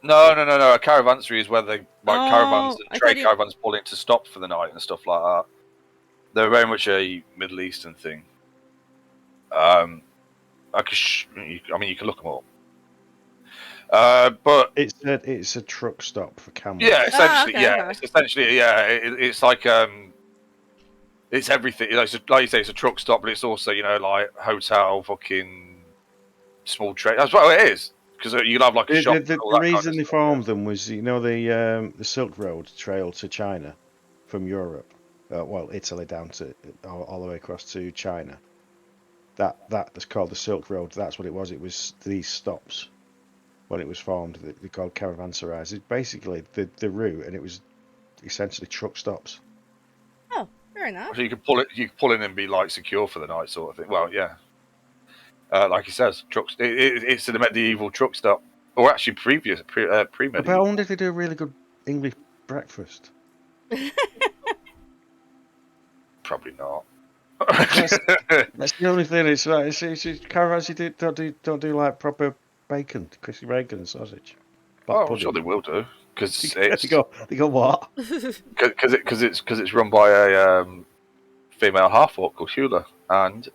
No. A caravanserai is where they caravans and trade caravans pull in to stop for the night and stuff like that. They're very much a Middle Eastern thing. I mean, you can look them up. But it's a truck stop for camels. Yeah, essentially, okay. It's essentially, it's like It's everything. You know, it's like you say, it's a truck stop, but it's also like hotel, fucking small trade. That's what it is. Because you have like a shop. The reason they formed them was, the Silk Road trail to China from Europe, Italy down to all the way across to China. That is called the Silk Road. That's what it was. It was these stops when it was formed. They called caravanserais. It's basically the route, and it was essentially truck stops. Oh, fair enough. So you can pull it. You can pull in and be like secure for the night, sort of thing. Well, yeah. Like he says, trucks. It's a medieval truck stop, or actually pre-medieval. But I wonder if they do a really good English breakfast. Probably not. That's the only thing. It's like caravans. You don't do like proper bacon, crispy bacon and sausage. I'm sure they will do because they go what? Because it's run by a female half orc called Hula, and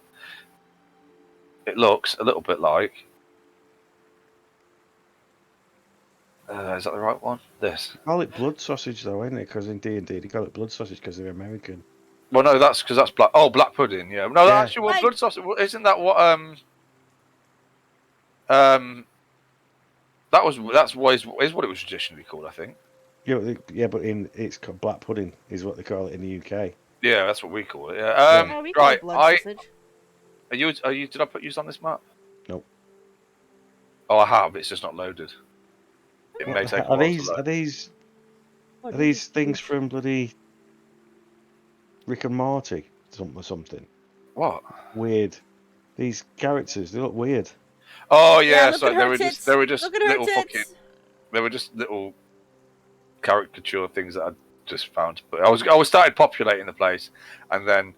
it looks a little bit like. Is that the right one? This. They call it blood sausage though, isn't it? Because in D&D they call it blood sausage because they're American. Well, no, that's because that's black. Oh, black pudding. Yeah. No, Yeah. actually, blood sausage. Isn't that what that's what is what it was traditionally called, I think. Yeah, but it's called black pudding is what they call it in the UK. Yeah, that's what we call it. Yeah. We call it blood sausage. Are you? Did I put you on this map? Nope. Oh, I have. It's just not loaded. It may take a while to load. Are these things from bloody Rick and Morty or something? What? Weird. These characters, they look weird. Oh yeah, so they were just little fucking. They were just little caricature things that I just found. But I was started populating the place, and then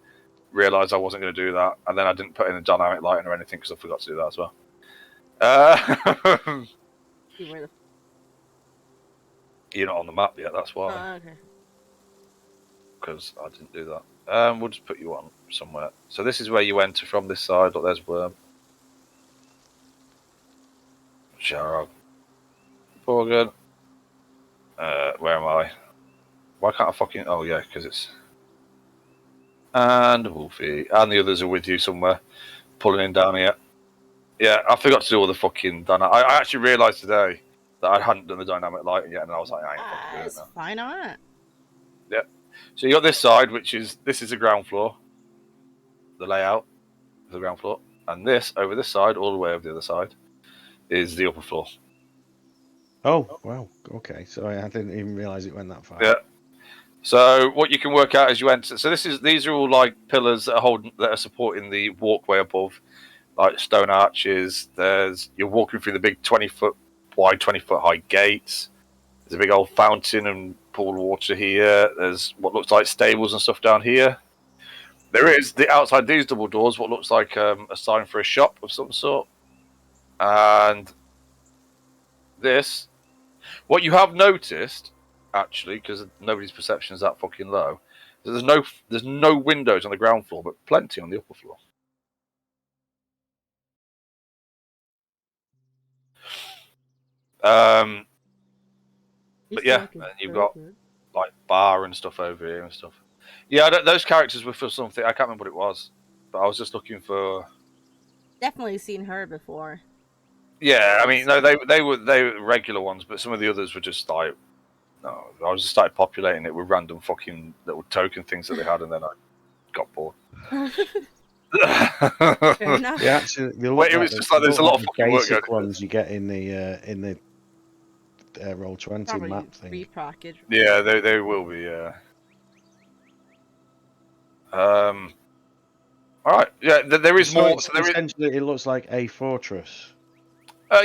realised I wasn't going to do that, and then I didn't put in the dynamic lighting or anything because I forgot to do that as well. You're not on the map yet. That's why. Oh, okay. Because I didn't do that. We'll just put you on somewhere. So this is where you enter from this side. Look, there's Worm. Sharog. Borgen. Where am I? Why can't I fucking... Oh, yeah, because it's... And Wolfie. And the others are with you somewhere. Pulling in down here. Yeah, I forgot to do all the fucking... I actually realised today that I hadn't done the dynamic lighting yet, and I was like, I ain't fucking doing it now. Why not? Yeah. So you got this side, this is the ground floor. The layout of the ground floor. And this, over this side, all the way over the other side, is the upper floor. Oh, wow. Okay. So I didn't even realise it went that far. Yeah. So what you can work out as you enter. So these are all like pillars that are supporting the walkway above, like stone arches. You're walking through the big 20-foot wide, 20-foot high gates. There's a big old fountain and pool of water here. There's what looks like stables and stuff down here. There is outside these double doors what looks like a sign for a shop of some sort. And this, what you have noticed, actually, because nobody's perception is that fucking low, is there's no windows on the ground floor, but plenty on the upper floor. But yeah, and you've got like bar and stuff over here and stuff. Yeah, those characters were for something. I can't remember what it was, but I was just looking for. Definitely seen her before. Yeah, I mean, no, they were regular ones, but some of the others were just like, no, I just started populating it with random fucking little token things that they had, and then I got bored. Fair enough. Yeah, actually, it was just like there's a lot of fucking work going ones you get in the Roll20 map thing. Repackage. Yeah, they will be. Yeah. All right. Yeah, there is more. So essentially, it looks like a fortress.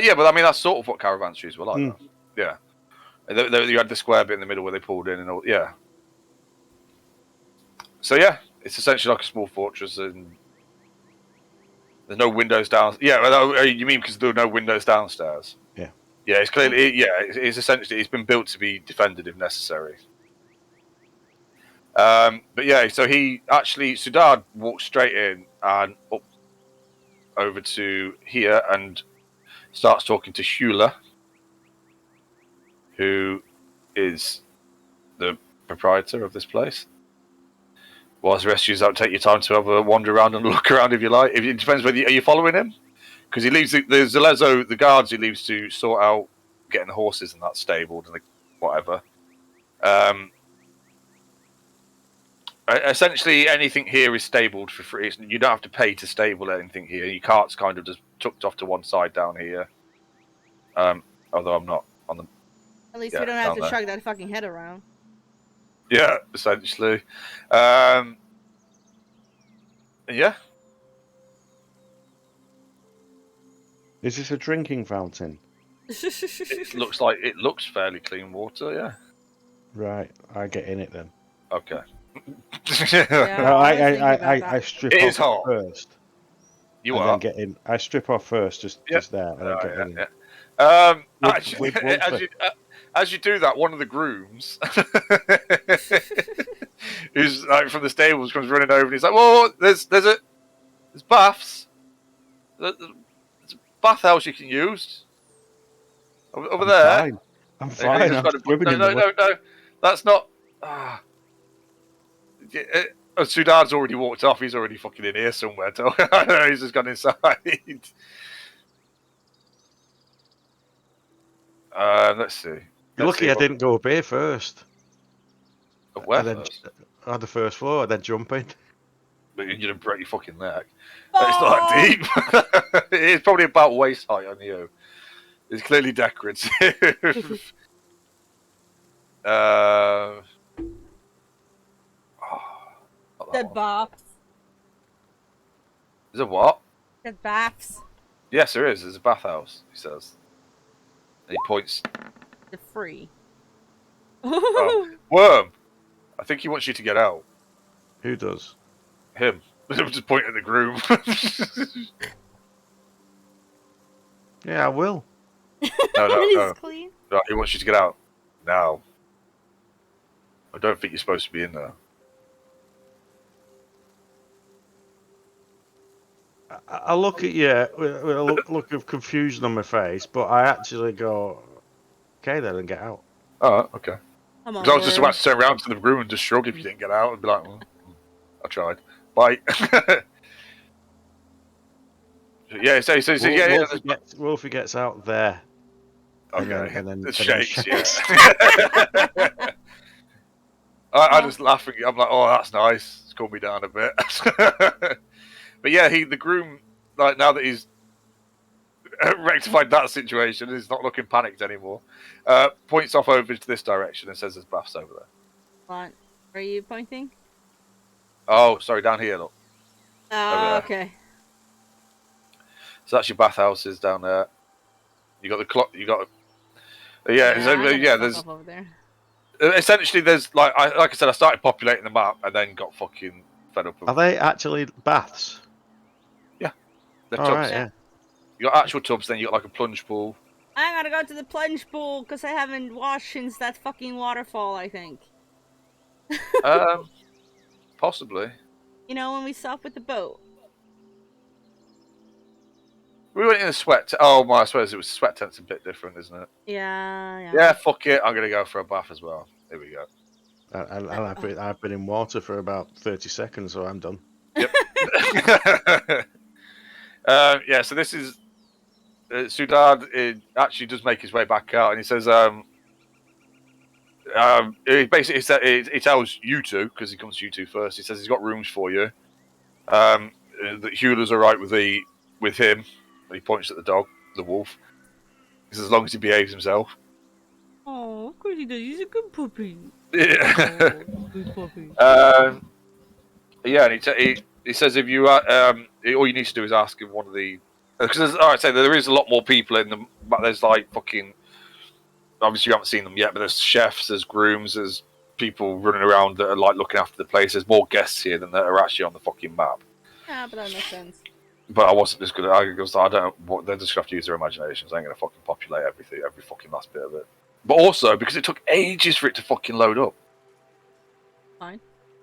Yeah, but I mean that's sort of what caravanserais were like. Yeah. You had the square bit in the middle where they pulled in and all. Yeah. So yeah, it's essentially like a small fortress, and there's no windows down. Yeah, you mean because there are no windows downstairs? Yeah. Yeah, it's clearly. It's essentially it's been built to be defended if necessary. But yeah, so Sudard walks straight in and up over to here and starts talking to Hula, who is the proprietor of this place. Whilst the rest of you out, take your time to have a wander around and look around if you like. It depends whether are you following him, because he leaves the Zalezo, the guards he leaves to sort out getting the horses and that stabled and whatever. Essentially, anything here is stabled for free. You don't have to pay to stable anything here. Your cart's kind of just tucked off to one side down here. Although I'm not on the. At least we don't have to shrug that fucking head around. Yeah, essentially. Yeah. Is this a drinking fountain? It looks fairly clean water. Yeah. Right, I get in it then. Okay. Yeah, No, I strip it off is hot. first. You and are. Then get in. I strip off first, just there, and then get in. Yeah. Actually, as you do that, one of the grooms, who's like from the stables, comes running over and he's like, "Whoa, there's baths. There's a bathhouse you can use over there." Fine. I'm fine. No, that's not. Sudan's already walked off. He's already fucking in here somewhere. He's just gone inside. Let's see. You're lucky I didn't go up here first. Where first? On the first floor, and then jump in. But you'd have broke your fucking neck. It's not that deep. It's probably about waist height on you. It's clearly decorative. The baths. Is it what? The baths. Yes, there is. There's a bathhouse, he says. And he points. The free. Worm! I think he wants you to get out. Who does? Him. I'm just pointing at the groom. Yeah, I will. No. He wants you to get out. Now. I don't think you're supposed to be in there. I look at you with a look of confusion on my face, but I actually go, okay then, and get out. Oh, okay. Because I was just about to turn around to the groom and just shrug if you didn't get out and be like, well, I tried. Bye. Yeah, so Wolfie gets out there. Okay. And then shakes, yeah. I just laugh. I'm like, oh, that's nice. It's calmed me down a bit. But yeah, the groom, like now that he's rectified that situation, he's not looking panicked anymore. Points off over to this direction and says there's baths over there. What? Where are you pointing? Oh, sorry, down here, look. Oh, okay. So that's your bathhouses down there. You got the clock. You got. There's. Over there. Essentially, there's like I said, I started populating the map and then got fucking fed up. Are they actually baths? Yeah. They're tubs. Right, yeah. You got actual tubs, then you got like a plunge pool. I gotta go to the plunge pool because I haven't washed since that fucking waterfall, I think. Possibly. You know, when we stopped with the boat. We went in a sweat. I suppose it was sweat tent's a bit different, isn't it? Yeah. Yeah, fuck it. I'm gonna go for a bath as well. Here we go. I've been in water for about 30 seconds, so I'm done. Yep. So this is Sudad. It actually does make his way back out, and he says, he tells you two, because he comes to you two first. He says he's got rooms for you. That Hewler's all right with him. He points at the dog, the wolf. He says as long as he behaves himself. Oh, of course he does. He's a good puppy. Yeah. Oh, good puppy. Yeah, and he says if you all you need to do is ask him one of the because there is a lot more people in them, but there's like fucking obviously you haven't seen them yet, but there's chefs, there's grooms, there's people running around that are like looking after the place. There's more guests here than that are actually on the fucking map. Yeah, but that makes sense. But I wasn't just gonna. I don't know what they're just gonna have to use their imaginations. I ain't gonna fucking populate everything, every fucking last bit of it. But also because it took ages for it to fucking load up. Fine.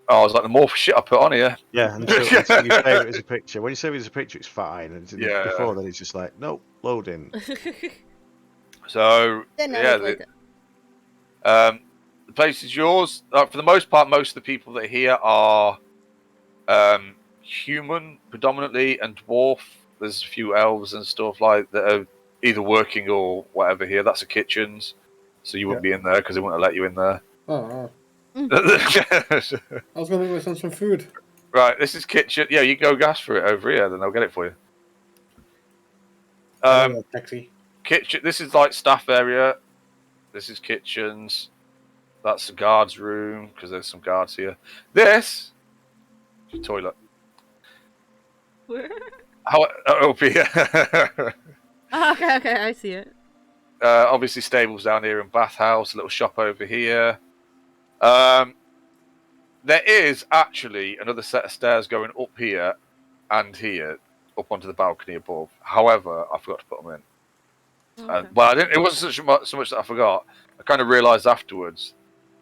Oh, I was like, the more shit I put on here. Yeah, until you save it as a picture. When you save it as a picture, it's fine. And before then, it's just like, nope, loading. So the place is yours. For the most part, most of the people that are here are Human predominantly and dwarf. There's a few elves and stuff like that are either working or whatever here. That's the kitchens, so you wouldn't be in there because they wouldn't let you in there. Oh, Right, I was going to go some food. this is kitchen. Yeah, you go gas for it over here, then they'll get it for you. Taxi. Kitchen. This is like staff area. This is kitchens. That's the guards' room because there's some guards here. This is your toilet. Where? How up here? Okay, I see it. Obviously, stables down here and bathhouse. A little shop over here. There is actually another set of stairs going up here and here, up onto the balcony above. However, I forgot to put them in. Okay. Well, I didn't. It wasn't so much that I forgot. I kind of realised afterwards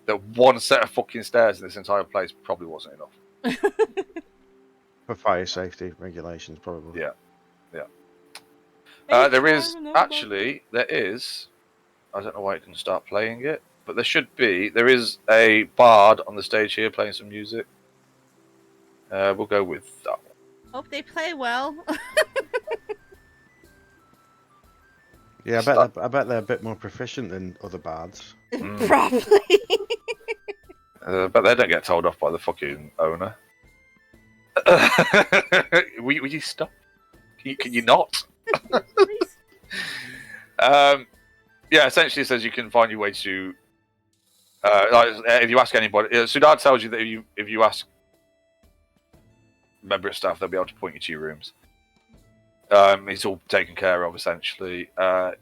that one set of fucking stairs in this entire place probably wasn't enough. For fire safety regulations, probably. Yeah. There is actually, there is. I don't know why it didn't start playing it, but there should be. There is a bard on the stage here playing some music. We'll go with that one. Hope they play well. Yeah, I bet they're a bit more proficient than other bards. Probably. But they don't get told off by the fucking owner. Will you stop? Can you not? Yeah, essentially it says you can find your way to. If you ask anybody, Sudar tells you that if you ask a member of staff, they'll be able to point you to your rooms. It's all taken care of essentially. But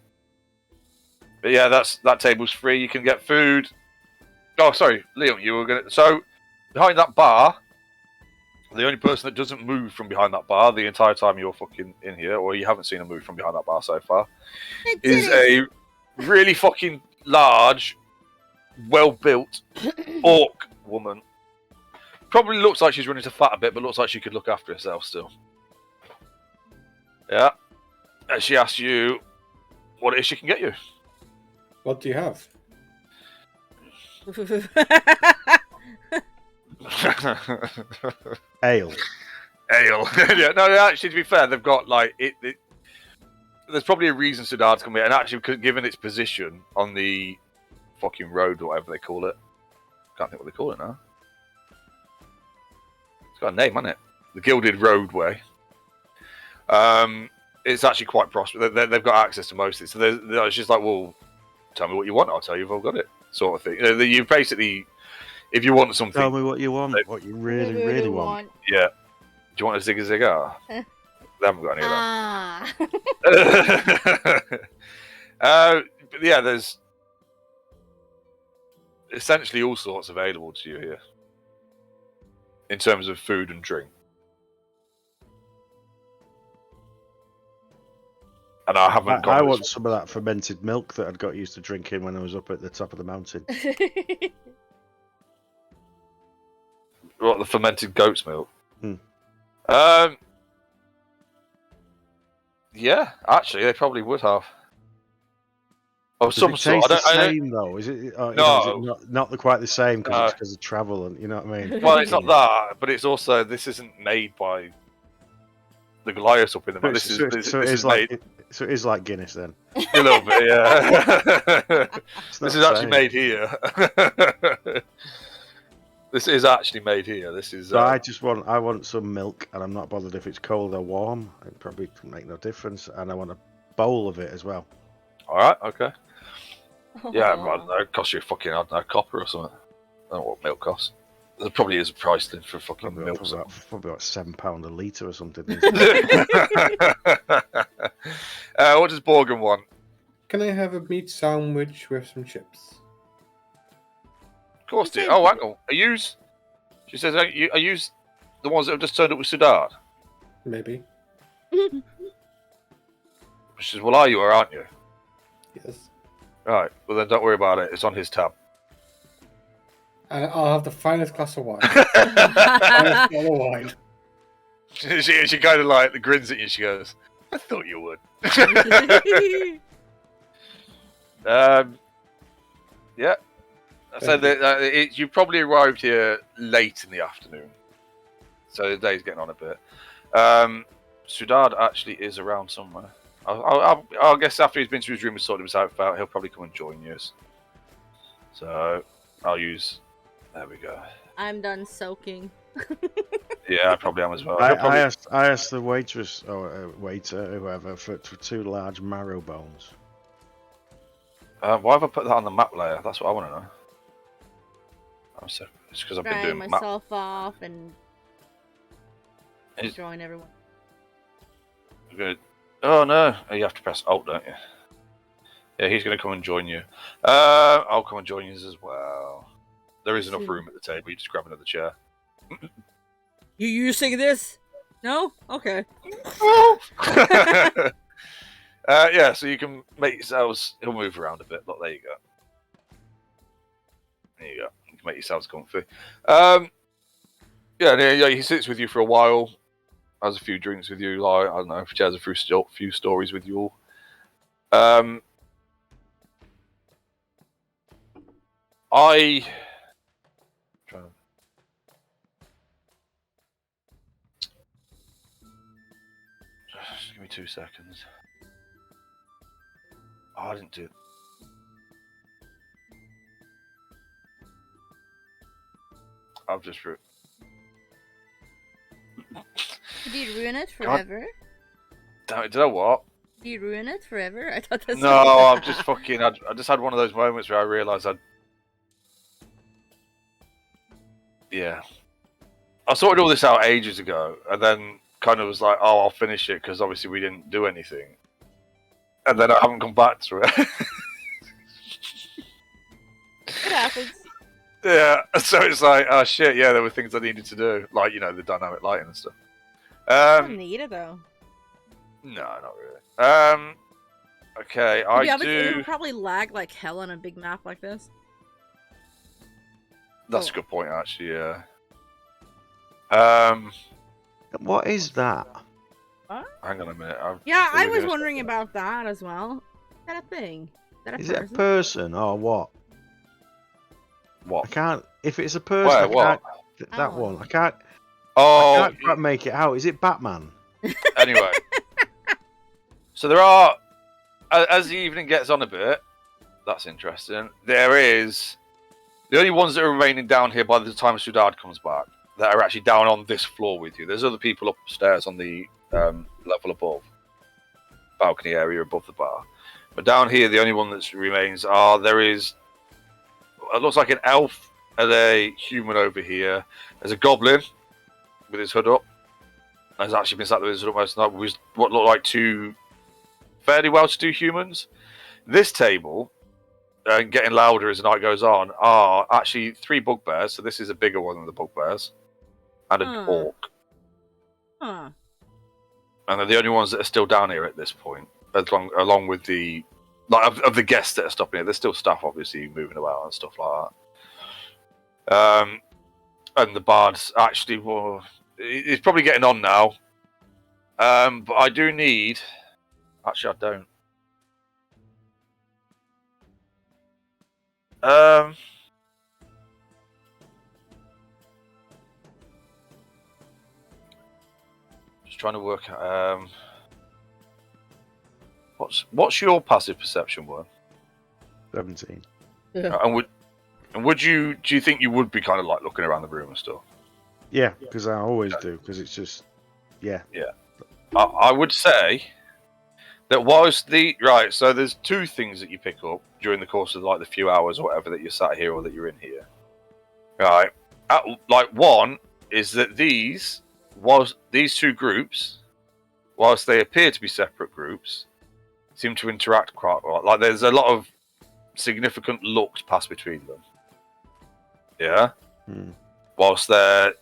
yeah, that table's free. You can get food. Oh, sorry, Liam, you were gonna. So behind that bar, the only person that doesn't move from behind that bar the entire time you're fucking in here, or you haven't seen a move from behind that bar so far, is a really fucking large, well-built orc woman. Probably looks like she's running to fat a bit, but looks like she could look after herself still. Yeah. And she asks you what it is she can get you. What do you have? Ale. Yeah, no, actually, to be fair, they've got like it. There's probably a reason Sudard's come here, and actually, given its position on the fucking road or whatever they call it, can't think what they call it now. It's got a name, hasn't it? The Gilded Roadway. It's actually quite prosperous. They've got access to most of it, so it's just like, well, tell me what you want, I'll tell you if I've got it, sort of thing. You basically, if you want something, Tell me what you want, what you really want. Yeah. Do you want a cigar? They haven't got any of that. But yeah, there's essentially all sorts available to you here in terms of food and drink. And I haven't got. I want some of that fermented milk that I'd got used to drinking when I was up at the top of the mountain. What, the fermented goat's milk? Yeah, actually, they probably would have. Of some sort. The same though, is it? No, is it not quite the same because of travel and you know what I mean. Well, it's not that, but it's also this isn't made by the Goliaths up in the mountain. So it is like Guinness then. A little bit, yeah. This is actually made here. This is actually made here. This is. I want some milk, and I'm not bothered if it's cold or warm. It probably can make no difference, and I want a bowl of it as well. All right, okay. Yeah, I don't know, it costs you a fucking, I don't know, copper or something. I don't know what milk costs. There probably is a price link for fucking milk. Probably about £7 a litre or something. What does Borgen want? Can I have a meat sandwich with some chips? Of course, dear. Oh, hang on. She says, I use the ones that have just turned up with Sudard. Maybe. She says, well, are you or aren't you? Yes. Right, well then don't worry about it. It's on his tab. And I'll have the finest glass of wine. Finest bottle of wine. She kind of like grins at you. She goes, "I thought you would." Yeah. So you probably arrived here late in the afternoon. So the day's getting on a bit. Sudard actually is around somewhere. I'll guess after he's been to his room and sorted himself out, he'll probably come and join you. So I'll use. There we go. I'm done soaking. Yeah, I probably am as well. I asked the waitress or waiter, whoever, for 2 large marrow bones. Why have I put that on the map layer? That's what I want to know. It's because I've been doing myself off and join everyone. Good. Oh no! You have to press Alt, don't you? Yeah, he's going to come and join you. I'll come and join you as well. There is enough room at the table. You just grab another chair. You using this? No? Okay. Yeah, so you can make yourselves. He'll move around a bit. Look, there you go. There you go. You can make yourselves comfy. Yeah, he sits with you for a while, has a few drinks with you. Like, I don't know, shares a few stories with you all. Just give me 2 seconds. Oh, I didn't do it. I've just. Did you ruin it forever? Did I what? Did you ruin it forever? I thought that's. No, I'm just fucking. I just had one of those moments where I realised Yeah. I sorted all this out ages ago, and then kind of was like, oh, I'll finish it, because obviously we didn't do anything. And then I haven't come back to it. It happens. Yeah, so it's like, oh shit, yeah, there were things I needed to do. Like, the dynamic lighting and stuff. I don't need it, though. No, not really. Okay, It would probably lag like hell on a big map like this. That's a good point, actually, yeah. What is that? What? Hang on a minute. I was wondering about that as well. Is that a thing? Is it a person or what? What? I can't. If it's a person, what? That one. I can't. Oh, I can't quite make it out. Is it Batman? Anyway, so there are, as the evening gets on a bit, that's interesting. There is the only ones that are remaining down here by the time Sudard comes back that are actually down on this floor with you. There's other people upstairs on the level above, balcony area above the bar, but down here the only one that remains there is. It looks like an elf and a human over here. There's a goblin with his hood up. Has actually been sat with his hood up most of the night with what look like 2 fairly well-to-do humans. This table, getting louder as the night goes on, are actually 3 bugbears. So this is a bigger one than the bugbears, and an orc. Huh. And they're the only ones that are still down here at this point, along with the. Of the guests that are stopping here, there's still staff obviously moving about and stuff like that. And the bard's actually, well, he's probably getting on now. But I do need. Actually, I don't. Just trying to work out. What's your passive perception one? 17. And would you? Do you think you would be kind of like looking around the room and stuff? Yeah, because I always do. Because it's just, yeah. Yeah. I would say that so there's 2 things that you pick up during the course of like the few hours or whatever that you're sat here or that you're in here. Right. One is that these 2 groups, whilst they appear to be separate groups, seem to interact quite well. Like there's a lot of significant looks pass between them. Yeah. Whilst they're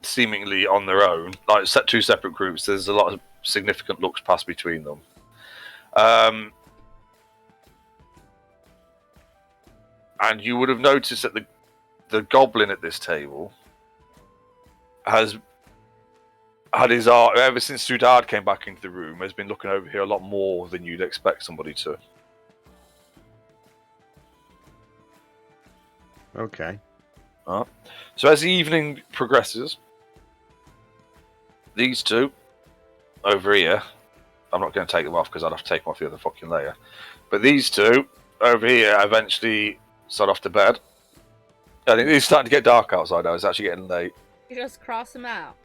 seemingly on their own, like 2 separate groups, there's a lot of significant looks pass between them. And you would have noticed that the goblin at this table has had his eye, ever since Sudard came back into the room, has been looking over here a lot more than you'd expect somebody to. Okay. So as the evening progresses, these two over here, I'm not going to take them off because I'd have to take them off the other fucking layer. But these two over here eventually start off to bed. I think it's starting to get dark outside now. It's actually getting late. You just cross them out.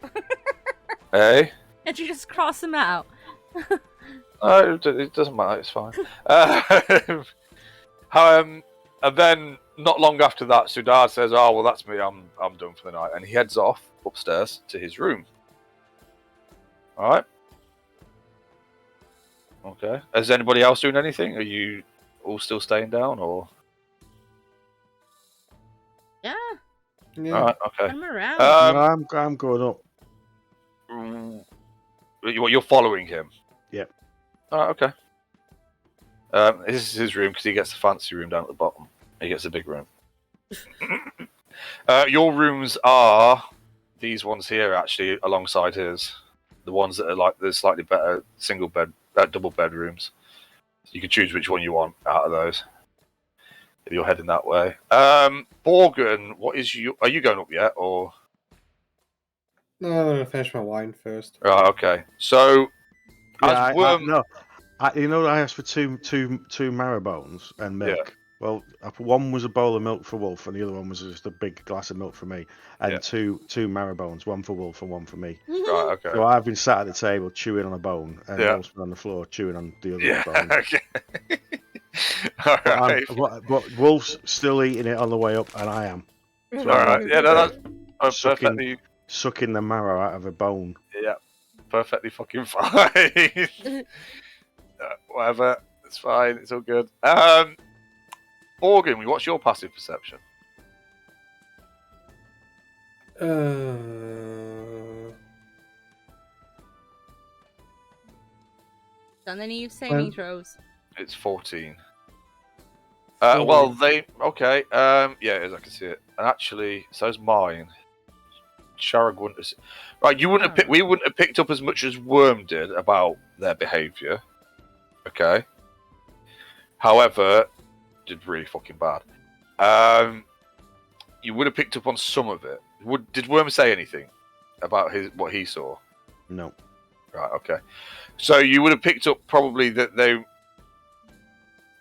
Hey? And you just cross them out. It doesn't matter. It's fine. And then not long after that, Sudar says, "Oh well, that's me. I'm done for the night," and he heads off upstairs to his room. All right. Okay. Is anybody else doing anything? Are you all still staying down, or? Yeah. All right. Okay. I'm around. No, I'm going up. You're following him. Yep. All right. Okay. This is his room because he gets the fancy room down at the bottom. He gets a big room. Your rooms are these ones here, actually, alongside his. The ones that are like the slightly better single bed, double bedrooms. So you can choose which one you want out of those. If you're heading that way. Borgen, what is you? Are you going up yet, or? No, I'm gonna finish my wine first. Right. Okay. So, Yeah, as Worm, no, I asked for two marrow bones and milk. Yeah. Well, one was a bowl of milk for Wolf, and the other one was just a big glass of milk for me, and Yeah. two marrow bones, one for Wolf and one for me. right. Okay. So I've been sat at the table chewing on a bone, and Yeah. Wolf's been on the floor chewing on the other Yeah. bone. Okay. All right. But Wolf's still eating it on the way up, and I am. So All right. Yeah. No, that's sucking, perfectly. sucking the marrow out of a bone. Yeah. Perfectly fucking fine. Whatever. It's fine. It's all good. Morgan, what's your passive perception? Done any saving throws? It's 14. Well, okay. Yeah, it is. I can see it. And actually, so's mine. Sharag wouldn't have... Right, you wouldn't have we wouldn't have picked up as much as Worm did about their behaviour. Okay. However, did really fucking bad. You would have picked up on some of it. Did Worm say anything about what he saw? No. Right, okay. So you would have picked up probably that they...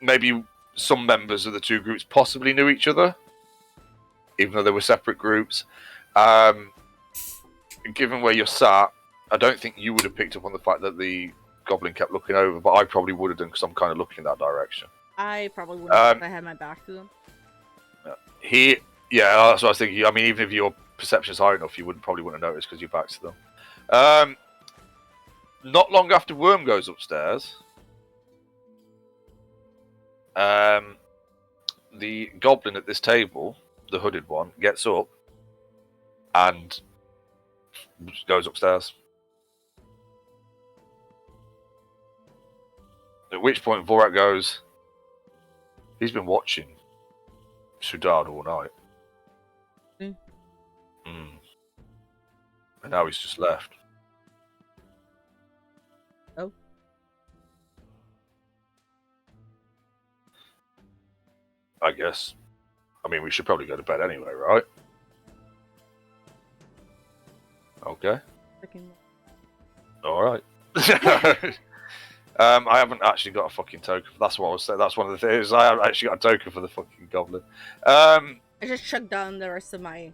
Maybe some members of the two groups possibly knew each other, even though they were separate groups. Given where you're sat, I don't think you would have picked up on the fact that the goblin kept looking over, but I probably would have done because I'm kind of looking in that direction. I probably wouldn't have if I had my back to them. Yeah, that's what I was thinking. I mean, even if your perception is high enough, you probably wouldn't have noticed because your back's to them. Not long after Worm goes upstairs, the goblin at this table, the hooded one, gets up and goes upstairs. At which point Vorak goes, he's been watching Sudard all night. And now he's just left. Oh. I guess. I mean, we should probably go to bed anyway, right? Okay. All right. I haven't actually got a fucking token. That's what I was saying. That's one of the things. I haven't actually got a token for the fucking goblin. I just chugged down the rest of my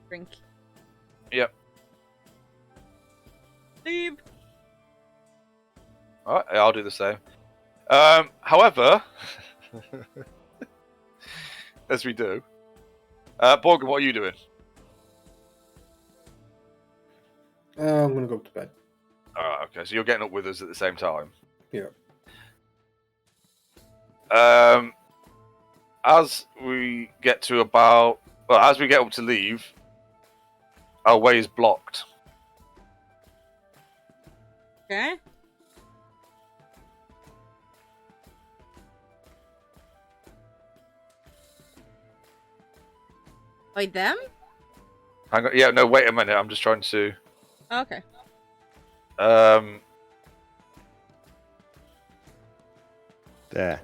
drink. Yep. Leave. All right, I'll do the same. However, as we do, Borgen, what are you doing? I'm gonna go to bed. Alright, okay, so you're getting up with us at the same time. Yeah. As we get up to leave, our way is blocked. Okay. By them? Hang on, yeah, no, wait a minute. I'm just trying to. Okay. There.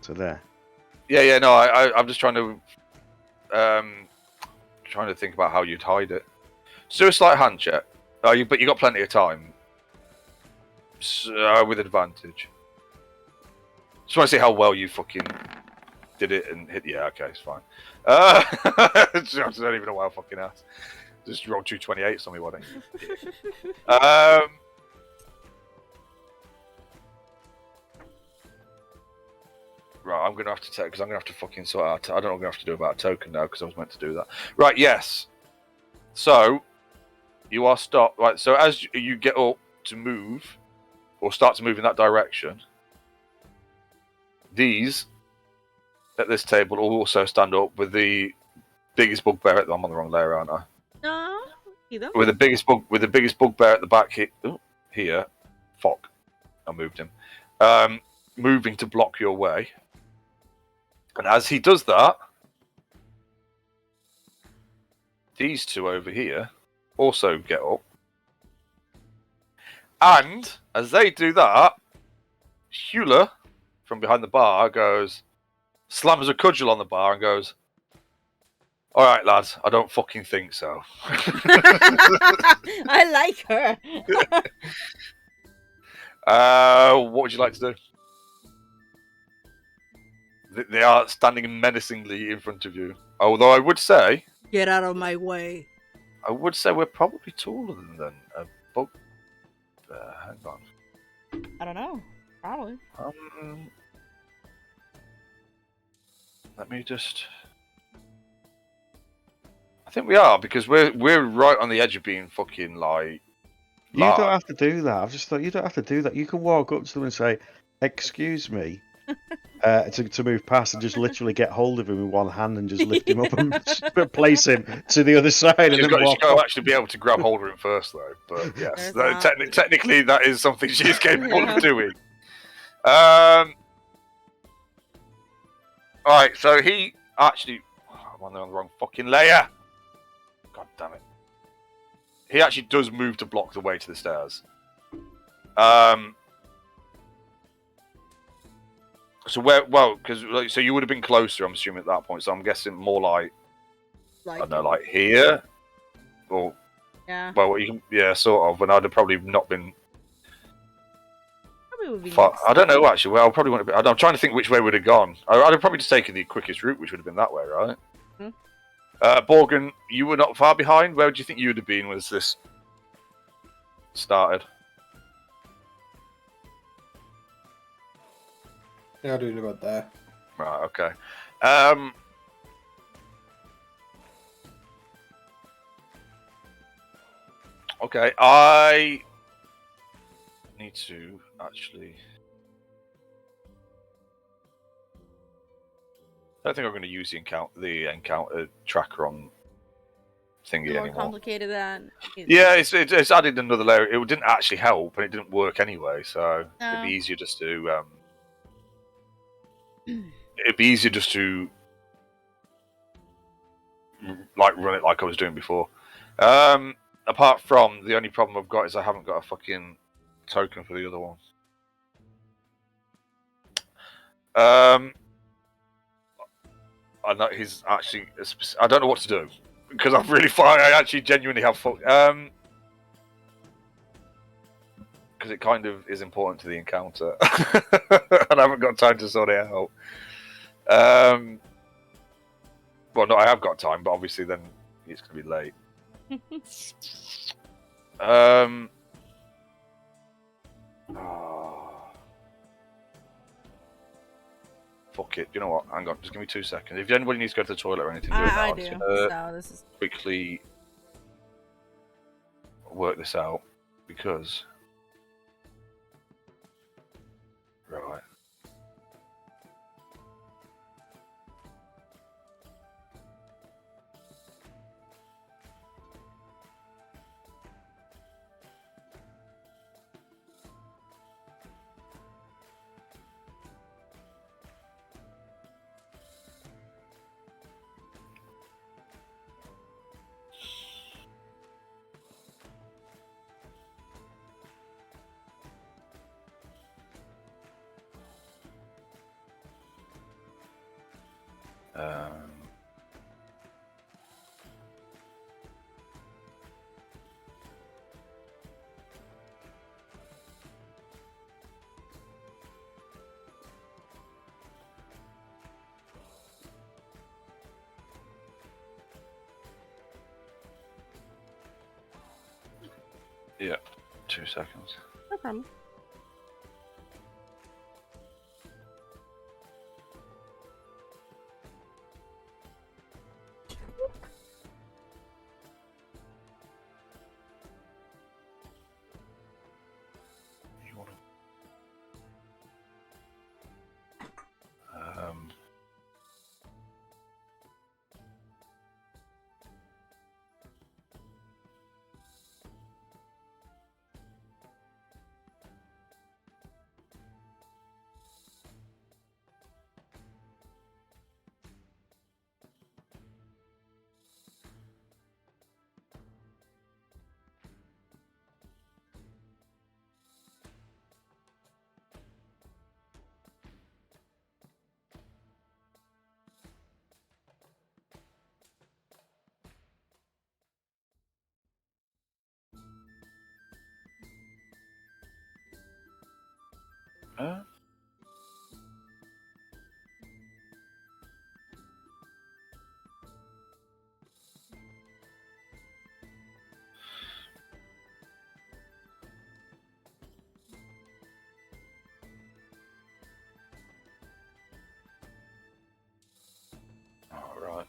So there. Yeah, no, I'm just trying to think about how you'd hide it. So do a slight hand check. But you got plenty of time. So, with advantage. Just want to see how well you fucking did it and hit. Yeah, okay, it's fine. I don't even know why I fucking asked. Just roll 228s on me, why don't you? Right, I'm gonna have to take because I'm gonna have to fucking sort out. I don't know what I'm gonna have to do about a token now because I was meant to do that. Right, yes. So you are stopped. Right, so as you get up to move or start to move in that direction, these at this table will also stand up with the biggest bugbear. I'm on the wrong layer, aren't I? No, either. With the biggest bugbear at the back here. Fuck, I moved him. Moving to block your way. And as he does that, these two over here also get up. And as they do that, Hula from behind the bar slams a cudgel on the bar and goes, "All right, lads, I don't fucking think so." I like her. What would you like to do? They are standing menacingly in front of you. Although I would say, get out of my way. I would say we're probably taller than a bug. Hang on. I don't know. Probably. Let me just. I think we are because we're right on the edge of being fucking like. You don't have to do that. I've just thought you don't have to do that. You can walk up to them and say, "Excuse me," to move past and just literally get hold of him with one hand and just lift him up and place him to the other side. She's got to actually be able to grab hold of him first, though. But yes, technically that is something she's capable of doing. All right, so he actually. I'm on the wrong fucking layer. God damn it. He actually does move to block the way to the stairs. So so you would have been closer, I'm assuming, at that point. So I'm guessing more like I don't know, like here, or yeah. Well, sort of. And I'd have probably not been. Probably would be. I don't know actually. Well, I probably wouldn't have been. I'm trying to think which way would have gone. I'd have probably just taken the quickest route, which would have been that way, right? Hmm. Borgen, you were not far behind. Where would you think you would have been as this started? Yeah, doing about that. Right. Okay. Okay. I need to actually. I don't think I'm going to use the encounter tracker on thingy More anymore. Complicated than. Yeah, it's added another layer. It didn't actually help, and it didn't work anyway. So it'd be easier just to like run it like I was doing before. Apart from the only problem I've got is I haven't got a fucking token for the other one. I know he's actually. I don't know what to do because I'm really far. I actually genuinely have. Because it kind of is important to the encounter, and I haven't got time to sort it out. Well, no, I have got time, but obviously then it's going to be late. Fuck it. You know what? Hang on. Just give me 2 seconds. If anybody needs to go to the toilet or anything, do it now. I do. So this is quickly work this out because. Right. Yeah, 2 seconds. No problem. You want all right.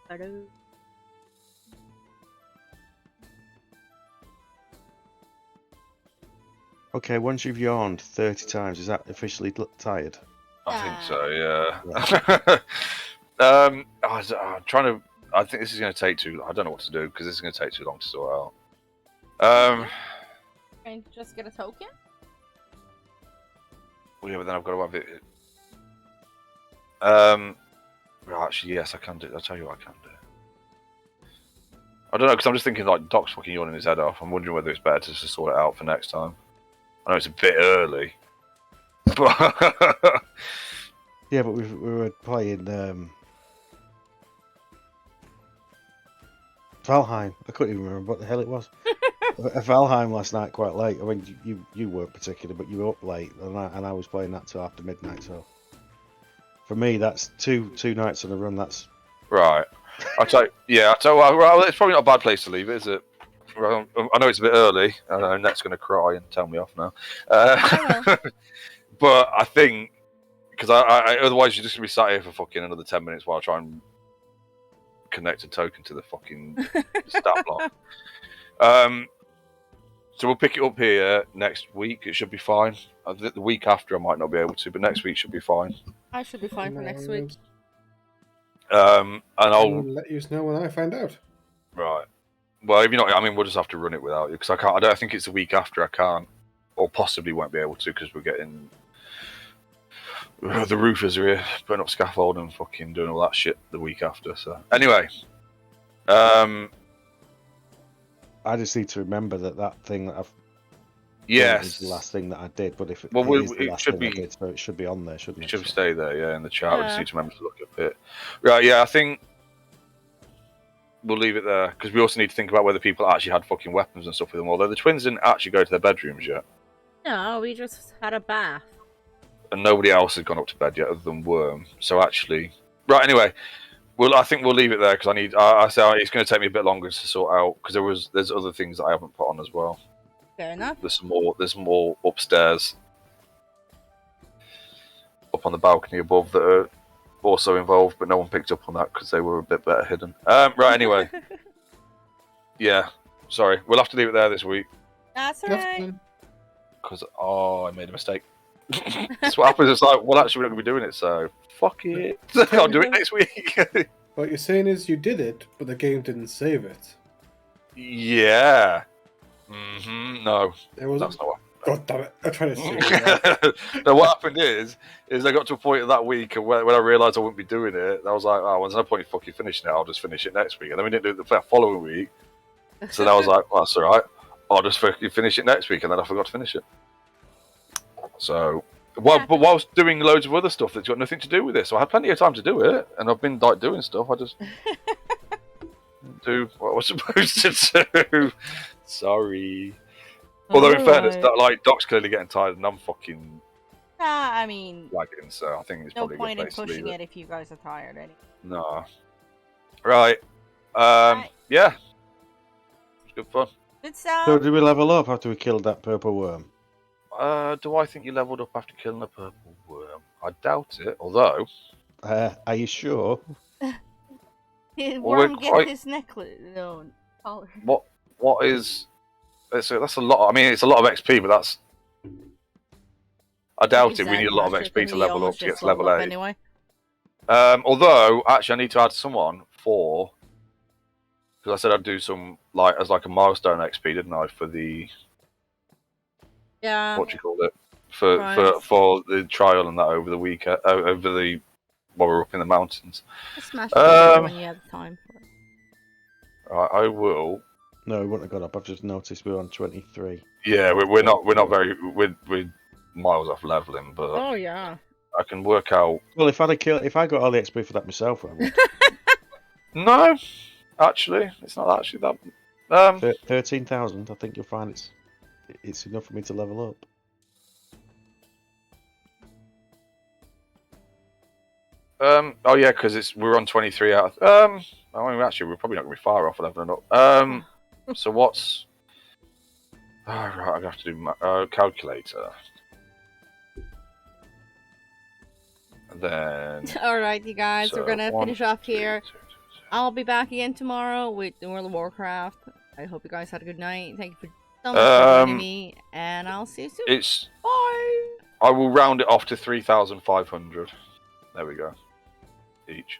Hello. Okay, once you've yawned 30 times, is that officially tired? I think so, yeah. I'm trying to. I think this is going to take too. I don't know what to do because this is going to take too long to sort out. And just get a token. Well, yeah, but then I've got to have it. Well, actually, yes, I can do. I'll tell you what I can do. I don't know because I'm just thinking like Doc's fucking yawning his head off. I'm wondering whether it's better to just sort it out for next time. I know it's a bit early, but Yeah, but we were playing Valheim. I couldn't even remember what the hell it was. Valheim last night quite late. I mean, you weren't particular, but you were up late, and I was playing that till after midnight. So for me, that's two nights on a run. That's right. I tell well, it's probably not a bad place to leave it, is it? Well, I know it's a bit early. I know Net's going to cry and tell me off now. But I think because I otherwise you're just going to be sat here for fucking another 10 minutes while I try and connect a token to the fucking stat block. So we'll pick it up here next week. It should be fine. The week after I might not be able to, but next week should be fine. I should be fine for next week. And I'll let you know when I find out. Right. Well, if you're not, I mean, we'll just have to run it without you because I can't. I don't think it's the week after. I can't, or possibly won't be able to because we're getting the roofers are here putting up scaffold and fucking doing all that shit the week after. So anyway, I just need to remember that thing that I've. Yes. Is the last thing that I did, but if it is the last thing I did, so it should be on there, shouldn't it? It should stay there, yeah, in the chat. We just need to remember to look at it. Right, yeah, I think we'll leave it there because we also need to think about whether people actually had fucking weapons and stuff with them. Although the twins didn't actually go to their bedrooms yet. No, we just had a bath. And nobody else has gone up to bed yet other than Worm. So actually, right. Anyway, I think we'll leave it there because I need. I say it's going to take me a bit longer to sort out because there's other things that I haven't put on as well. Fair enough. There's more upstairs, up on the balcony above that are also involved, but no one picked up on that because they were a bit better hidden. Right. Anyway, yeah. Sorry, we'll have to leave it there this week. That's alright. Because I made a mistake. That's what happens. It's like, well, actually, we're not going to be doing it, so fuck it. I'll do it next week. What you're saying is you did it, but the game didn't save it. Yeah. No. That's not what. God damn it! I tried to say it. No, what happened is I got to a point of that week, and when I realised I wouldn't be doing it, I was like, oh, there's no point in fucking finishing it. I'll just finish it next week. And then we didn't do it the following week. So then I was like, well, that's all right. I'll just fucking finish it next week, and then I forgot to finish it. So Well, but whilst doing loads of other stuff that's got nothing to do with this, so I had plenty of time to do it, and I've been like doing stuff. I just do what I was supposed to do. Sorry. Although in fairness, that, like Doc's clearly getting tired, and I'm fucking. I mean, lagging, so I think it's no probably point a in good place to pushing leave it if you guys are tired anyway. No. Right. Yeah. It's good fun. Good stuff. So did we level up after we killed that purple worm? Do I think you leveled up after killing a purple worm? I doubt it. Although, Are you sure? His Well, worm we're get quite- his necklace. No, collar. what is? That's a lot. I mean, it's a lot of XP, but that's. I doubt it. We need a lot of XP to level up to get to level 8. Anyway. Although, actually, I need to add someone for. Because I said I'd do some as a milestone XP, didn't I? For the Yeah. what do you call it? For the trial and that over the weekend, while we're up in the mountains. Just smash it together when you have time for it. I will. No, we wouldn't have got up. I've just noticed we're on 23. Yeah, we're not very we're miles off leveling, but Oh yeah. I can work out. Well, if I got all the XP for that myself, I would. No, actually, it's not actually that. 13,000. I think you'll find it's enough for me to level up. Oh yeah, because we're on 23 out. I mean, actually, we're probably not going to be far off leveling up. So what's? Oh, right, I'm gonna have to do my calculator. And then. Alright, you guys, we're gonna finish off here. 2, 2, 2. I'll be back again tomorrow with World of Warcraft. I hope you guys had a good night. Thank you for so much for joining me, and I'll see you soon. Bye. I will round it off to 3,500. There we go. Each.